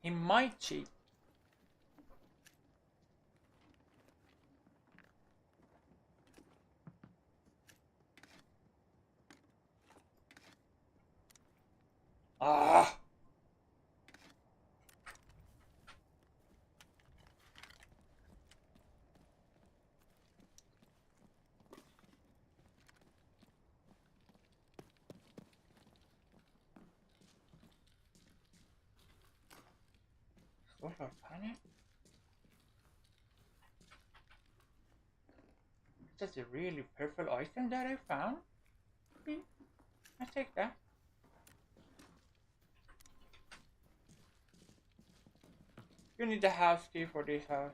He might cheat. Ah! What a panic? That's a really purple item that I found. Okay, I take that. You need the house key for this house.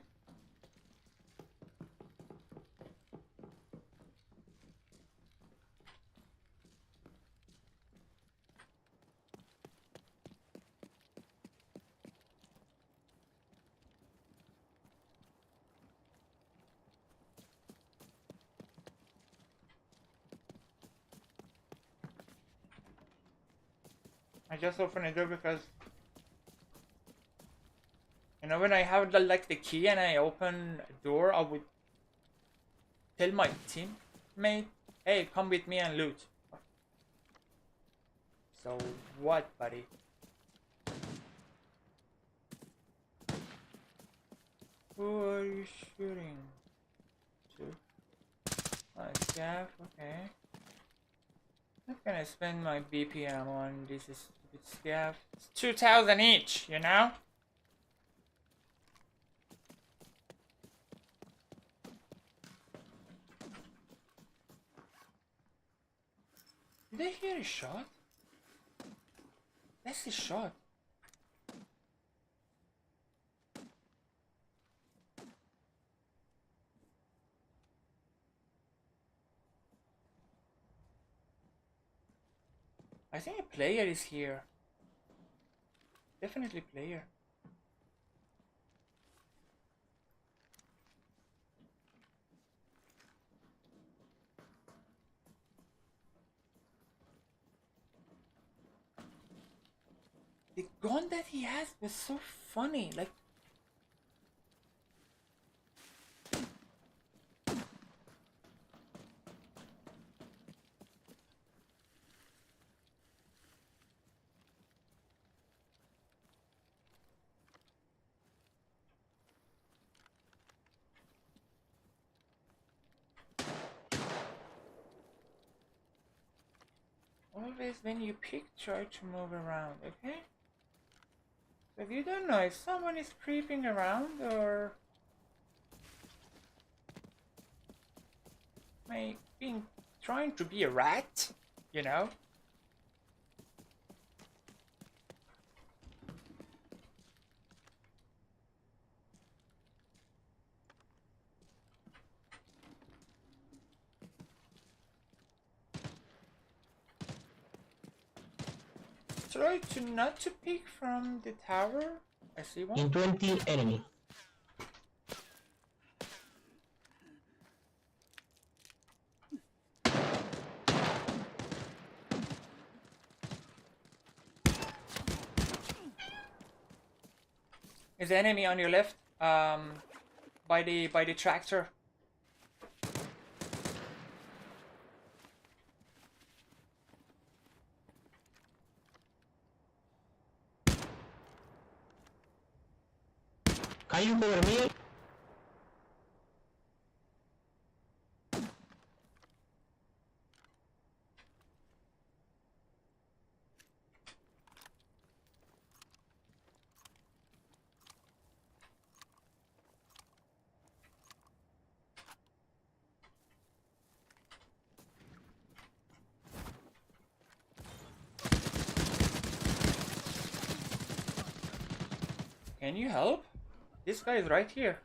I just opened the door because, you know, when I have the key and I open a door, I would tell my teammate, hey, come with me and loot. So what, buddy? Who are you shooting to? Nice, Gav, okay. I'm not gonna spend my BPM on this stupid scav. It's 2,000 each, you know? Did I hear a shot? That's a shot. I think a player is here. Definitely player. The gun that he has was so funny, like always when you pick, try to move around, okay? If you don't know if someone is creeping around or trying to be a rat, you know? Try to not to peek from the tower. I see one. In 20 enemy. Is the enemy on your left? By the tractor. Can you cover me? Can you help? This guy is right here.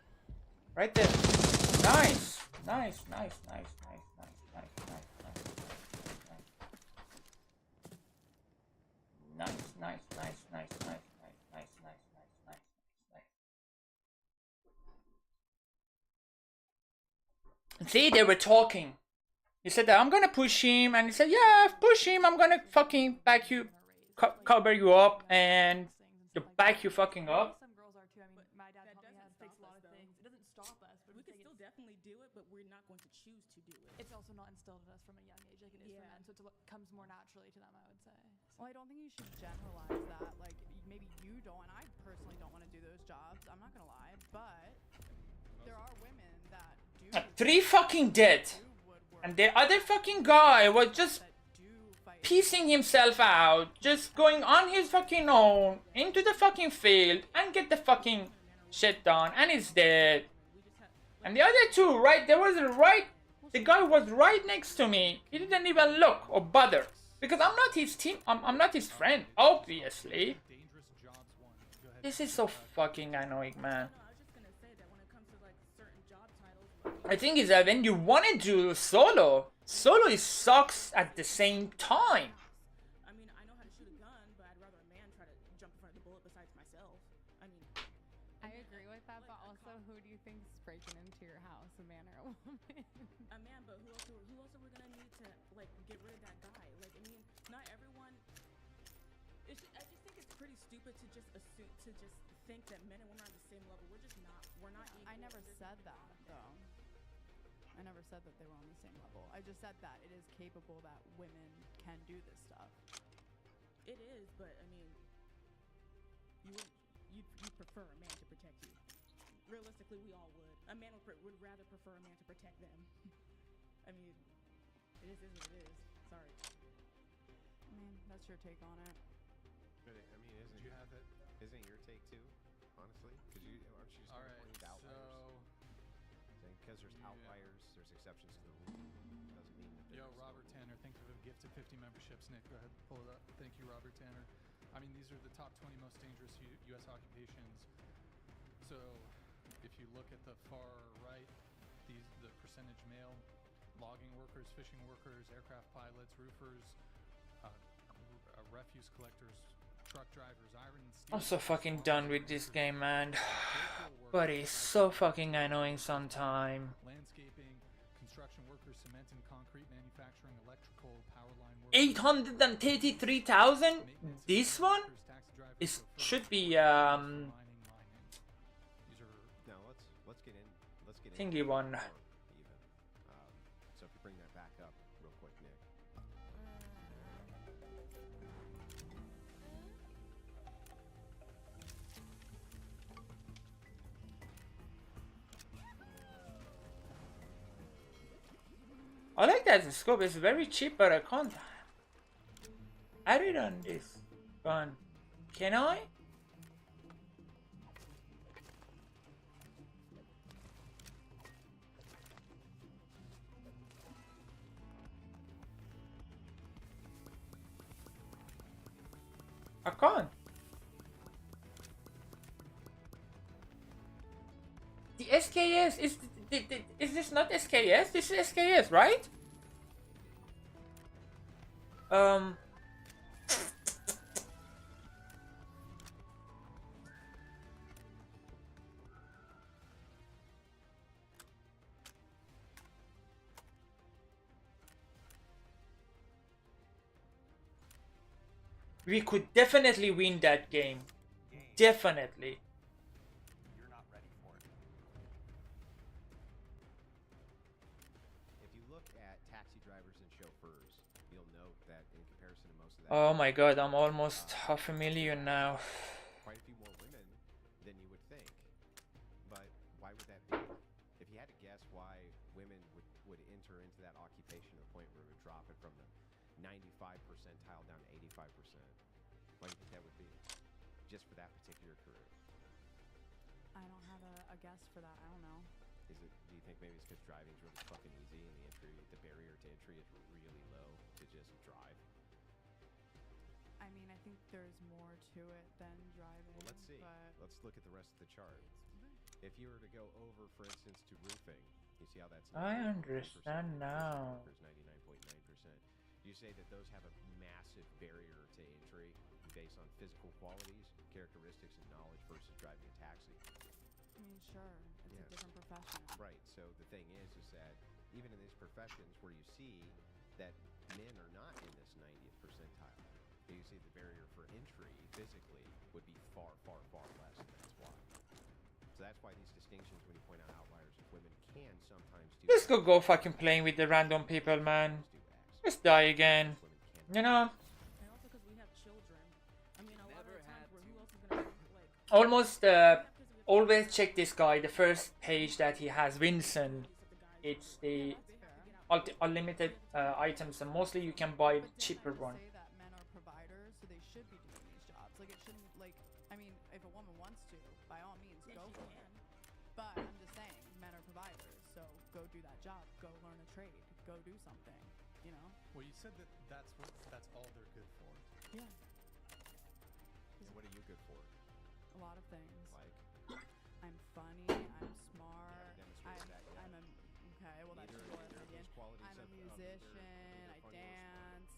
Right there. Nice! nice, nice, nice, nice, nice, nice, nice, nice, nice, nice, nice, nice, nice, nice, nice, nice, nice, nice, nice. See, they were talking. He said that I'm gonna push him, and he said, yeah, push him. I'm gonna fucking back you, cover you up, and to back you fucking up. Some girls are too. I mean, my dad taught me how to fix a lot of things. It doesn't stop us, but We could still definitely do it, but we're not going to choose to do it. It's also not instilled in us from a young age like it is for men, so it comes more naturally to them, I would say. Well, I don't think you should generalize that. Like, maybe you don't, and I personally don't want to do those jobs. I'm not gonna lie, but there are women that do. 3 fucking dead. And the other fucking guy was just piecing himself out, just going on his fucking own into the fucking field and get the fucking shit done, and he's dead. And the other 2, right, the guy was right next to me. He didn't even look or bother. Because I'm not his team, I'm not his friend, obviously. This is so fucking annoying, man. I think is that when you want to do solo it sucks at the same time. I mean, I know how to shoot a gun, but I'd rather a man try to jump in front of the bullet besides myself. I mean, I agree with that, but also, who do you think's breaking into your house, a man or a woman? a man, but who else are we gonna need to like get rid of that guy? Like, I mean, not everyone. I just think it's pretty stupid to just assume, to just think that men and women are on the same level. We're just not. We're not. I never said that though. I never said that they were on the same level. I just said that it is capable that women can do this stuff. It is, but I mean, you'd prefer a man to protect you. Realistically, we all would. A man would rather prefer a man to protect them. I mean, it is what it is. Sorry. I mean, that's your take on it. But I mean, isn't your take too? Honestly, because aren't you just going to point outliers? Because there's outliers, there's exceptions to the rule. Doesn't mean that Yo, Robert Tanner, thank you for the gift of 50 memberships. Nick, go ahead, pull it up. Thank you, Robert Tanner. I mean, these are the top 20 most dangerous U.S. occupations. So, if you look at the far right, the percentage male, logging workers, fishing workers, aircraft pilots, roofers, refuse collectors, truck drivers, iron and steel. I'm so fucking done with this game, man. But it's so fucking annoying sometimes. Landscaping, construction workers, cement and concrete manufacturing, electrical, power line workers. 833,000? This one? It should be Now let's get in. Thingy one. Even. So if you bring that back up real quick, Nick. I like that the scope is very cheap, but I can't add it on this gun. Can I? I can't. The SKS is this not SKS? This is SKS, right? We could definitely win that game. Definitely. You're not ready for it. If you look at taxi drivers and chauffeurs, you'll note that in comparison to most of that. Oh my god, I'm almost 500,000 now. Quite a few more women than you would think. But why would that be? If you had to guess why women would enter into that occupation to the point where it would drop it from the 95 percentile down to 85%. Why do you think that would be? Just for that particular career? I don't have a guess for that. I don't know. Do you think maybe it's because driving's really fucking easy and the barrier to entry is really low to just drive? I mean, I think there's more to it than driving. Well, let's see. But Let's look at the rest of the chart. If you were to go over, for instance, to roofing, You see how that's I 99.9%, understand now. 99.9%. You say that those have a massive barrier to entry based on physical qualities, characteristics, and knowledge versus driving a taxi. I mean, sure, it's a different profession. Right. So the thing is that even in these professions where you see that men are not in this 90th percentile, you see the barrier for entry physically would be far, far, far less, and that's why. So that's why these distinctions, when you point out outliers, of women can sometimes do. Let's go playing with the random people, man. Let's die again. You know. And also because we have children. I mean, a lot of the times where who else is gonna like. Almost always check this guy. The first page that he has, Vincent. It's the unlimited items, and mostly you can buy the cheaper one. Say that men are providers, so they should be doing these jobs. Like it shouldn't. Like I mean, if a woman wants to, by all means, go for it. But I'm just saying, men are providers, so go do that job. Go learn a trade. Go do something. You know. Well, you said that that's all they're good for. Yeah. And what are you good for? A lot of things. Like. I'm funny. I'm smart. Demonstrate that, yeah. I'm a okay. Well, that's Neither- your neither of opinion. those qualities I'm a of- musician. either I funny or smart. dance.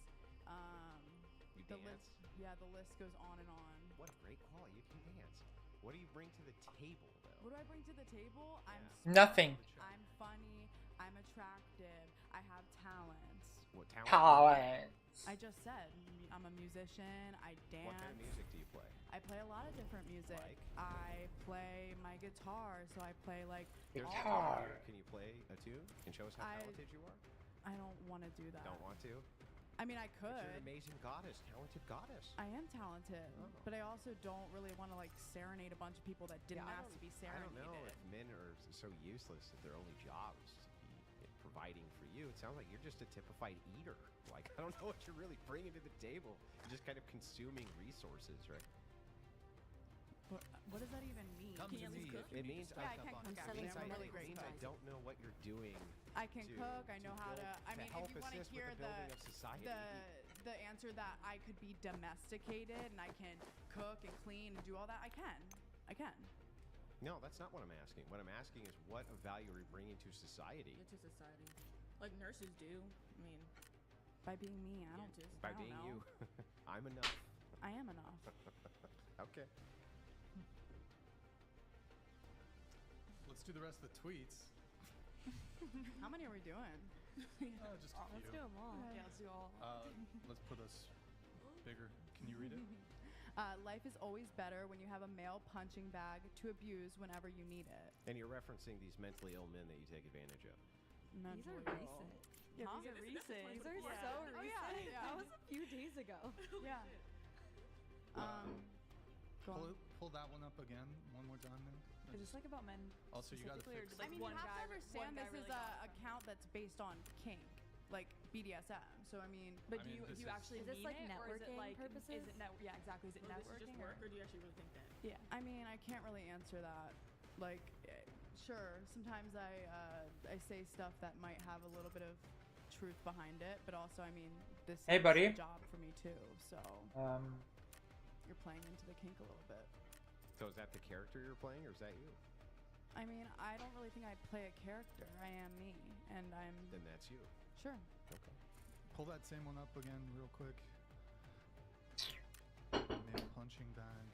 You The dance? list. Yeah, the list goes on and on. What a great quality. You can dance. What do you bring to the table, though? What do I bring to the table? I'm Nothing. smart, I'm funny. I'm attractive. I have talents. What talent? Talents. I just said I'm a musician. I dance. What kind of music do you play? I play a lot of different music. Like? I play my guitar, so I play like There's all guitar. different- Can you play a tune? Can show us how talented you are? I don't want to do that. Don't want to? I mean, I But you're an could. amazing goddess, talented goddess. I am talented, but I also don't really want to like serenade a bunch of people that didn't I ask don't- to be I serenaded. don't know if men are so useless that their only job is to be providing for you. It sounds like you're just a typified eater. Like, I don't know what you're really bringing to the table. You're just kind of consuming resources, right? What does that even mean? Come to me. It means Yeah, I can cook. Actually, I'm a really great I cook. don't know what you're doing. I can cook. I know how to. I mean, help if you want to assist with hear the building of society. the answer that I could be domesticated and I can cook and clean and do all that, I can. I can. No, that's not what I'm asking. What I'm asking is what value are you bringing to society? To society, like nurses do. I mean, by being me, I don't. By I don't being know. you, I'm enough. I am enough. Okay. Let's do the rest of the tweets. How many are we doing? Just a few. Let's do them all. Yeah, let's do all. Let's put us bigger. Can you read it? Life is always better when you have a male punching bag to abuse whenever you need it. And you're referencing these mentally ill men that you take advantage of. Mentally These are ill. recent. Yeah, Huh? these are recent. These are Yeah. so Oh, recent. yeah, yeah. That was a few days ago. Yeah. Go on. Pull that one up again one more time, then. Is this like about men? Also, you gotta specifically, or fix. just, like, I mean, one you have guy, to understand one guy this is really a got account that's based on kink, like BDSM. So I mean, But do you actually is this mean like it, or is it networking like purposes? Is it yeah, exactly. Is it or this is networking just work, or do you actually really think that? Yeah. I mean, I can't really answer that. Like, sure, sometimes I say stuff that might have a little bit of truth behind it, but also, I mean, this Hey, is buddy. a job for me too. So you're playing into the kink a little bit. So is that the character you're playing, or is that you? I mean, I don't really think I play a character. I am me, and I'm. Then that's you. Sure. Okay. Pull that same one up again, real quick. Male punching bag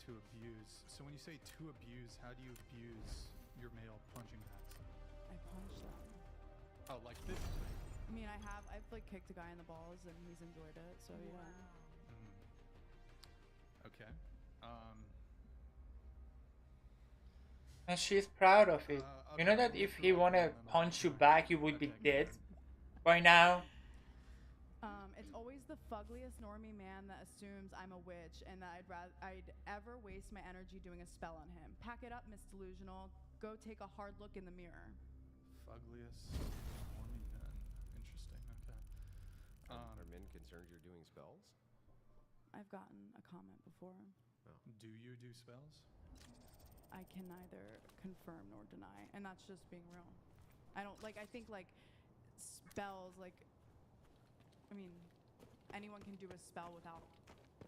to abuse. So when you say to abuse, how do you abuse your male punching bags? I punch them. Oh, like physically? I mean, I've like kicked a guy in the balls, and he's enjoyed it. So yeah. Okay. And she's proud of it. You know that if he wanna punch you back, you would be dead by now. It's always the fuggliest normie man that assumes I'm a witch and that I'd ever waste my energy doing a spell on him. Pack it up, Miss Delusional. Go take a hard look in the mirror. Fuggliest normie men. Interesting. Okay. Are men concerned you're doing spells? I've gotten a comment before. Do you do spells? I can neither confirm nor deny, and that's just being real. I don't like. I think like spells, like. I mean, anyone can do a spell without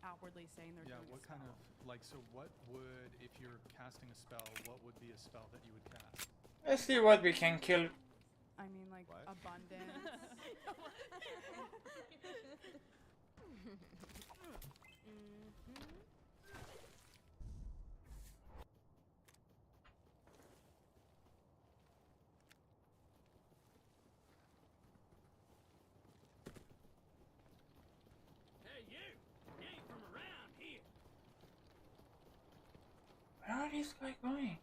outwardly saying they're doing what a spell. kind of like? So what would, if you're casting a spell, what would be a spell that you would cast? Let's see what we can kill. I mean, like, abundance. Hey, you! You ain't from around here. Where are these guys going?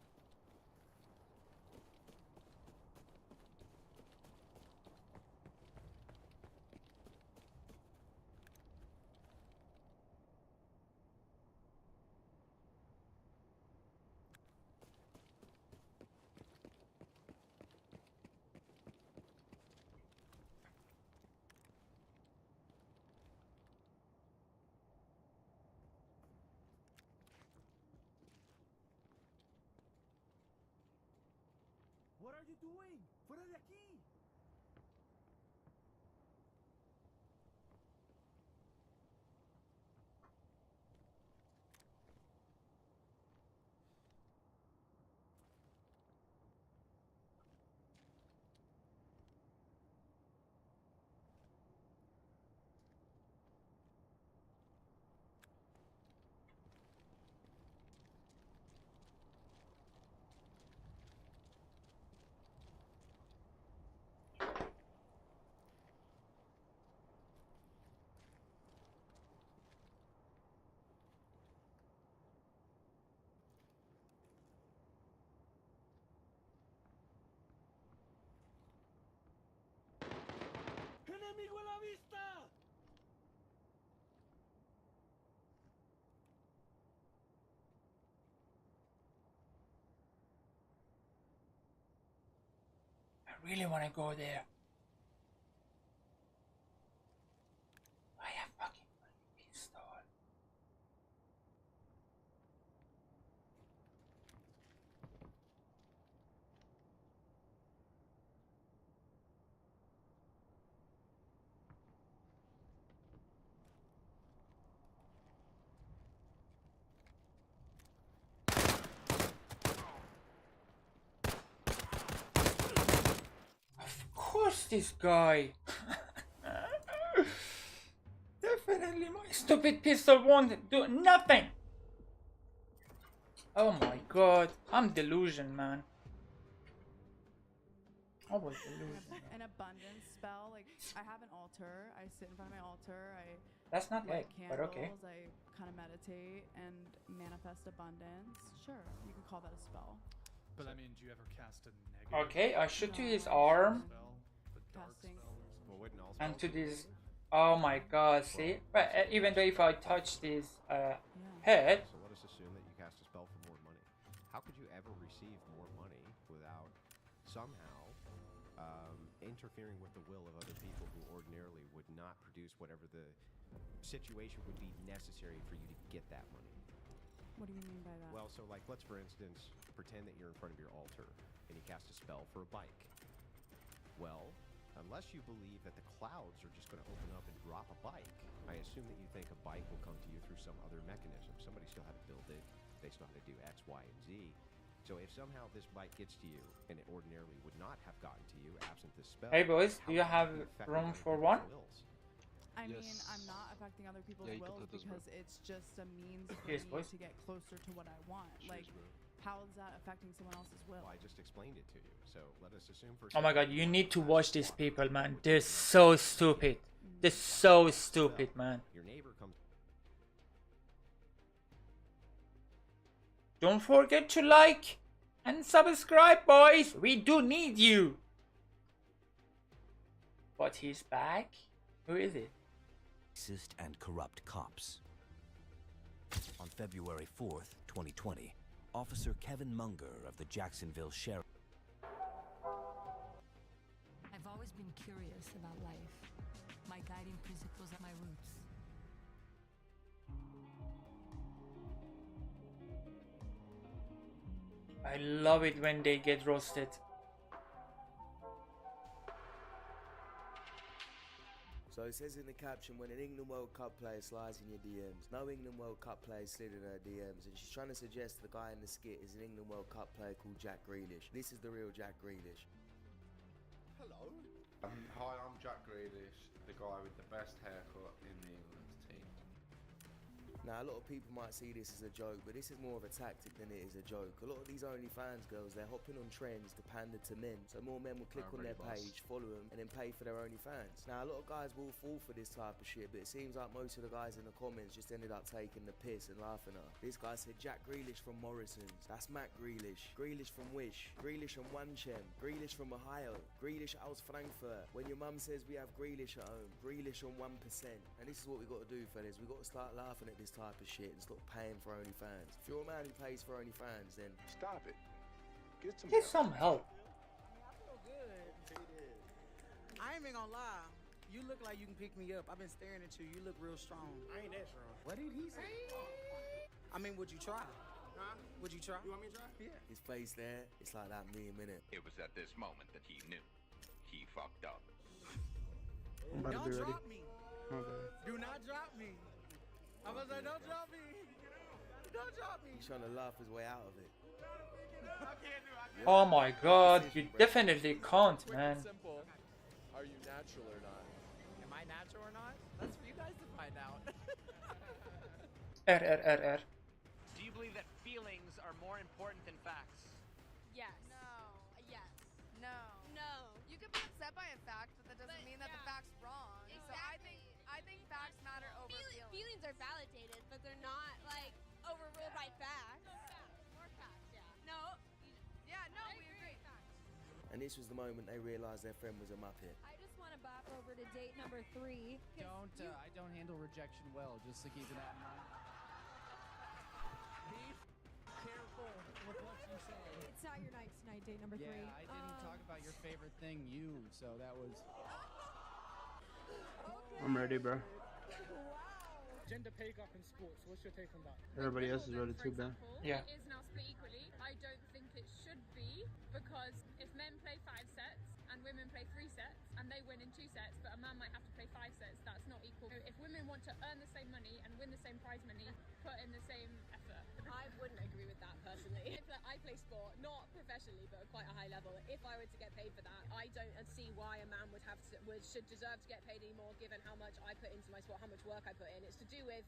What are you doing? Fuera de aquí! ¡Enemigo a la vista! I really want to go there. I have fucking pistol. Of course, this guy. Definitely my stupid pistol won't do nothing. Oh my god, I'm delusion, man. I was delusion. An abundance spell, like I have an altar. I sit in front of my altar. I That's not light egg, but okay. candles, I kind of meditate and manifest abundance. Sure, you could call that a spell. But I mean, do you ever cast a negative? Okay, I shoot to his arm. Casting. Well, wouldn't also And to this. Oh my god, see? But even though if I touch this head. So let us assume that you cast a spell for more money. How could you ever receive more money without somehow interfering with the will of other people who ordinarily would not produce whatever the situation would be necessary for you to get that money? What do you mean by that? Well, so like, let's for instance pretend that you're in front of your altar and you cast a spell for a bike. Well, unless you believe that the clouds are just going to open up and drop a bike, I assume that you think a bike will come to you through some other mechanism. Somebody still had to build it. They still had to do X, Y, and Z. So if somehow this bike gets to you, and it ordinarily would not have gotten to you absent this spell. Hey boys, do you have room for one? I mean, I'm not affecting other people's wills because it's just a means for Yes, me boys. to get closer to what I want. Like, how is that affecting someone else's will? Well, I just explained it to you. So let us assume for Oh my god, you need to watch these people, man. They're so stupid. They're so stupid, man. Your neighbor comes. Don't forget to like and subscribe, boys. We do need you. But he's back? Who is it? Racist and corrupt cops. On February 4th, 2020, Officer Kevin Munger of the Jacksonville Sheriff. I've always been curious about life. My guiding principles are my roots. I love it when they get roasted. So So it says in the caption, when an England World Cup player slides in your DMs. No England World Cup player slid in her DMs, and she's trying to suggest the guy in the skit is an England World Cup player called Jack Grealish. This is the real Jack Grealish. Hello. Hi, I'm Jack Grealish, the guy with the best haircut in the England team. Now, a lot of people might see this as a joke, but this is more of a tactic than it is a joke. A lot of these OnlyFans girls, they're hopping on trends to pander to men, so more men will click on their page, follow them, and then pay for their OnlyFans. Now, a lot of guys will fall for this type of shit, but it seems like most of the guys in the comments just ended up taking the piss and laughing at her. This guy said, Jack Grealish from Morrison's. That's Matt Grealish. Grealish from Wish. Grealish from Wanchem. Grealish from Ohio. Grealish aus Frankfurt. When your mum says we have Grealish at home, Grealish on 1%. And this is what we got to do, fellas. We got to start laughing at this type of shit and stop paying for OnlyFans. If you're a man who pays for OnlyFans, then stop it. Get some help. I ain't even gonna lie. You look like you can pick me up. I've been staring at you. You look real strong. I ain't that strong. What did he say? I mean, would you try? Huh? Would you try? You want me to try? Yeah. his face there, it's like that meme, innit? It was at this moment that he knew. He fucked up. I'm about to be ready. Drop me. Do not drop me. I was like, don't drop me. Don't drop me. He's trying to laugh his way out of it. Oh my god, you definitely can't, man. Simple. Are you natural or not? Am I natural or not? That's for you guys to find out. R. Do you believe that feelings are more important than facts? Yes. No. Yes. No. No. You could be upset by a fact, but that doesn't mean that the fact's wrong. Exactly. So I think facts matter over feelings. Feelings are validated, but they're not like overruled by facts. More facts, yeah. No. No, we agree. And this was the moment they realised their friend was a muppet. I just want to bop over to date number 3. I don't handle rejection well, just to keep that in mind. Be careful with what you say. It's not your night tonight, date number 3. Yeah, I didn't talk about your favorite thing, you, so that was... I'm ready, bro. Gender pay gap in sports, what's your take on that? Everybody else is ready too, Ben. Yeah. It is now split equally. I don't think it should be, because if men play 5 sets and women play 3 sets and they win in 2 sets, but a man might have to play 5 sets, that's not equal. If women want to earn the same money and win the same prize money, put in the same effort. I wouldn't agree with that personally. I play sport, not professionally, but at quite a high level. If I were to get paid for that, I don't see why a man should deserve to get paid any more, given how much I put into my sport, how much work I put in. It's to do with,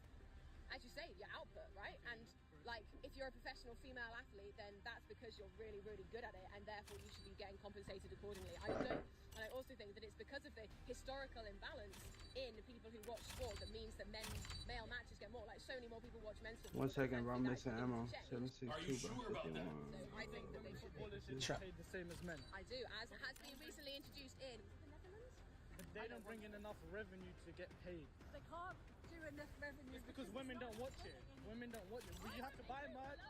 as you say, your output, right? And like, if you're a professional female athlete, then that's because you're really, really good at it, and therefore you should be getting compensated accordingly. And I also think that it's because of the historical imbalance in people who watch sport that means that male matches get more. Like, so many more people watch men's football. 1 second, bro. I'm missing ammo. 762, bro. 51. So I think that they should be paid the same as men. I do, as has been recently introduced in the Netherlands. But they don't bring in enough revenue to get paid. They can't do enough revenue. It's because women don't watch it. Women don't watch it. But you have to buy merch.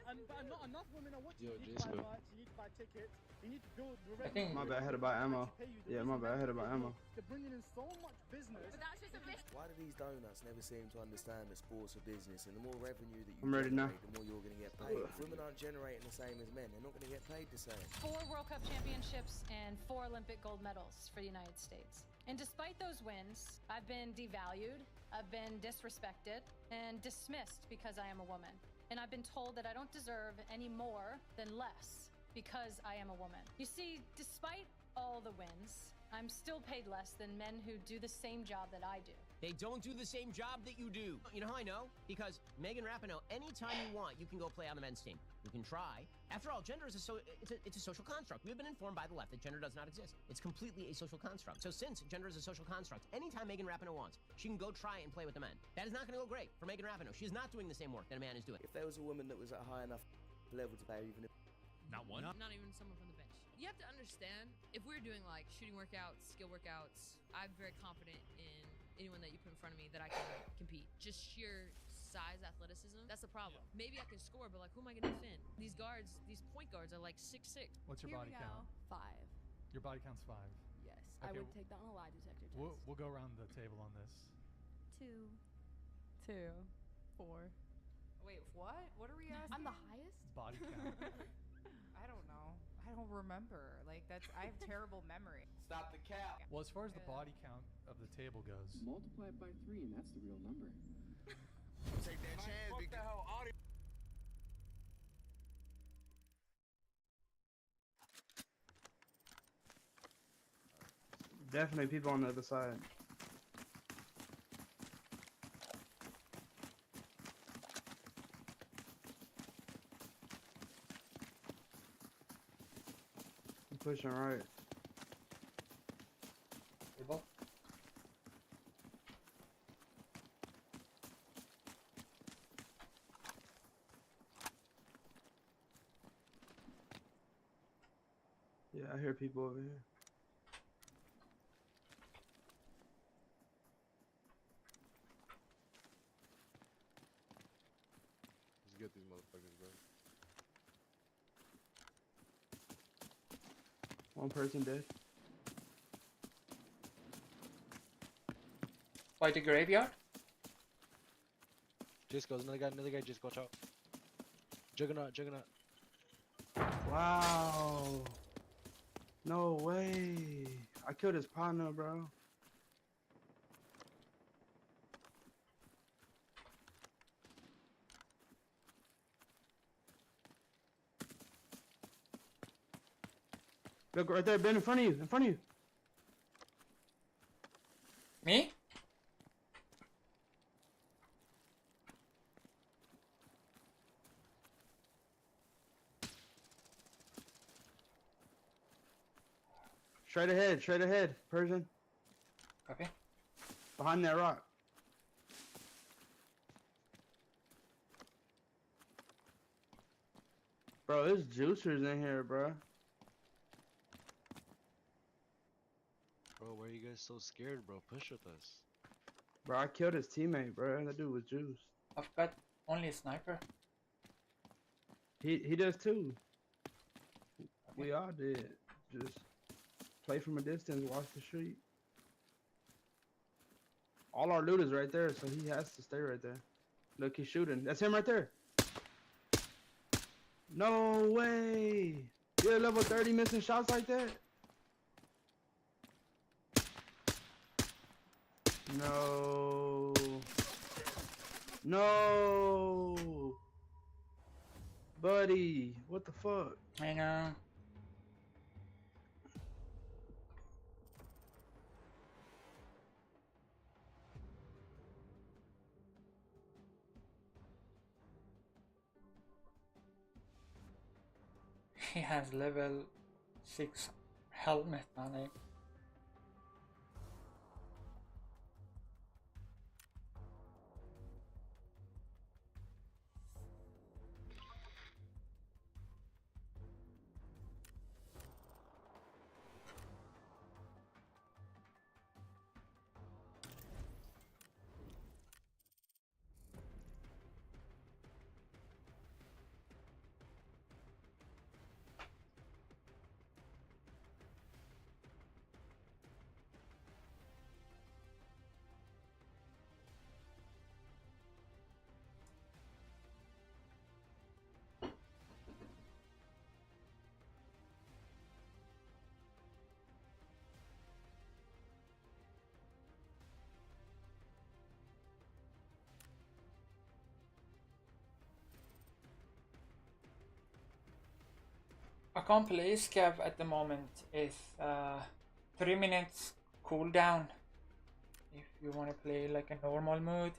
And but not enough women are watching. You need to buy merch, you need to buy tickets, you need to build the revenue. My bad, I had to buy ammo. Yeah, my bad, I had to buy ammo. They're bringing in so much business. But that's just a bit. Why do these donuts never seem to understand that sports are business, and the more revenue that you I'm ready now. generate, the more you're going to get paid? If women aren't generating the same as men, they're not going to get paid the same. 4 World Cup championships and 4 Olympic gold medals for the United States. And despite those wins, I've been devalued, I've been disrespected, and dismissed because I am a woman. And I've been told that I don't deserve any more than less because I am a woman. You see, despite all the wins, I'm still paid less than men who do the same job that I do. They don't do the same job that you do. You know how I know? Because Megan Rapinoe, anytime you want, you can go play on the men's team. You can try. After all, gender is it's a social construct. We've been informed by the left that gender does not exist. It's completely a social construct. So since gender is a social construct, anytime Megan Rapinoe wants, she can go try and play with the men. That is not going to go great for Megan Rapinoe. She is not doing the same work that a man is doing. If there was a woman that was at a high enough level to play, even if... Not one? Not even someone from the bench. You have to understand, if we're doing like shooting workouts, skill workouts, I'm very confident in anyone that you put in front of me that I can compete. Just sheer size, athleticism, that's the problem. Maybe I can score, but like, who am I going to defend? These guards, these point guards are like 6'6". What's your body count? 5. Your body count's 5. Yes, Okay, I would take that on a lie detector test. We'll go around the table on this. 2. 4. Wait, what? What are we asking? I'm the highest? Body count. I don't know. I don't remember. Like that's I have terrible memory. Stop the cap. Well, as far as the body count of the table goes, Multiply it by 3 and that's the real number. Take that chance. Fuck the hell audio. Definitely people on the other side. I'm pushing right. Table. Yeah, I hear people over here. Let's get these motherfuckers, bro. One person dead. By the graveyard? Just goes, another guy, just watch out. Juggernaut. Wow. No way. I killed his partner, bro. Look right there, Ben, in front of you, Me? Straight ahead, Persian. Copy. Behind that rock. Bro, there's juicers in here, bro. Bro, why are you guys so scared, bro? Push with us. Bro, I killed his teammate, bro. That dude was juiced. I've got only a sniper. He does too. We all did. Just play from a distance, watch the street. All our loot is right there, so he has to stay right there. Look, he's shooting. That's him right there. No way. You're level 30 missing shots like that? No. No. Buddy, what the fuck? I know. He has level 6 helmet on it. I can't play Scav at the moment. It's 3 minutes cooldown if you want to play like a normal mode.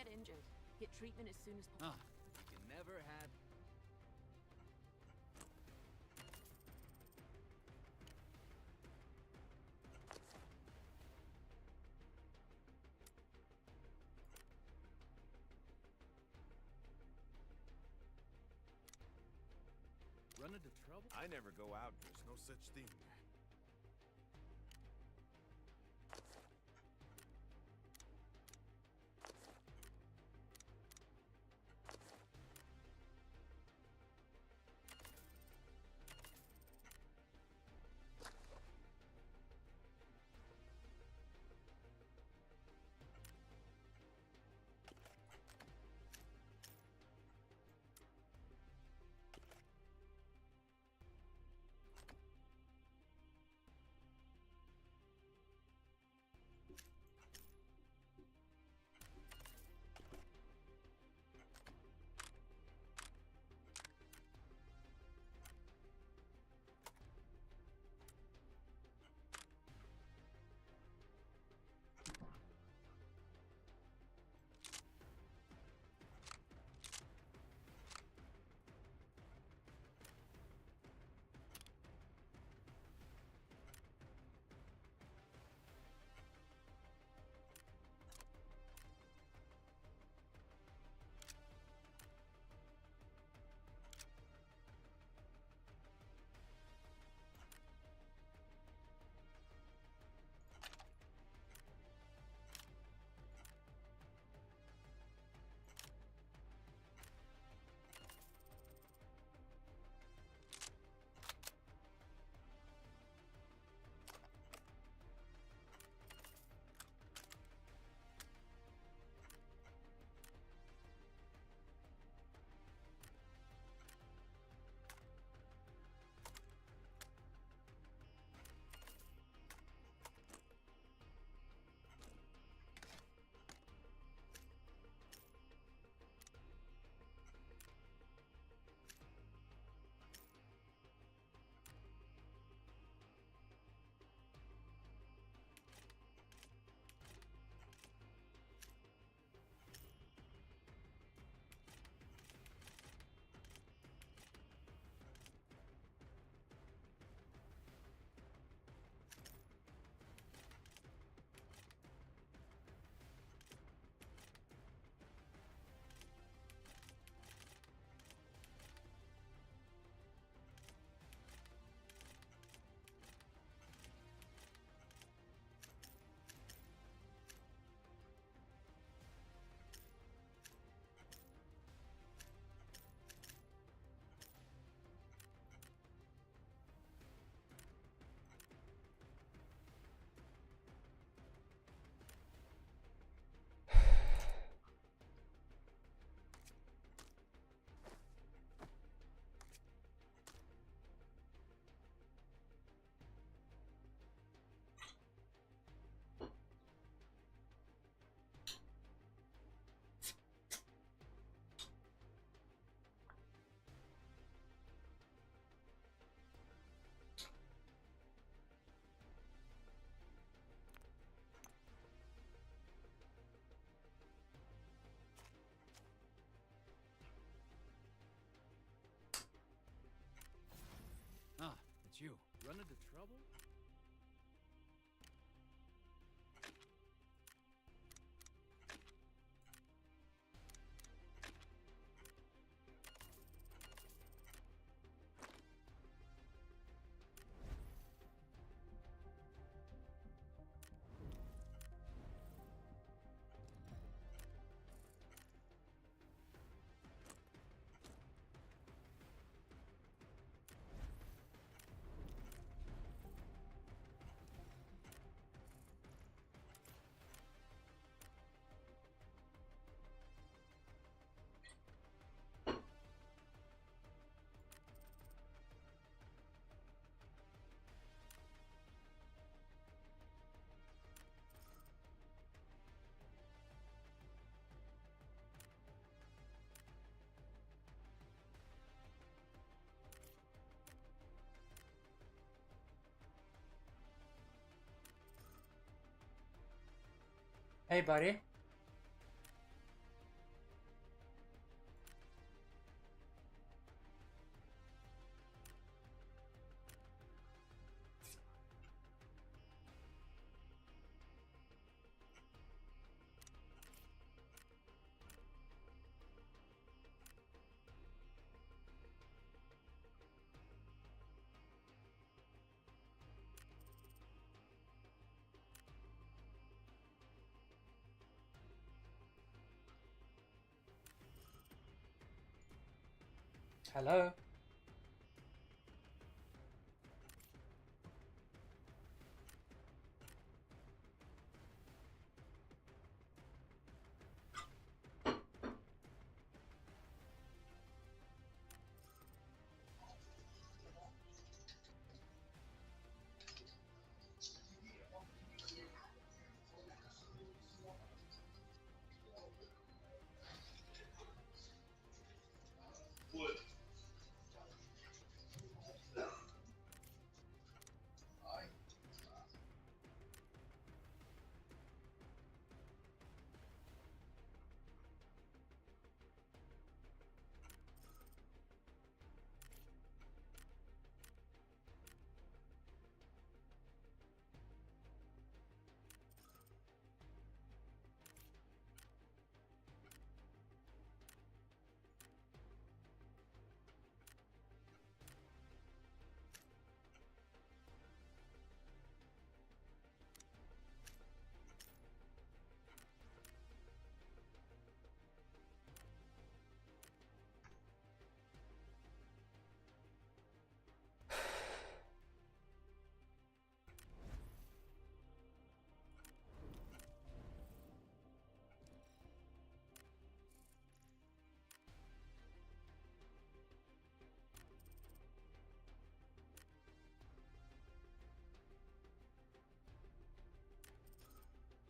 get injured, get treatment as soon as possible. You can never have. Run into trouble? I never go out. There's no such thing. It's you. Run into trouble? Hey, buddy. Hello.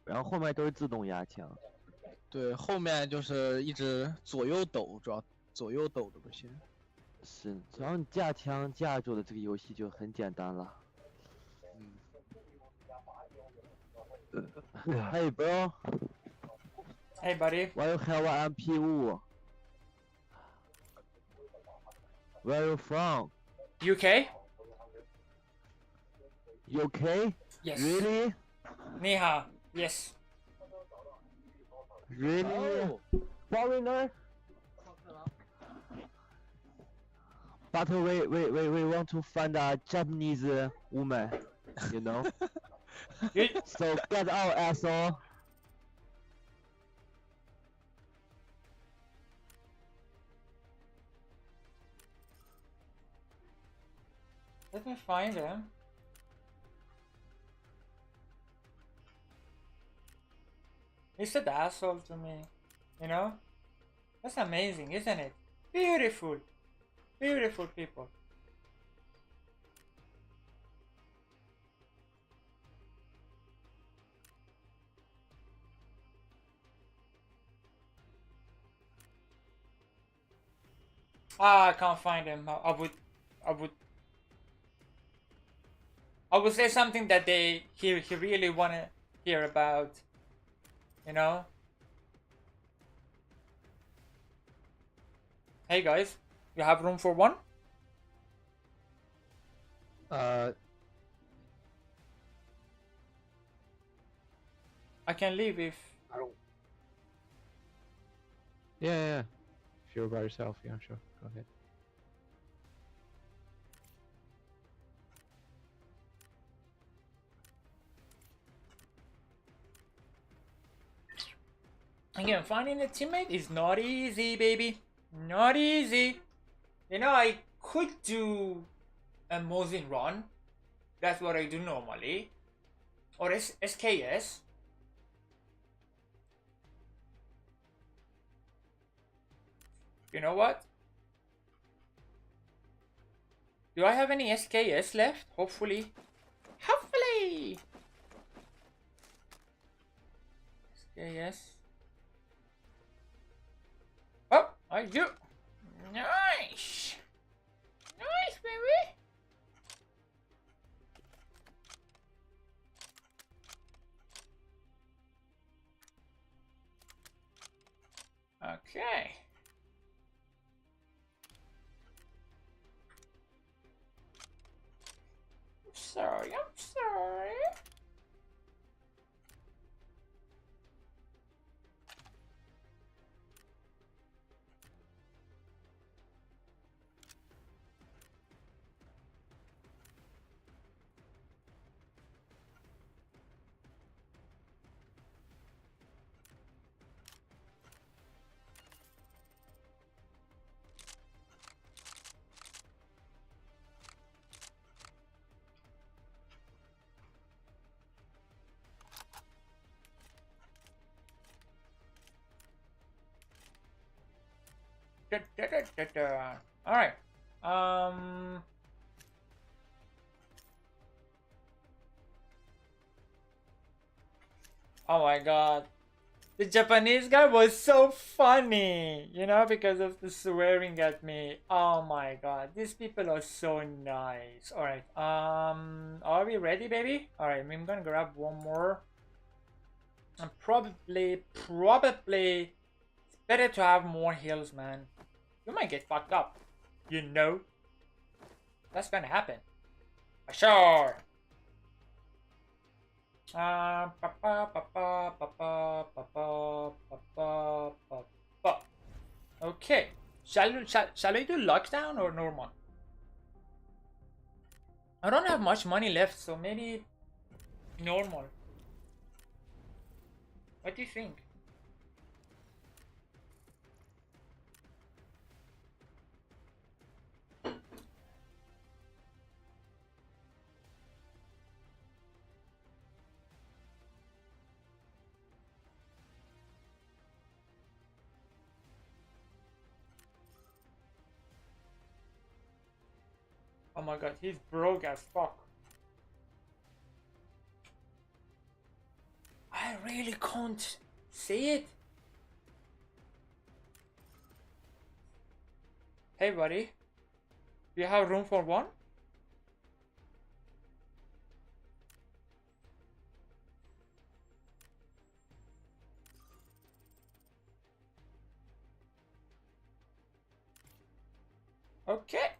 然后后面都是自动压枪。对，后面就是一直左右抖，主要左右抖的不行。是，只要你架枪架住了，这个游戏就很简单了。Hey bro. Hey buddy. Why you have an MP5? Where are you from? UK? UK? Yes. Really? 你好 Yes. Really? Oh. Foreigner? But we want to find a Japanese woman, you know? So get out, asshole. Let me find him. He's an asshole to me, you know? That's amazing, isn't it? Beautiful. Beautiful people. Ah, I can't find him. I would say something that he really wanna hear about, you know? Hey guys, you have room for one? I can leave if I don't. Yeah. If you're by yourself, yeah, sure. Go ahead. Again, finding a teammate is not easy, baby. Not easy. You know, I could do a Mosin run. That's what I do normally. Or SKS. You know what? Do I have any SKS left? Hopefully. Hopefully! SKS. Oh, I do. Nice. Nice, baby. Okay. I'm sorry. All right. Oh my god. The Japanese guy was so funny, you know, because of the swearing at me. Oh my god, these people are so nice. All right, are we ready, baby? All right, I'm gonna grab one more. And probably, it's better to have more heals, man. You might get fucked up, you know. That's gonna happen, for sure. Okay, shall we do lockdown or normal? I don't have much money left, so maybe normal. What do you think? Oh my god, he's broke as fuck. I really can't see it. Hey buddy, do you have room for one? Okay.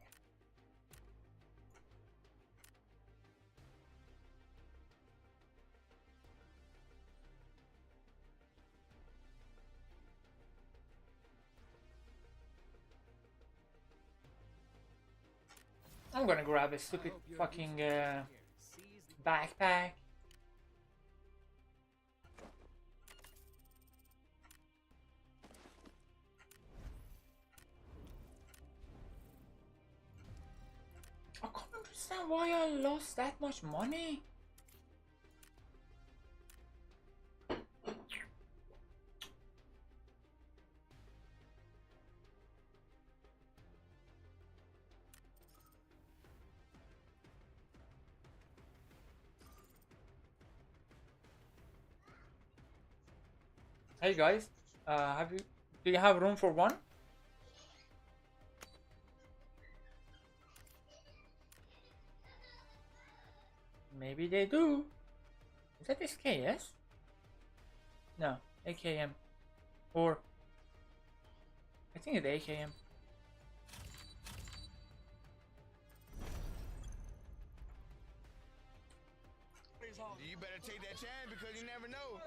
I'm gonna grab a stupid fucking backpack. I can't understand why I lost that much money. Hey guys, do you have room for one? Maybe they do. Is that SKS? No, AKM. Or I think it's AKM. You better take that chance because you never know.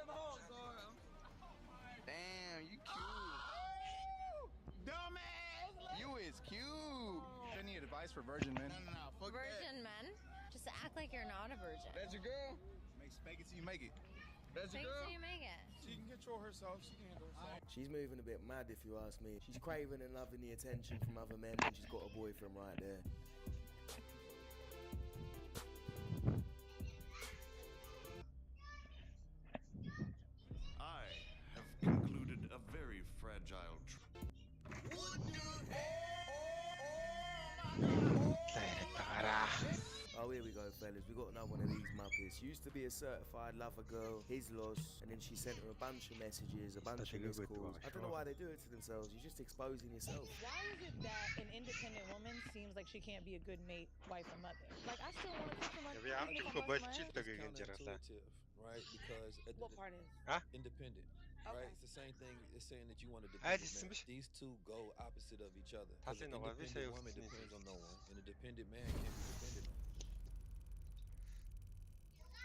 Damn, you cute. Dumbass. You is cute. Any advice for virgin men? No, fuck virgin men? Just act like you're not a virgin. That's your girl. Make it till you make it. That's your girl. Make it till you make it. She can control herself. She can handle herself. She's moving a bit mad if you ask me. She's craving and loving the attention from other men when she's got a boyfriend right there. I have concluded a very fragile Oh, here we go, fellas. We got another one of these muppets. Used to be a certified lover girl, his loss, and then she sent her a bunch of messages, a bunch of missed calls. I don't know why they do it to themselves. You're just exposing yourself. Why is it that an independent woman seems like she can't be a good mate, wife, and mother? Like, I still want to cook for my right? Because what part is independent? Okay. Right, it's the same thing. It's saying that you want a dependent man. These two go opposite of each other. An independent woman depends on no one, and a dependent man can't be dependent on.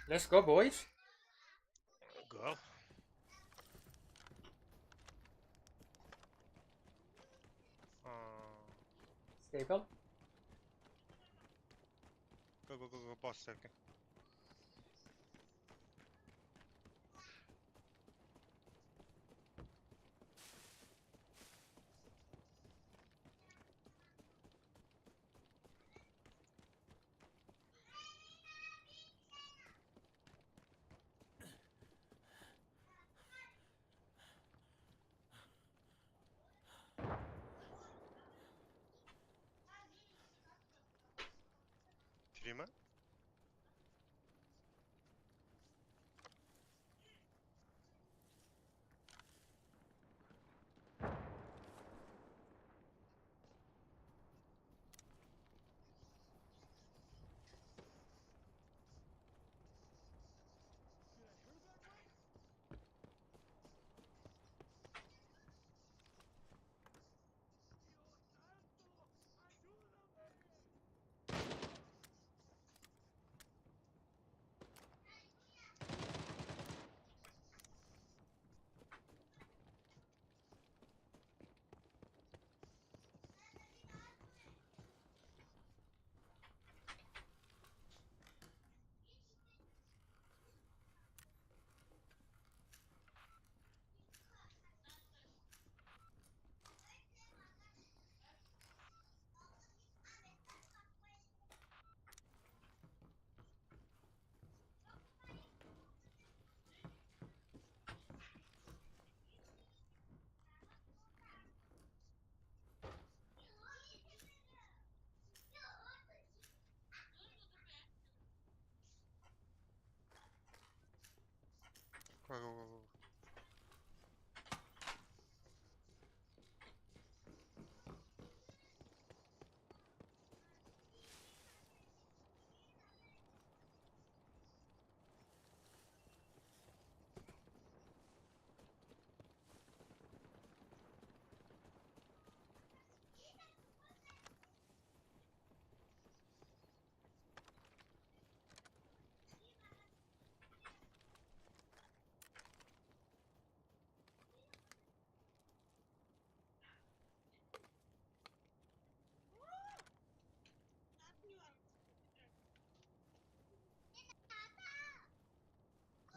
Let's go, boys. Go. Stable. Go, boss second. Kojima? Go, go, go, go.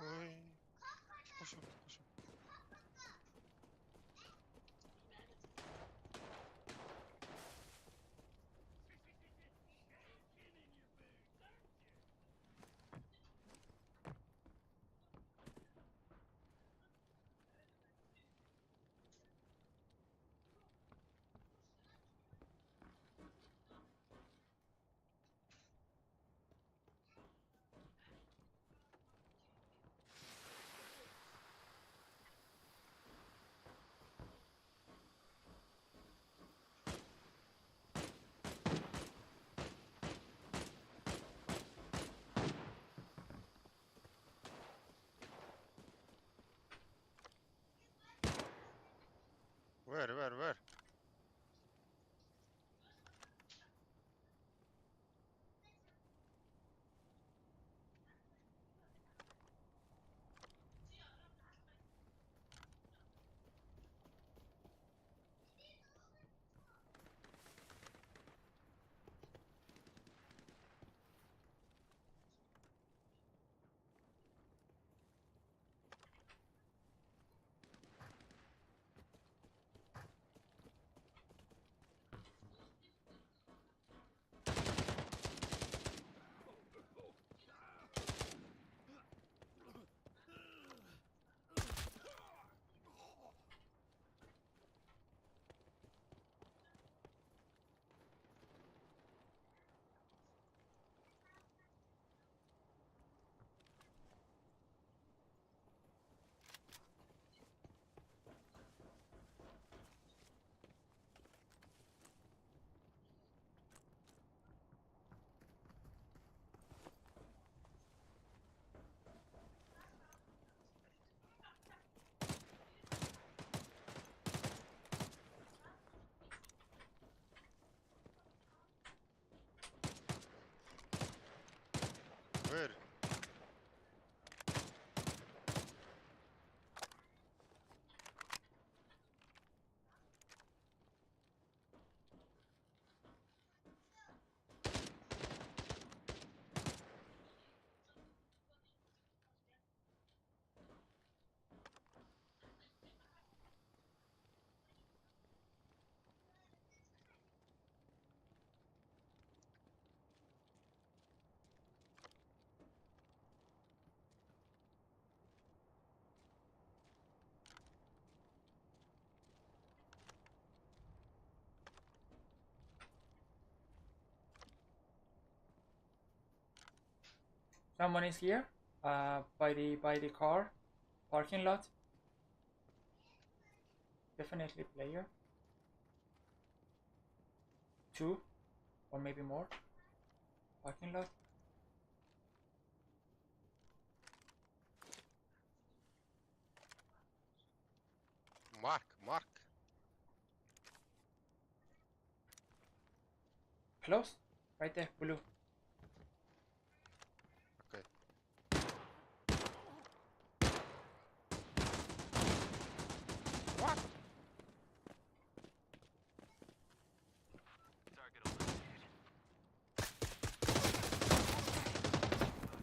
Ой. Пошел, пошел. Where? Someone is here, by the car parking lot. Definitely player. 2 or maybe more. Parking lot. Mark. Close. Right there, blue. Okay. What?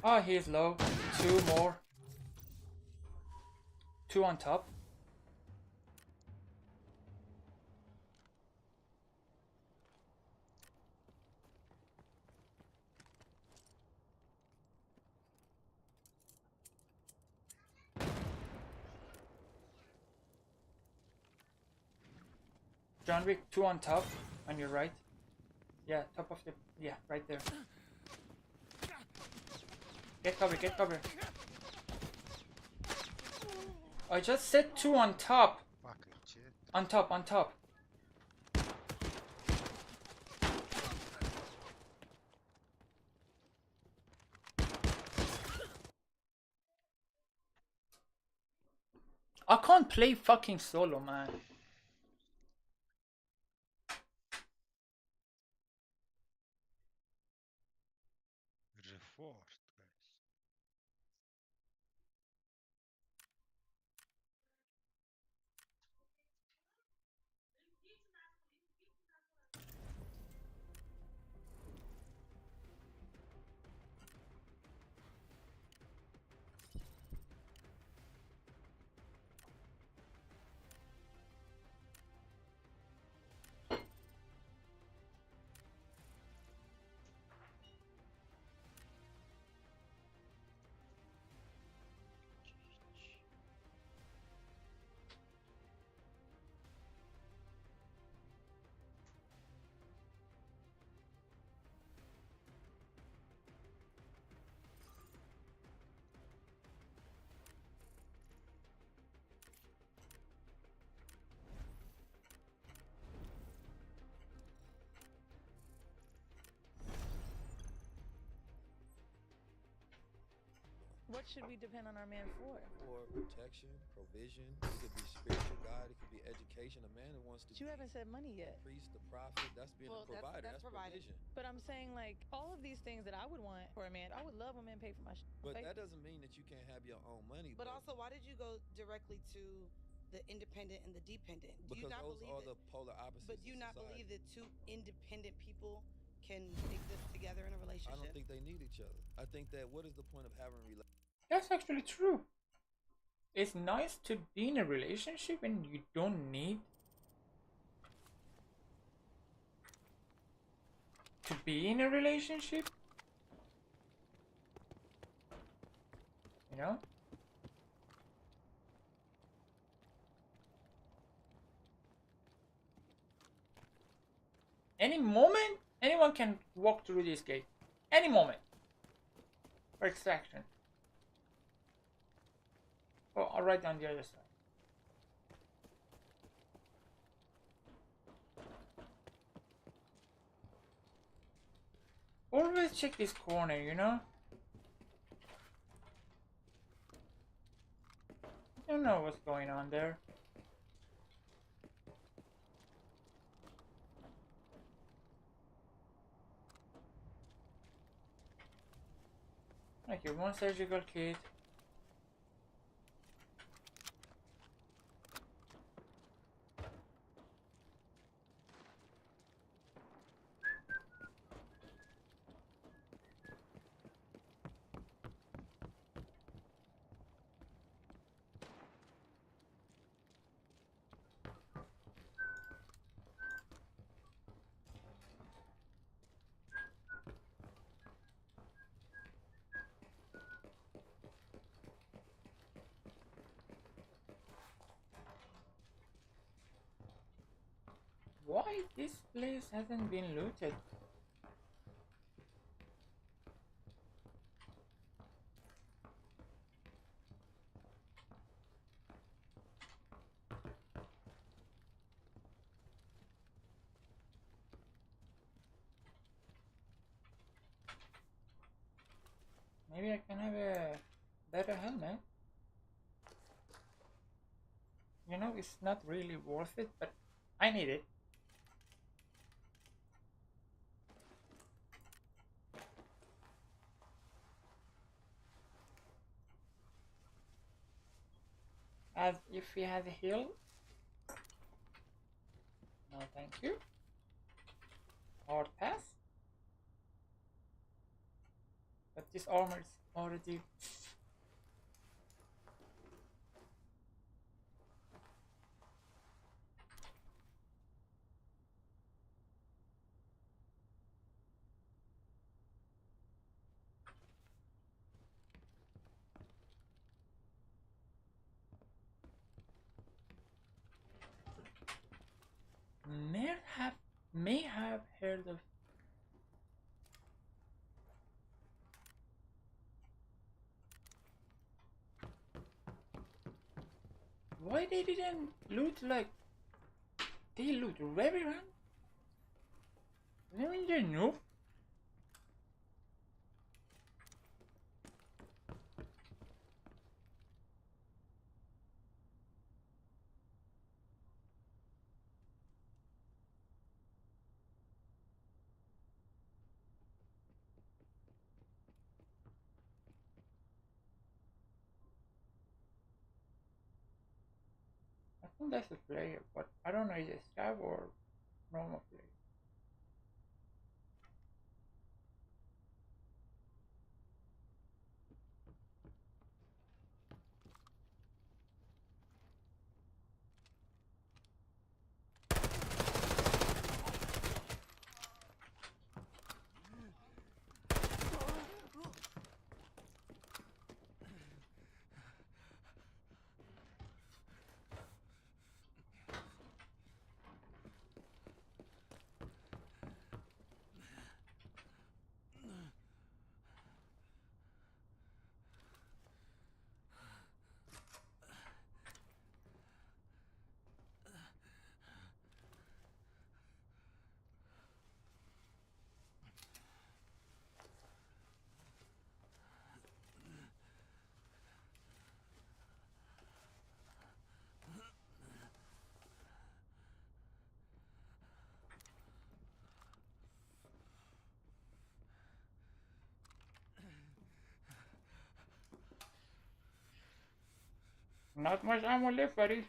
Oh, he is low. 2 more. 2 on top. John Wick, 2 on top, on your right. Yeah, top of the... Yeah, right there. Get cover. I just said 2 on top. Fucking shit. On top. I can't play fucking solo, man. Reforced, guys. What should we depend on our man for? For protection, provision. It could be spiritual guide. It could be education. A man who wants to. But you haven't said money yet. Priest, the prophet. That's being a provider. That's provision. But I'm saying like all of these things that I would want for a man. I would love a man pay for my shit. But that doesn't mean that you can't have your own money. But also, why did you go directly to the independent and the dependent? Do because you not those believe are the polar opposites. But do you not society. believe that two independent people can exist together in a relationship? I don't think they need each other. I think that what is the point of having a relationship? That's actually true. It's nice to be in a relationship and you don't need to be in a relationship. You know? Any moment, anyone can walk through this gate. Any moment. For extraction. Oh, I'll write down the other side. Always check this corner, you know? I don't know what's going on there. Like, one surgical kit. Why this place hasn't been looted? Maybe I can have a better helmet. You know, it's not really worth it, but I need it. As if we had a heal. No, thank you. Hard pass. But this armor is already. May have heard of. Why they didn't loot like they loot very random? I mean, they know. I think that's a player, but I don't know is it scav or normal player. Not much ammo left, buddy.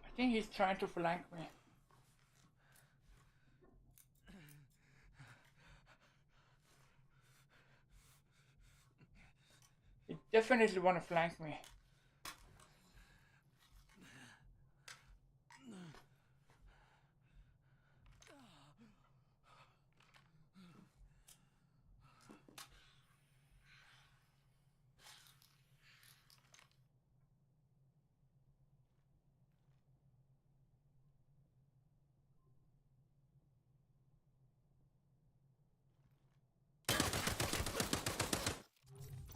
I think he's trying to flank me. He definitely want to flank me.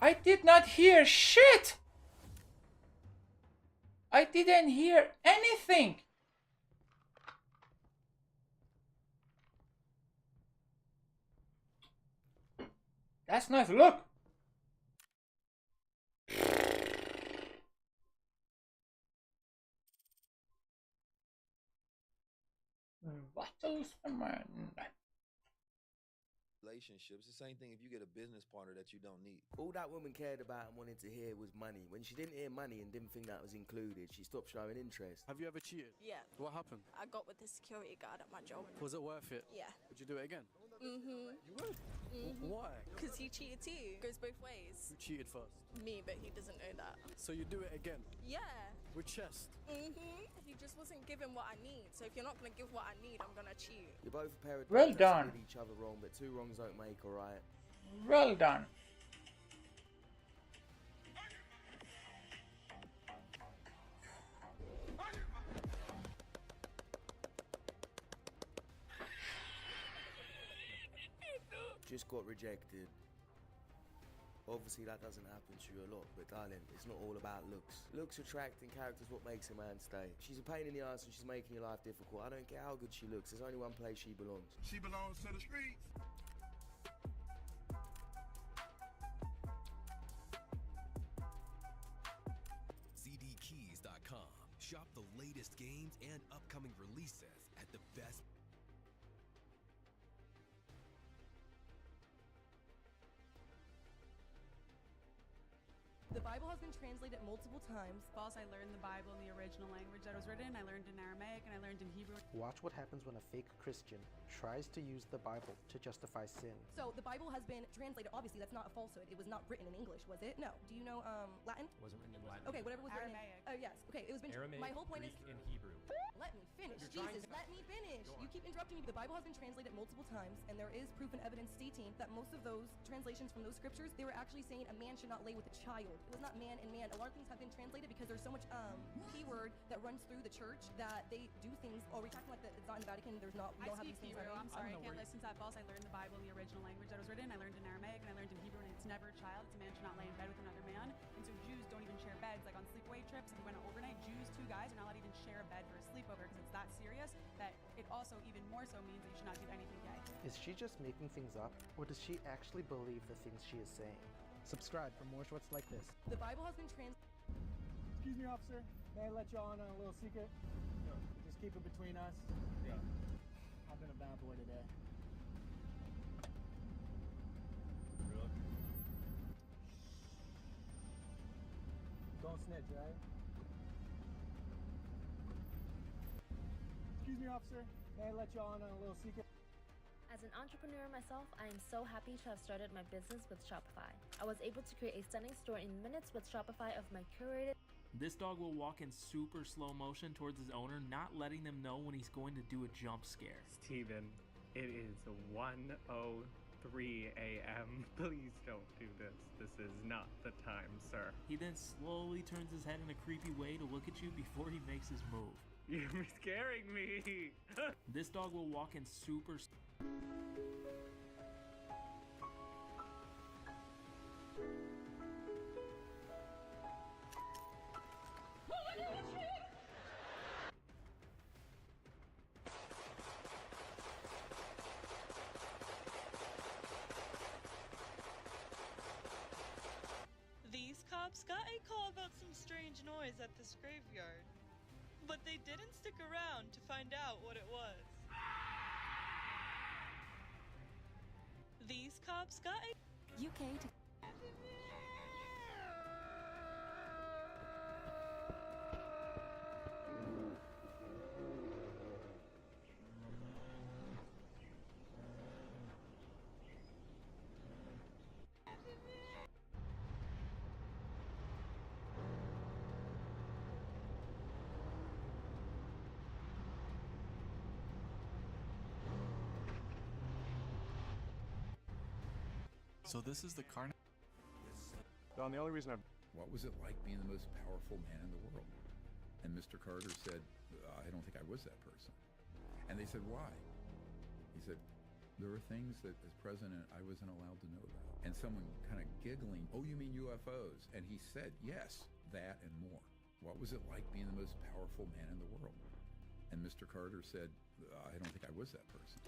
I did not hear shit! I didn't hear anything! That's nice, look! Battlesman. Relationships. The same thing if you get a business partner that you don't need. All that woman cared about and wanted to hear was money. When she didn't hear money and didn't think that was included, she stopped showing interest. Have you ever cheated? Yeah. What happened? I got with the security guard at my job. Was it worth it? Yeah. Would you do it again? Mm-hmm. You would? Why? Because he cheated too. Goes both ways. Who cheated first? Me, but he doesn't know that. So you do it again? Yeah. With chest? Mm-hmm. He just wasn't giving what I need. So if you're not gonna give what I need, I'm gonna cheat. You're both a pair of well dogs that done. did each other wrong, but two wrongs don't make a right. Well done. Just got rejected. Obviously that doesn't happen to you a lot, but darling, it's not all about looks. Looks attracting characters what makes a man stay. She's a pain in the ass and she's making your life difficult. I don't care how good she looks, there's only one place she belongs. She belongs to the streets. ZDKeys.com. Shop the latest games and upcoming releases at the best. The Bible has been translated multiple times. False, I learned the Bible in the original language that it was written in. I learned in Aramaic and I learned in Hebrew. Watch what happens when a fake Christian tries to use the Bible to justify sin. So the Bible has been translated. Obviously, that's not a falsehood. It was not written in English, was it? No. Do you know Latin? Wasn't written in Latin. Okay, whatever was written in. Aramaic. Oh yes. Okay, it was been. Aramaic, My whole point Greek, is. and Hebrew. Let me finish. You're Jesus, let me finish. You keep interrupting me. The Bible has been translated multiple times, and there is proof and evidence stating that most of those translations from those scriptures, they were actually saying a man should not lay with a child. It was not man and man. A lot of things have been translated because there's so much keyword that runs through the church that they do things. Or we talking like that it's not in the Vatican. There's not. We I don't have speak these things. Hebrew. I'm sorry, I can't where listen to that. False, I learned the Bible in the original language that it was written. I learned in Aramaic and I learned in Hebrew, and it's never a child. It's a man should not lay in bed with another man. And so Jews don't even share beds. Like on sleepaway trips, if you went overnight, Jews, two guys, are not allowed to even share a bed for a sleepover because it's that serious that it also even more so means that you should not do anything gay. Is she just making things up, or does she actually believe the things she is saying? Subscribe for more shorts like this. The Bible has been translated. Excuse me, officer. May I let you on a little secret? No. Just keep it between us. Yeah. I've been a bad boy today. Really? Don't snitch, right? Excuse me, officer. May I let you on a little secret? As an entrepreneur myself, I am so happy to have started my business with Shopify. I was able to create a stunning store in minutes with Shopify of my curated. This dog will walk in super slow motion towards his owner, not letting them know when he's going to do a jump scare. Steven, it is 1:03 a.m. Please don't do this. This is not the time, sir. He then slowly turns his head in a creepy way to look at you before he makes his move. You're scaring me. This dog will walk in super. These cops got a call about some strange noise at this graveyard, but they didn't stick around to find out what it was. These cops got a UK to. So this is the carnage. Don, the only reason I've... What was it like being the most powerful man in the world? And Mr. Carter said, I don't think I was that person. And they said, why? He said, there were things that as president I wasn't allowed to know about. And someone kind of giggling, oh, you mean UFOs? And he said, yes, that and more. What was it like being the most powerful man in the world? And Mr. Carter said, I don't think I was that person.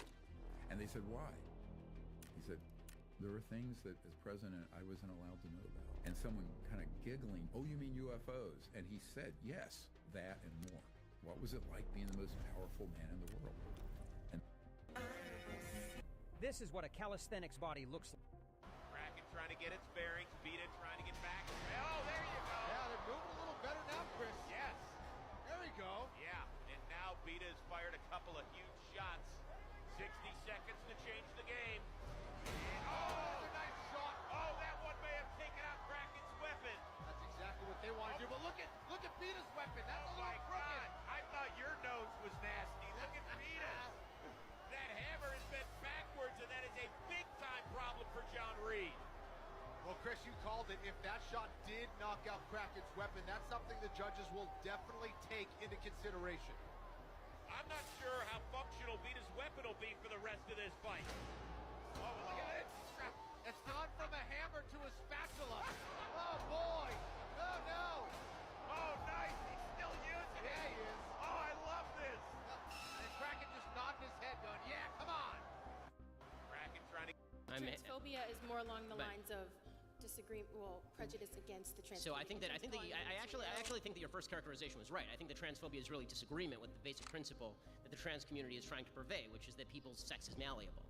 And they said, why? He said, there were things that as president I wasn't allowed to know about. And someone kind of giggling, oh, you mean UFOs? And he said, yes, that and more. What was it like being the most powerful man in the world? And this is what a calisthenics body looks like. Kraken trying to get its bearings, Vita trying to get back. Oh, there you go. Yeah, they're moving a little better now, Chris. Yes. There we go. Yeah, and now Vita's fired a couple of huge shots. 60 seconds to change the game. Oh, that's a nice shot. Oh, that one may have taken out Kraken's weapon. That's exactly what they want to do. But look at Vita's weapon. That's a little crooked. I thought your nose was nasty. Look at Vita's. That hammer is bent backwards, and that is a big-time problem for John Reed. weapon, that's something the judges will definitely take into consideration. I'm not sure how functional Vita's weapon will be for the rest of this fight. Oh, look at this. It's gone from a hammer to a spatula. Oh, boy. Oh, no. Oh, nice. He's still using it. Yeah, he is. Oh, I love this. And Kraken just nodding his head going, yeah, come on. Kraken trying to... Transphobia is more along the lines of prejudice against the trans. So I actually think that your first characterization was right. I think that transphobia is really disagreement with the basic principle that the trans community is trying to purvey, which is that people's sex is malleable,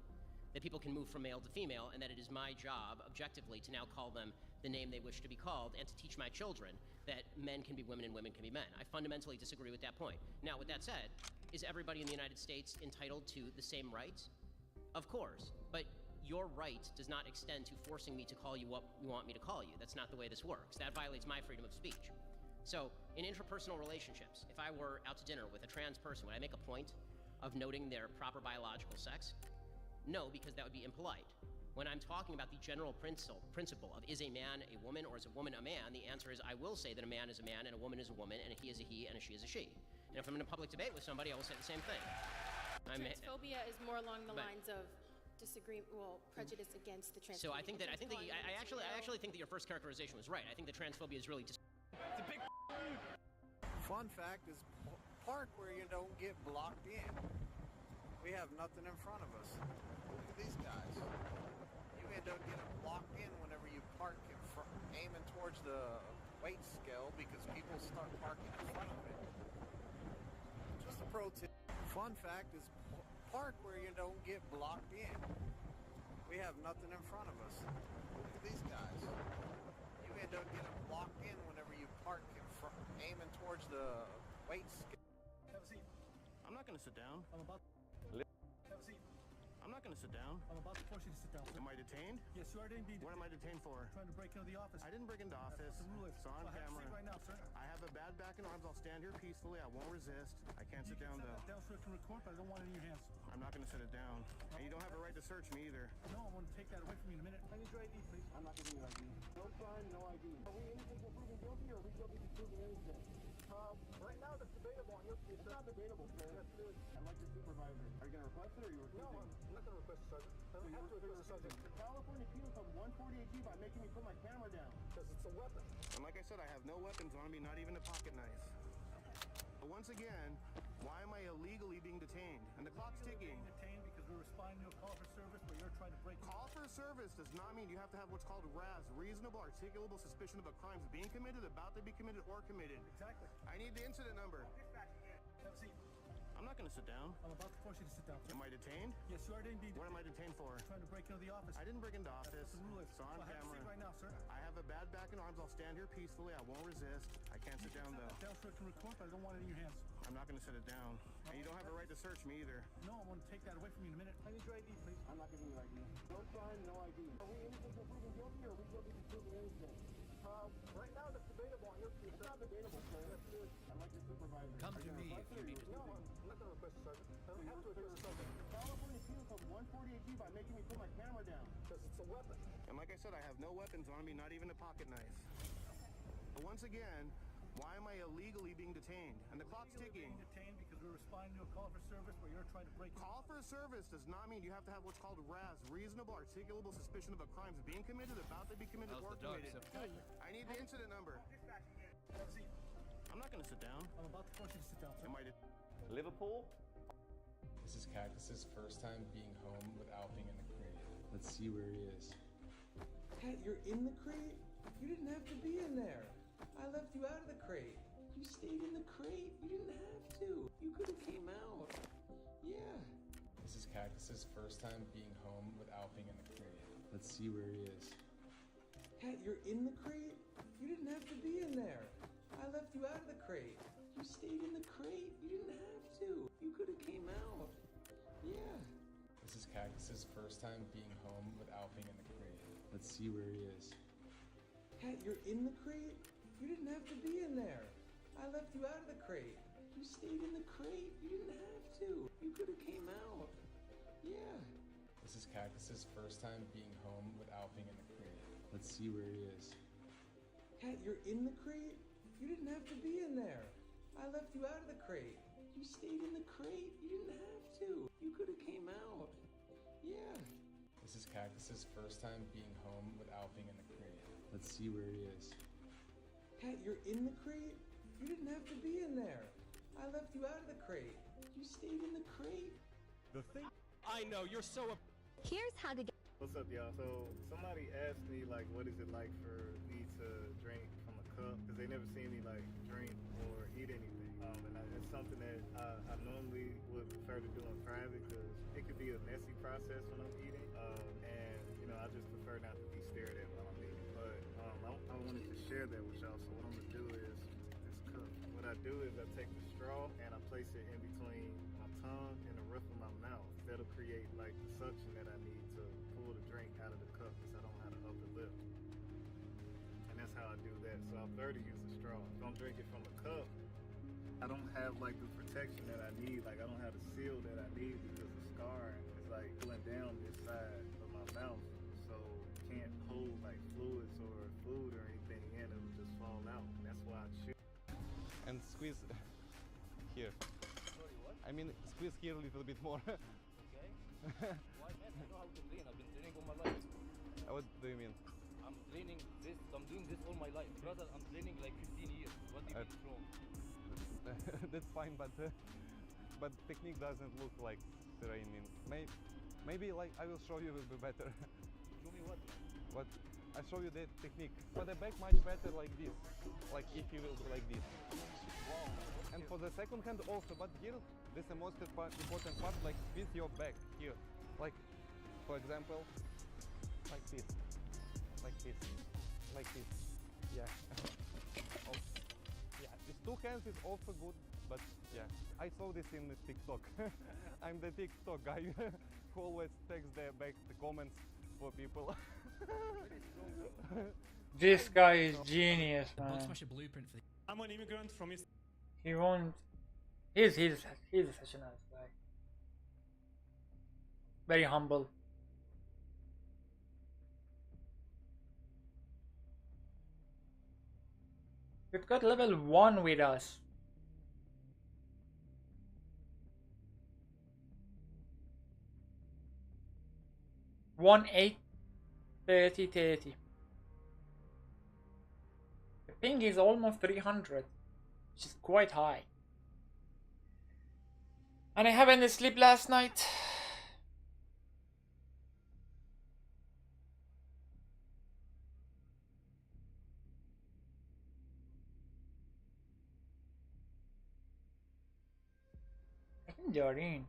that people can move from male to female, and that it is my job, objectively, to now call them the name they wish to be called, and to teach my children that men can be women and women can be men. I fundamentally disagree with that point. Now, with that said, is everybody in the United States entitled to the same rights? Of course, but your right does not extend to forcing me to call you what you want me to call you. That's not the way this works. That violates my freedom of speech. So, in interpersonal relationships, if I were out to dinner with a trans person, would I make a point of noting their proper biological sex? No, because that would be impolite. When I'm talking about the general principle of is a man a woman or is a woman a man, the answer is I will say that a man is a man and a woman is a woman and a he is a he and a she is a she. And if I'm in a public debate with somebody, I will say the same thing. Transphobia is more along the lines of prejudice against the trans. So I think that I actually think that your first characterization was right. I think that transphobia is really it's a big Fun fact is park where you don't get blocked in. We have nothing in front of us. Look at these guys. You end up getting blocked in whenever you park aiming towards the weight scale because people start parking in front of it. Just a pro tip. Fun fact is park where you don't get blocked in. We have nothing in front of us. Look at these guys. You end up getting blocked in whenever you park aiming towards the weight scale. Have a seat. I'm not going to sit down. I'm about to... Have a seat. I'm not going to sit down. I'm about to force you to sit down, sir. Am I detained? Yes, you are indeed. What am I detained for? Trying to break into the office. I didn't break into office. That's the rule. It's on camera. Have a seat right now, sir. I have a bad back and arms. I'll stand here peacefully. I won't resist. I can't sit down, though. You can sit down so I can record, but I don't want it in your hands. I'm not going to sit it down. And you don't have a right to search me either. No, I'm going to take that away from you in a minute. I need your ID, please. I'm not giving you ID. No crime, no ID. Are we innocent until proven guilty, or are we guilty until proven innocent? Right now, that's debatable on your case. It's not debatable, sir. Yes, it is. I'd like your supervisor. Are you going to request it, or are you refusing? No, I'm not going to request it, Sergeant. I don't have to request it, Sergeant. The California Penal Code 148G by making me put my camera down. Because it's a weapon. And like I said, I have no weapons on me, not even a pocket knife. But once again, why am I illegally being detained? And the clock's ticking. Detained because we're responding to a call for service, but you're trying to break. Call for service does not mean you have to have what's called RAS, reasonable articulable suspicion of a crime being committed, about to be committed, or committed. Exactly. I need the incident number. Have a seat. I'm not going to sit down. I'm about to force you to sit down, sir. Am I detained? Yes, you are indeed. What am I detained for? Trying to break into the office. I didn't break into office. That's the rule. It's on camera. camera. Have a seat right now, sir. I have a bad back and arms. I'll stand here peacefully. I won't resist. I can't sit down, though. Down so I can record, but I don't want it in your hands. I'm not going to sit it down. And you don't have a right to search me either. No, I'm going to take that away from you in a minute. I need your ID, please. I'm not giving you ID. No crime, no ID. Are we innocent until proven guilty, or are we guilty until proven innocent? Right now, that's debatable on your case. It's not debatable, sir. Yes, it is. I'd like your supervisor. Come to me if you need to. No, I'm not going to request it, Sergeant. I don't have to request it, Sergeant. The California Penal Code 148G by making me put my camera down. Because it's a weapon. And like I said, I have no weapons on me, not even a pocket knife. But once again, why am I illegally being detained? And the clock's ticking. Being detained because we're responding to a call for service, but you're trying to break. Call for service does not mean you have to have what's called RAS, reasonable articulable suspicion of a crime being committed, about to be committed, or committed. I need the incident number. Have a seat. I'm not going to sit down. I'm about to force you to sit down, sir. Am I Liverpool? This is Cactus's first time being home without being in the crate. Let's see where he is. Cat, you're in the crate? You didn't have to be in there. I left you out of the crate. You stayed in the crate. You didn't have to. You could have came out. Yeah. This is Cactus's first time being home without being in the crate. Let's see where he is. Cat, you're in the crate? You didn't have to be in there. I left you out of the crate. You stayed in the crate. You didn't have to. You could have came out. Yeah. This is Cactus's first time being home without being in the crate. Let's see where he is. Cat, you're in the crate? You didn't have to be in there. I left you out of the crate. You stayed in the crate. You didn't have to. You could have came out. Yeah. This is Cactus's first time being home without being in the crate. Let's see where he is. Cat, you're in the crate? You didn't have to be in there. I left you out of the crate. You stayed in the crate. You didn't have to. You could have came out. Yeah. This is Cactus's first time being home without being in the crate. Let's see where he is. Cat, you're in the crate? You didn't have to be in there. I left you out of the crate. You stayed in the crate. The thing I know, you're so. Here's how to get. What's up, y'all? So somebody asked me like, what is it like for me to drink from a cup? Because they never seen me like drink or eat anything. And it's something that I normally would prefer to do in private because it could be a messy process when I'm eating. And you know, I just prefer not to be stared at while I'm eating. But I wanted to share that with y'all. So what I'm gonna do is this cup. What I do is I take the straw and I place it in between my tongue and the roof of my mouth. That'll create like the suction that I need to pull the drink out of the cup because I don't have an upper lip. And that's how I do that. So I prefer to use a straw. If I'm drinking from a cup, I don't have like the protection that I need. Like I don't have the seal that I need because the scar is like pulling down this side of my mouth. So it can't hold like fluids or food or anything in. It'll just fall out. And that's why I chew. And squeeze here. Sorry, what? I mean, squeeze here a little bit more. Okay. Why, man? I know how to clean. I've been cleaning all my life. What do you mean? I'm cleaning this. I'm doing this all my life. Brother, I'm cleaning like 15 years. What do you mean it's wrong? That's fine, but technique doesn't look like training. Maybe like I will show you will be better. Show me what? What? I show you the technique. For the back, much better like this. Like if you will do like this. Wow. And for the second hand also, but here this is the most important part. Like with your back here, like for example, like this, like this, like this. Yeah. Oh. Yeah, these two hands is also good, but yeah, I saw this in the TikTok. I'm the TikTok guy who always takes the comments for people. This guy is genius, man. a blueprint for I'm an immigrant from East. He won't. He's such a nice guy. Very humble. We've got level 1 with us. One 8 30 30. The ping is almost 300, which is quite high. And I haven't slept last night. I think they're in.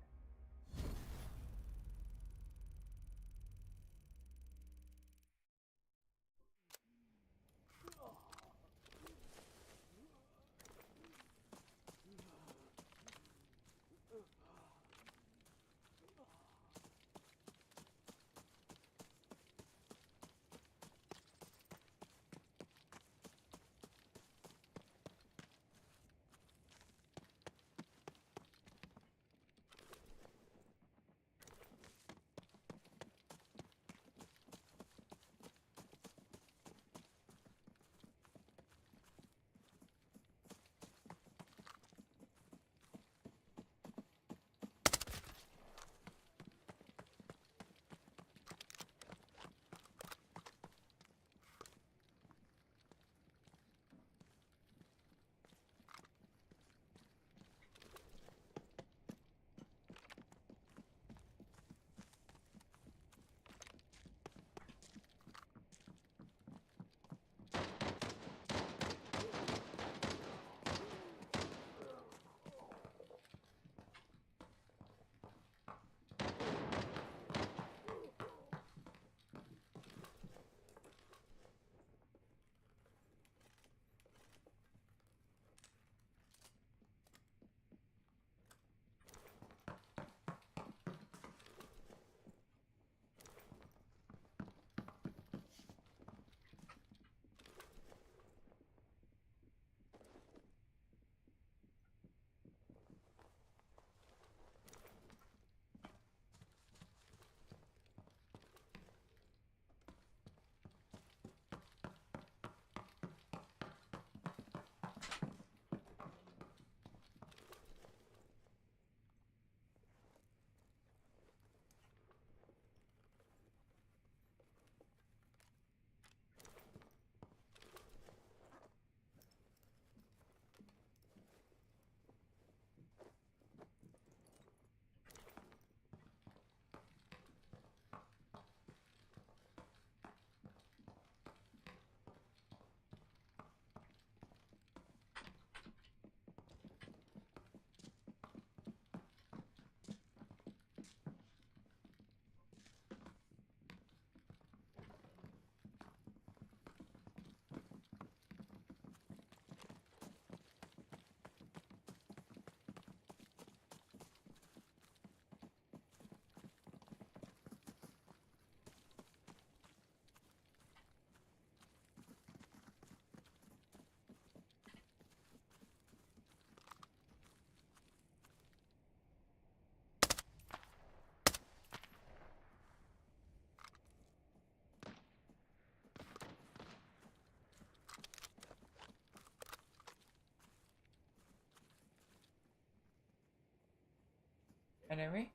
Enemy?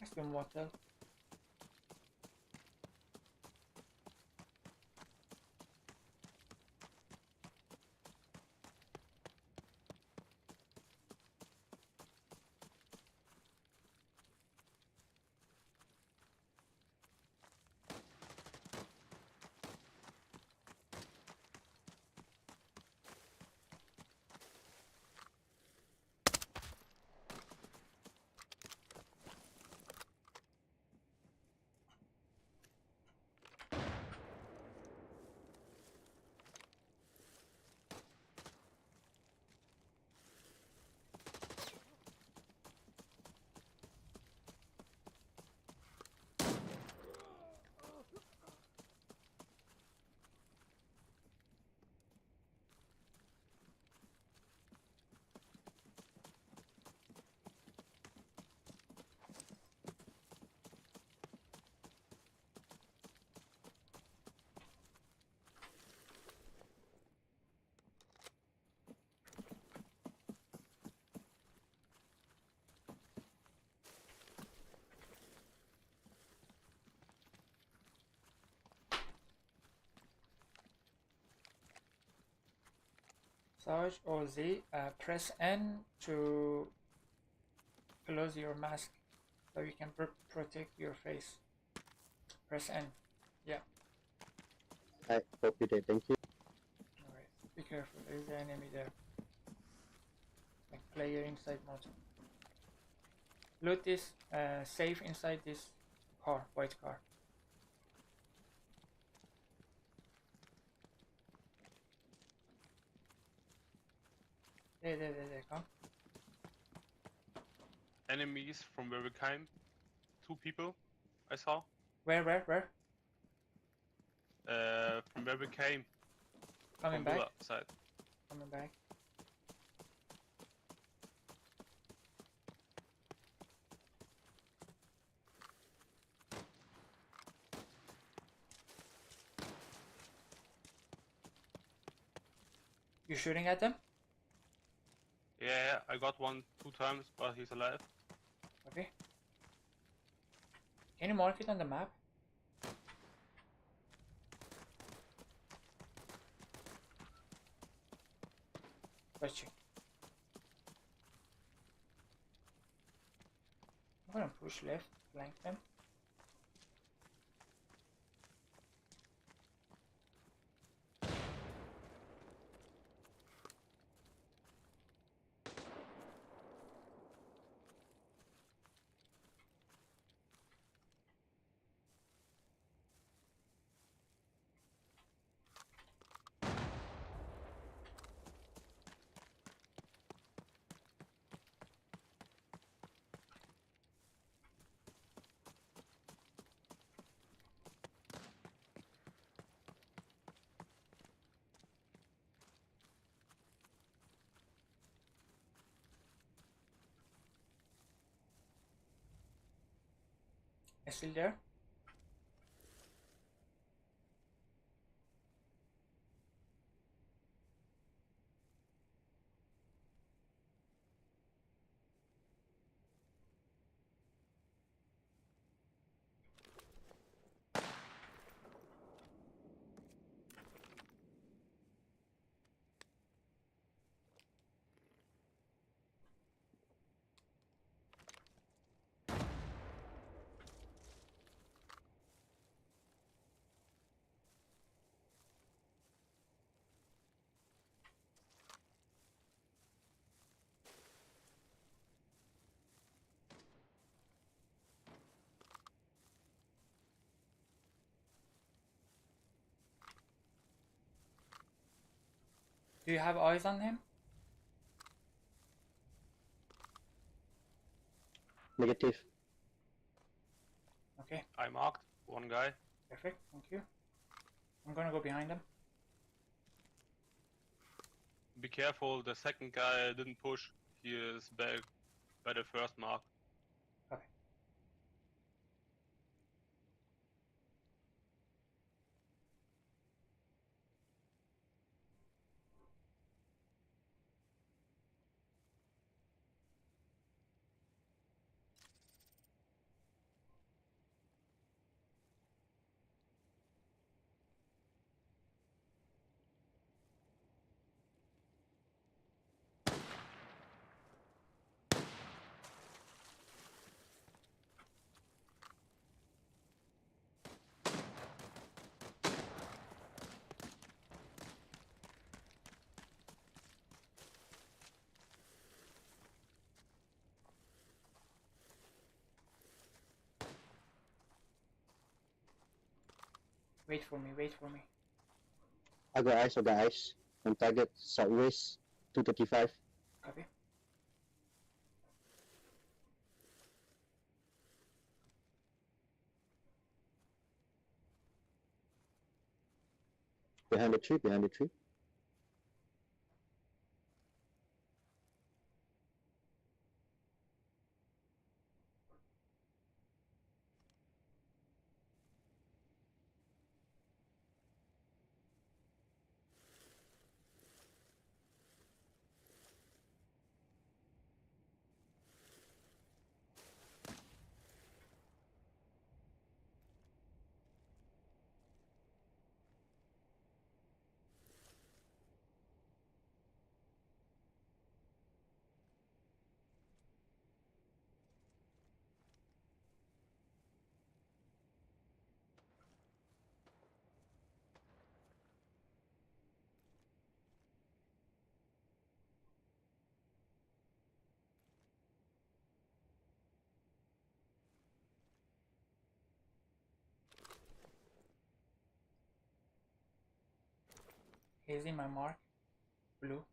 Let's go motel. Sarge or Z, press N to close your mask so you can protect your face. Press N. Yeah. I hope you did, thank you. Alright, be careful, there is an enemy there. Like player inside motor. Loot this, safe inside this car, white car. There, come. Enemies from where we came. 2 people, I saw. Where? From where we came. Coming from back. The side. Coming back. You shooting at them? Yeah, I got one 2 times, but he's alive. Okay. Can you mark it on the map? Gotcha. I'm gonna push left, flank them. Still there? Do you have eyes on him? Negative. Okay. I marked one guy. Perfect. Thank you. I'm gonna go behind him. Be careful, the second guy didn't push. He is back by the first mark. Okay. Wait for me, wait for me. I got eyes. On target, southwest, 235. Copy. Behind the tree. He's in my mark. Blue.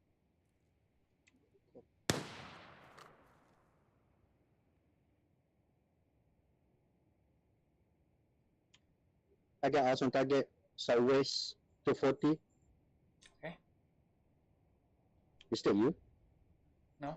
I got eyes on target, southwest, 240. Okay. Is that you? No.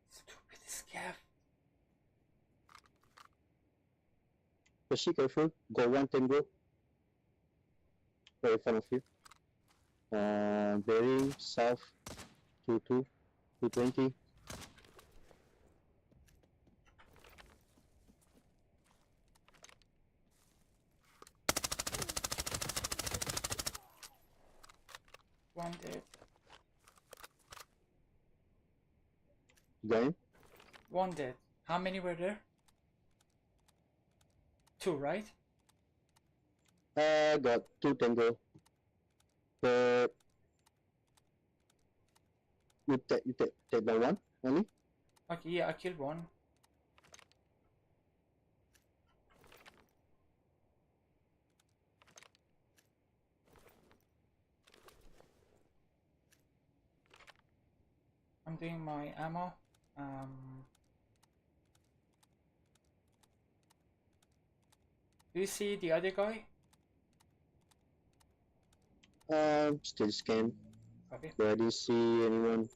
Stupid scav. Proceed careful. Go 1 tango. Right in front of you. Bearing south 220. One dead. Going. One dead. How many were there? 2, right? Got 2 tango. But you take the one only. Okay, yeah, I killed one. I'm doing my ammo. Do you see the other guy? Still scan. Okay. But I didn't see anyone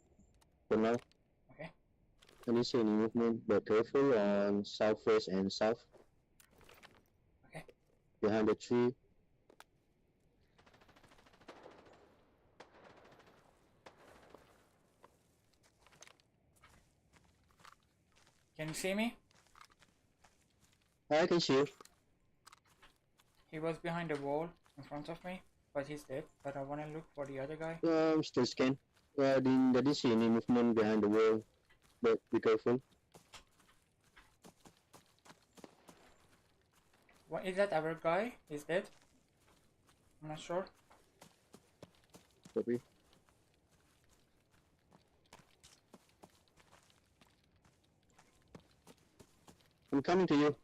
for now. Okay. I didn't see any movement, but careful on southwest and south. Okay. Behind the tree. Can you see me? I can see you. He was behind the wall in front of me, but he's dead. But I wanna look for the other guy. I'm still scan. I didn't see any movement behind the wall, but be careful. What is that? Our guy? He's dead. I'm not sure. Copy. I'm coming to you. Okay.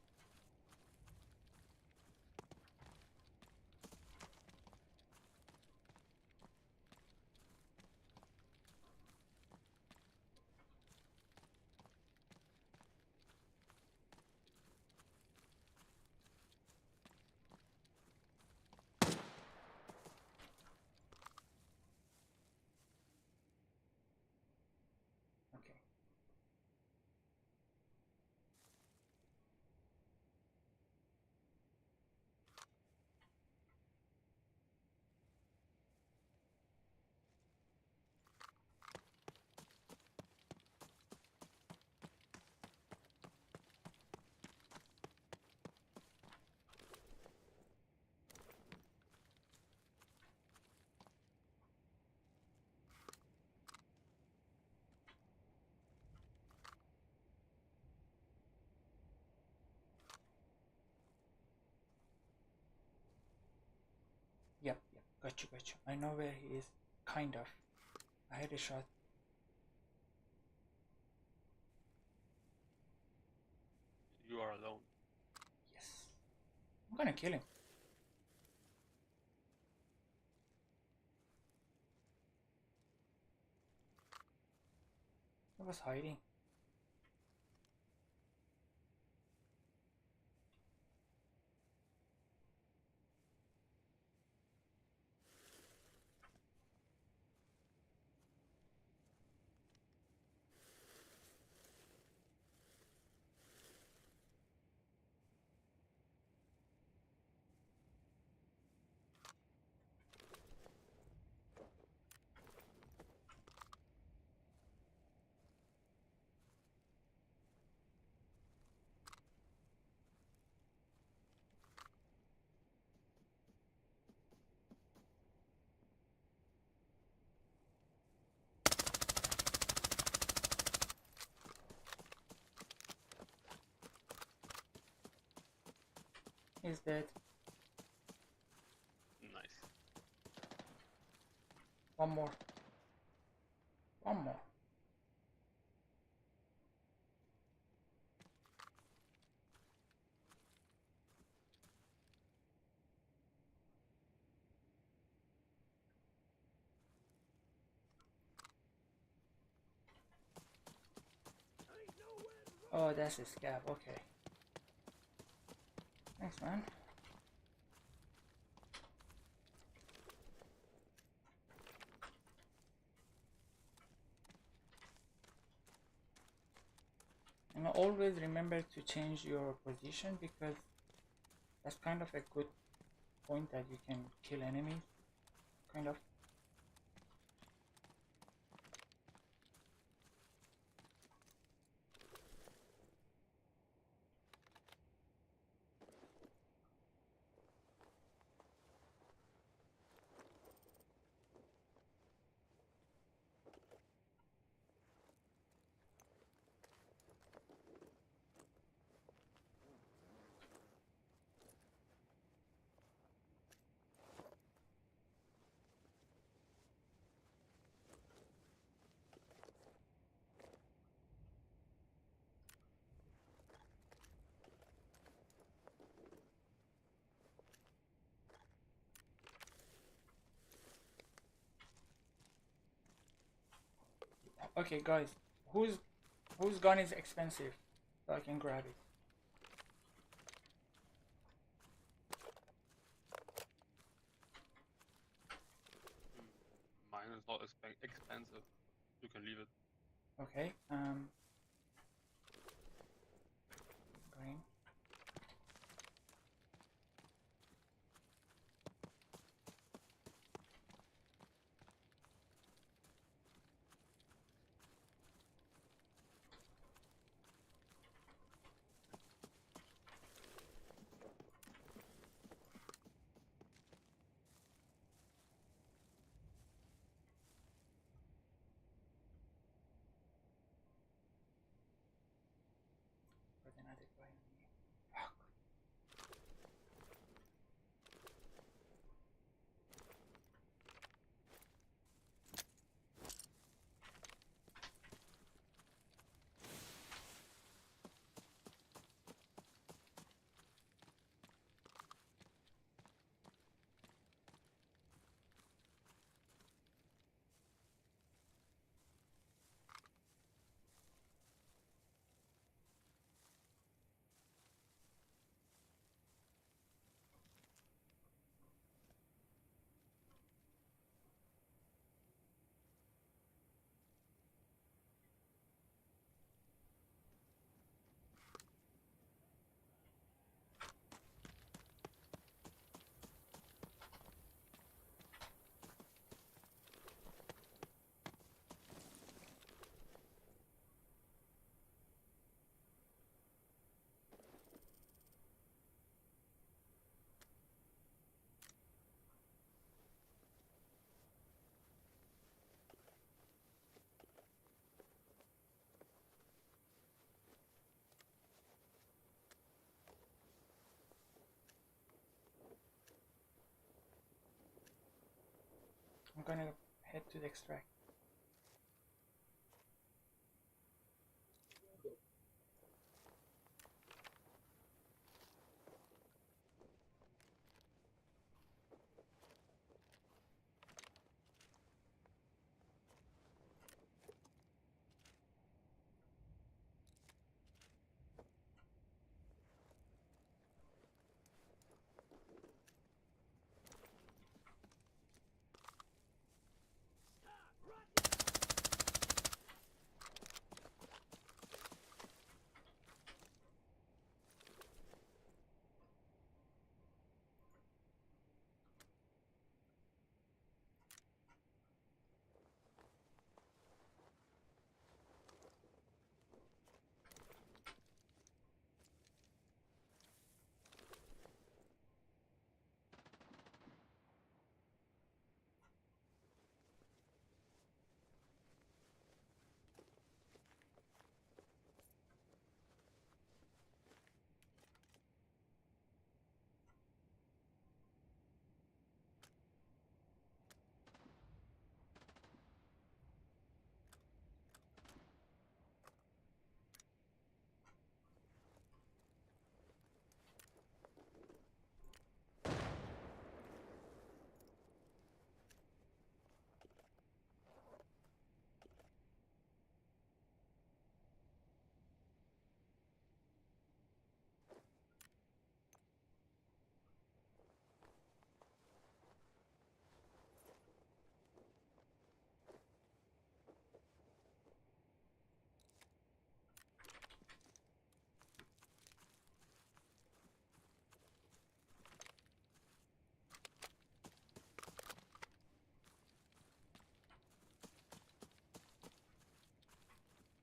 Yep, got you. I know where he is, kind of. I had a shot. You are alone. Yes. I'm gonna kill him. I was hiding. He's dead. Nice. One more. One more. Oh, that's a scab. Okay. Thanks, man. And always remember to change your position, because that's kind of a good point that you can kill enemies. Kind of. Okay, guys, whose gun is expensive, so I can grab it? Mine is not expensive. You can leave it. Okay. Green. I'm gonna head to the extract.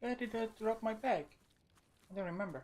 Where did I drop my bag? I don't remember.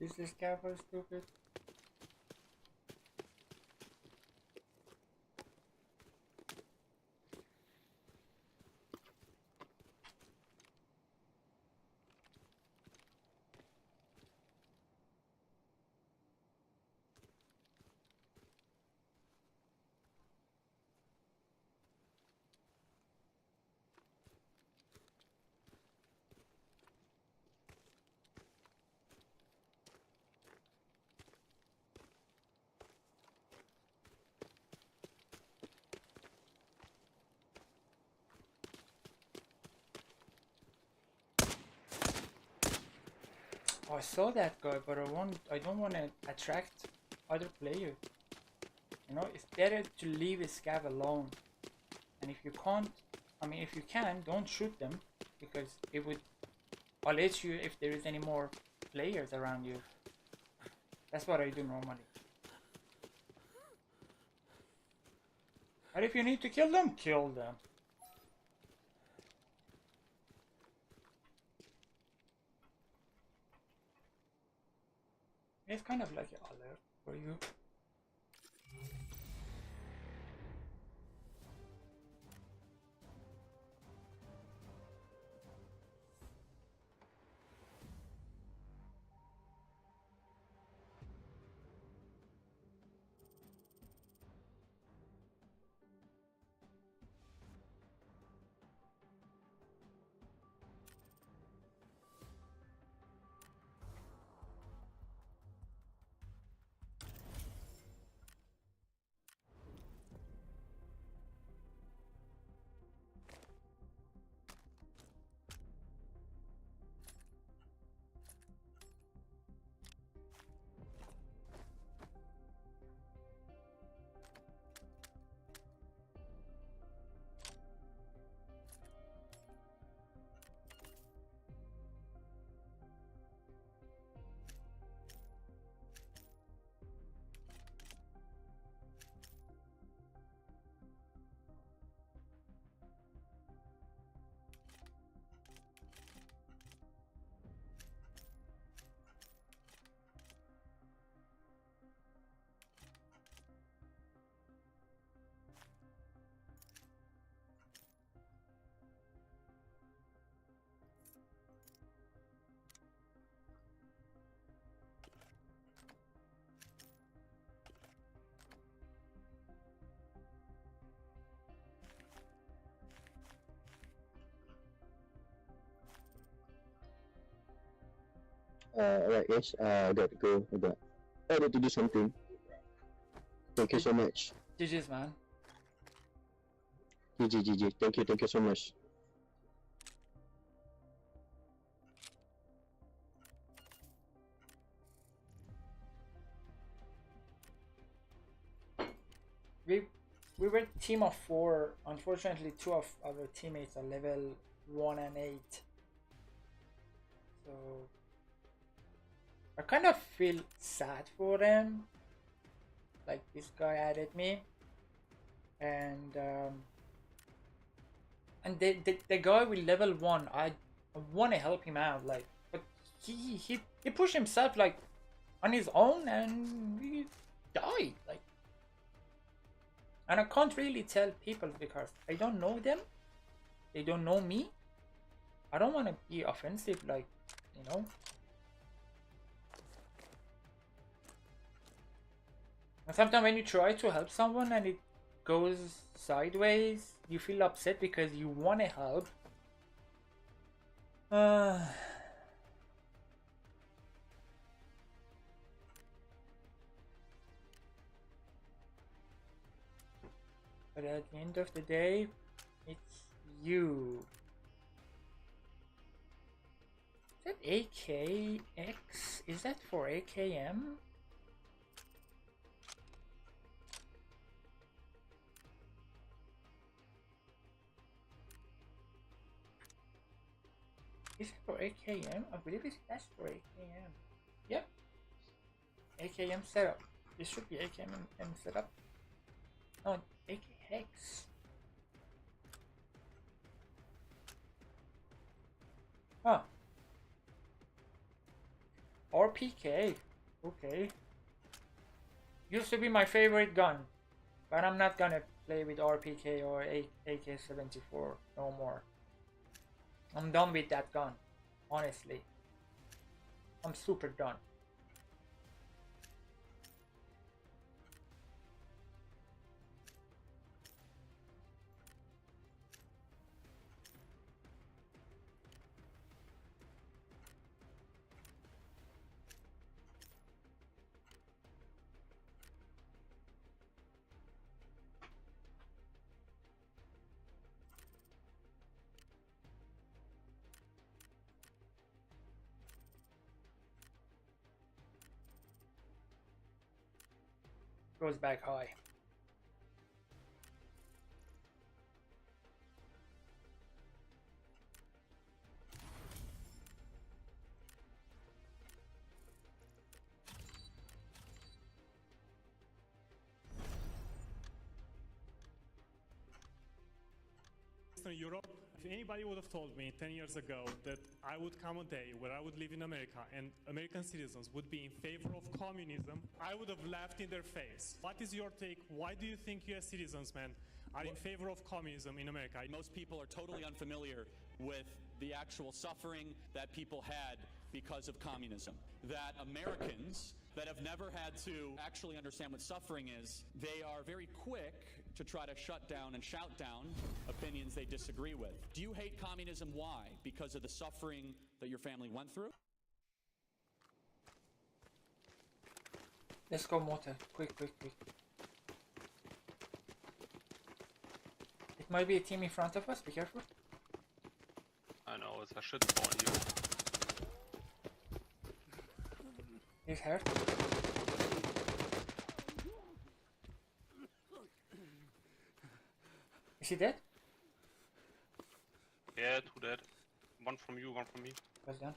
Is this scaffold stupid? Oh, I saw that guy, but I don't want to attract other players. You know, it's better to leave a scav alone. And if you can't, I mean, if you can, don't shoot them, because it would alert you if there is any more players around you. That's what I do normally. But if you need to kill them, kill them. It's kind of like an alert for you. Alright guys, I got to go. I need to do something. Thank you so much. GG's, man. GG. Thank you so much. We were a team of 4. Unfortunately, 2 of our teammates are level 1 and 8. So I kind of feel sad for them. Like, this guy added me, and the guy with level 1, I want to help him out, like, but he pushed himself like on his own and he died, like. And I can't really tell people because I don't know them, they don't know me. I don't want to be offensive, like, you know. And sometimes when you try to help someone and it goes sideways, you feel upset because you want to help. But at the end of the day, it's you. Is that AKX? Is that for AKM? Is it for AKM? I believe that's for AKM. Yep. AKM setup. This should be AKM setup. No, AKX. Huh. RPK. Okay. Used to be my favorite gun, but I'm not gonna play with RPK or AK-74 no more. I'm done with that gun, honestly. I'm super done. Goes back high. Eastern Europe. If anybody would have told me 10 years ago that I would come a day where I would live in America and American citizens would be in favor of communism, I would have laughed in their face. What is your take? Why do you think US citizens, man, are in favor of communism in America? Most people are totally unfamiliar with the actual suffering that people had because of communism. That Americans that have never had to actually understand what suffering is, they are very quick to try to shut down and shout down opinions they disagree with. Do you hate communism? Why? Because of the suffering that your family went through? Let's go motel. Quick, quick, quick. It might be a team in front of us. Be careful. I know, it's a shit spawn here. He's hurt. Is he dead? Yeah, 2 dead. 1 from you, 1 from me. Well done.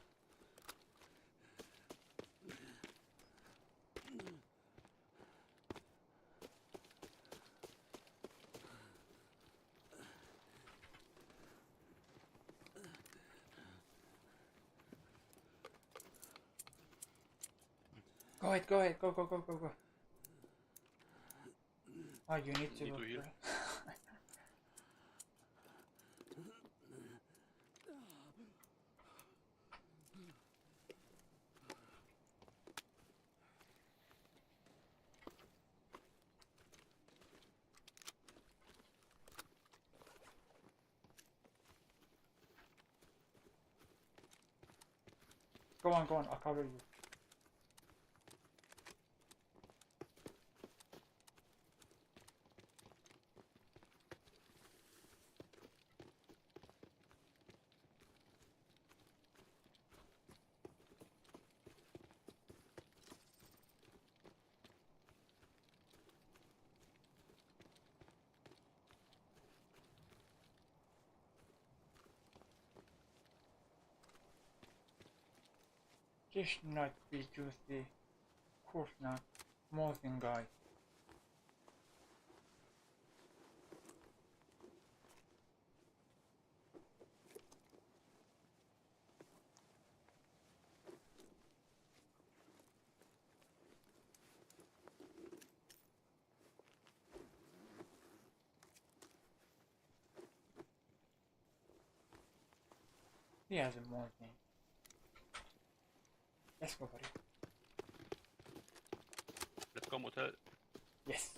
Go ahead, go ahead, go, go, go, go, go. Oh, you need to Need look to heal. right. Go on, I'll cover you. This not be juicy. Of course not. Mosin guy. He has a Mosin. Let's go, buddy. Let's go motel. Yes.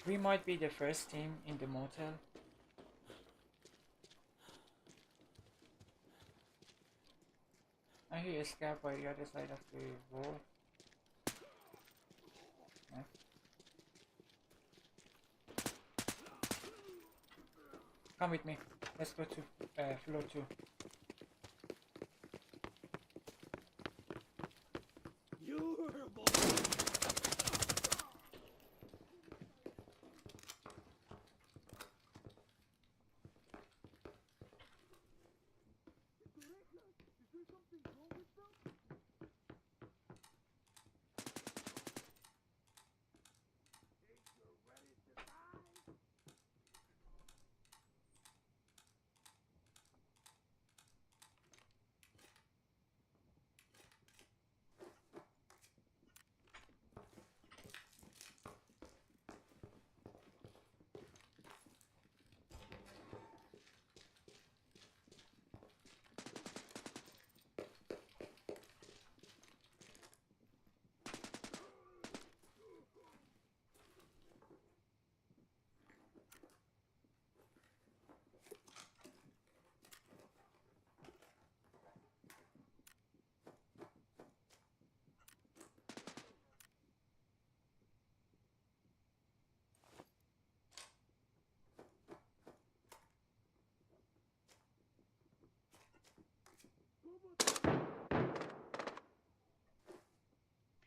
We might be the first team in the motel. I hear a scout by the other side of the wall. Yeah. Come with me. Let's go to floor 2.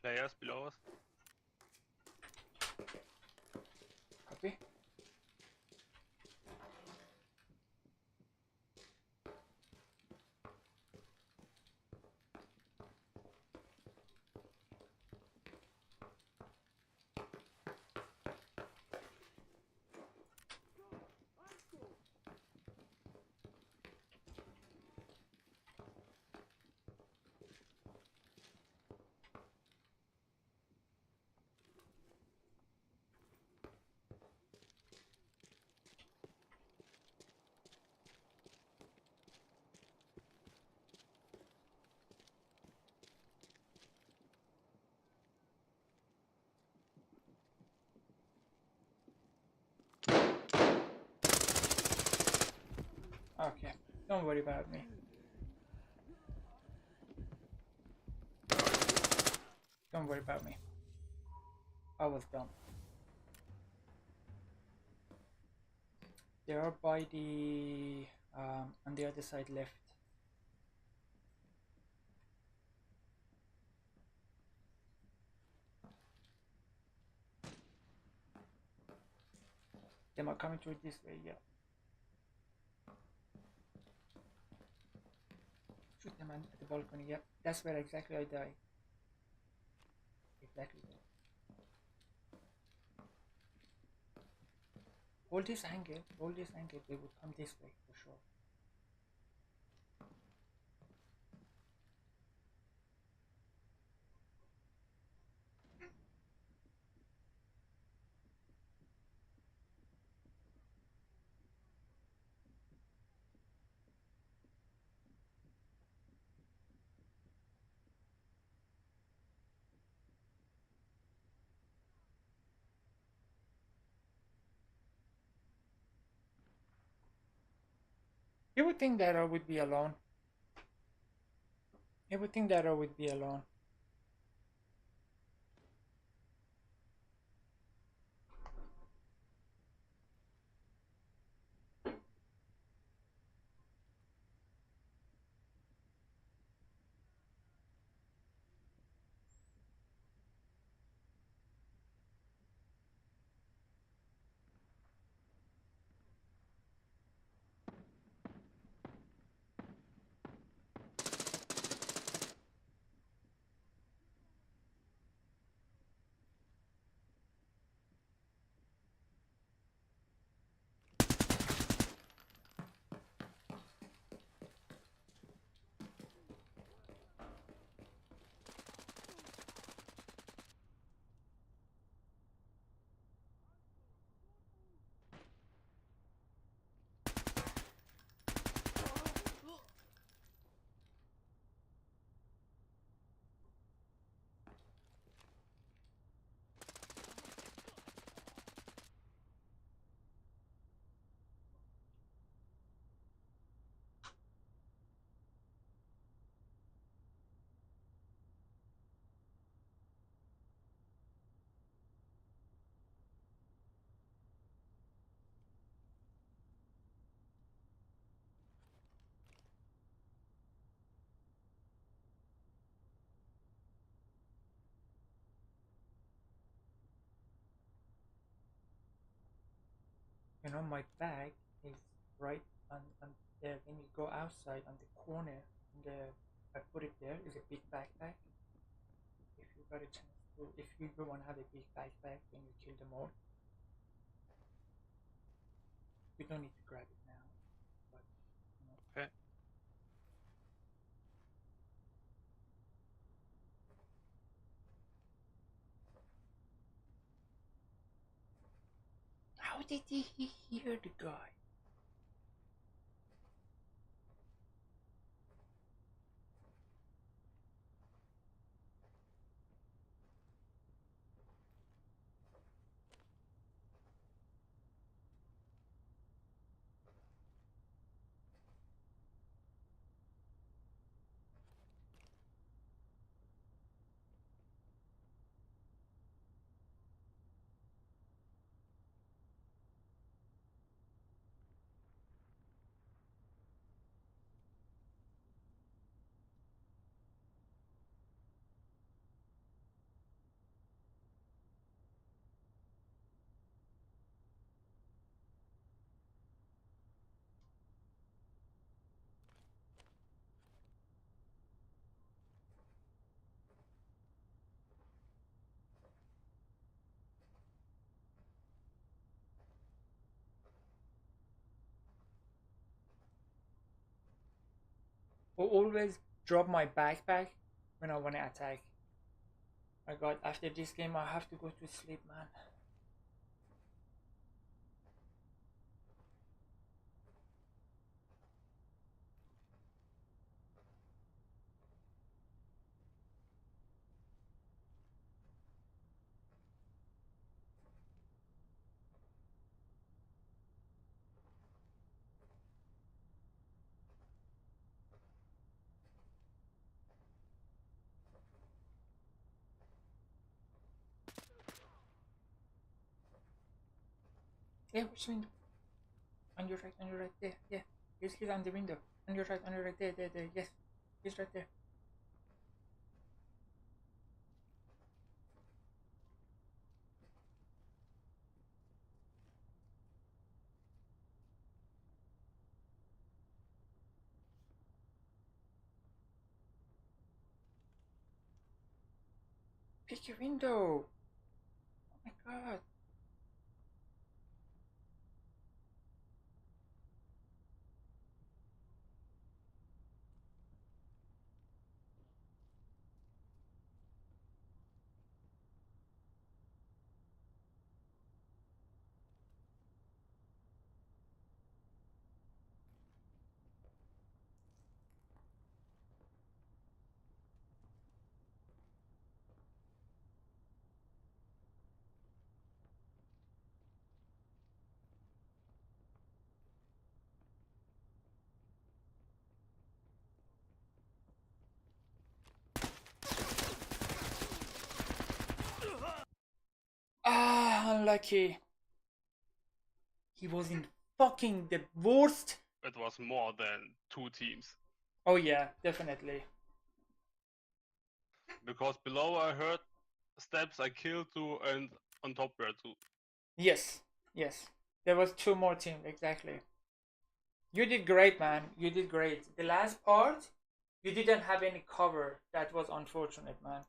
Players below us. Copy. Okay, don't worry about me. Don't worry about me. I was done. They are by the on the other side left. They are coming through this way, yeah. Shoot them at the balcony, yep. That's where exactly I die. Exactly there. Hold this angle, they would come this way for sure. You would think that I would be alone. You would think that I would be alone. You know, my bag is right on there. When you go outside on the corner, I put it there. Is a big backpack. If you got a chance to, if you want to have a big backpack, then you kill them all. We don't need to grab it now. But, you know. Okay. How did he hear the guy? I always drop my backpack when I want to attack. My god, after this game I have to go to sleep, man. Yeah, which window? On your right, there, yeah. He's on the window. On your right, there, yes. He's right there. Pick your window! Oh my god. Ah, unlucky. He was in fucking the worst. It was more than 2 teams. Oh yeah, definitely. Because below I heard steps, I killed 2, and on top were 2. Yes, yes. There was 2 more teams, exactly. You did great, man. You did great. The last part, you didn't have any cover. That was unfortunate, man.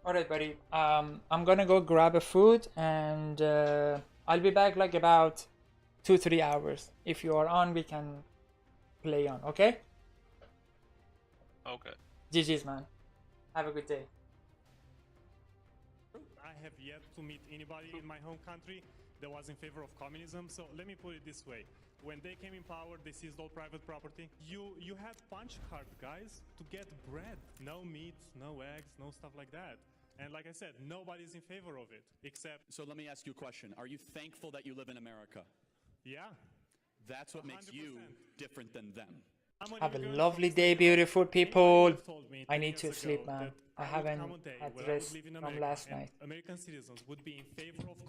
Alright, buddy. I'm gonna go grab a food and I'll be back like about 2-3 hours. If you are on, we can play on, okay? Okay. GG's, man. Have a good day. I have yet to meet anybody in my home country that was in favor of communism, so let me put it this way. When they came in power, they seized all private property. You had punch card guys to get bread. No meat, no eggs, no stuff like that. And like I said, nobody's in favor of it, except... So let me ask you a question. Are you thankful that you live in America? Yeah. That's what makes 100%. you different than them. Have a lovely day, beautiful people. I need to sleep, man. I haven't had rest from last night. American citizens would be in favor of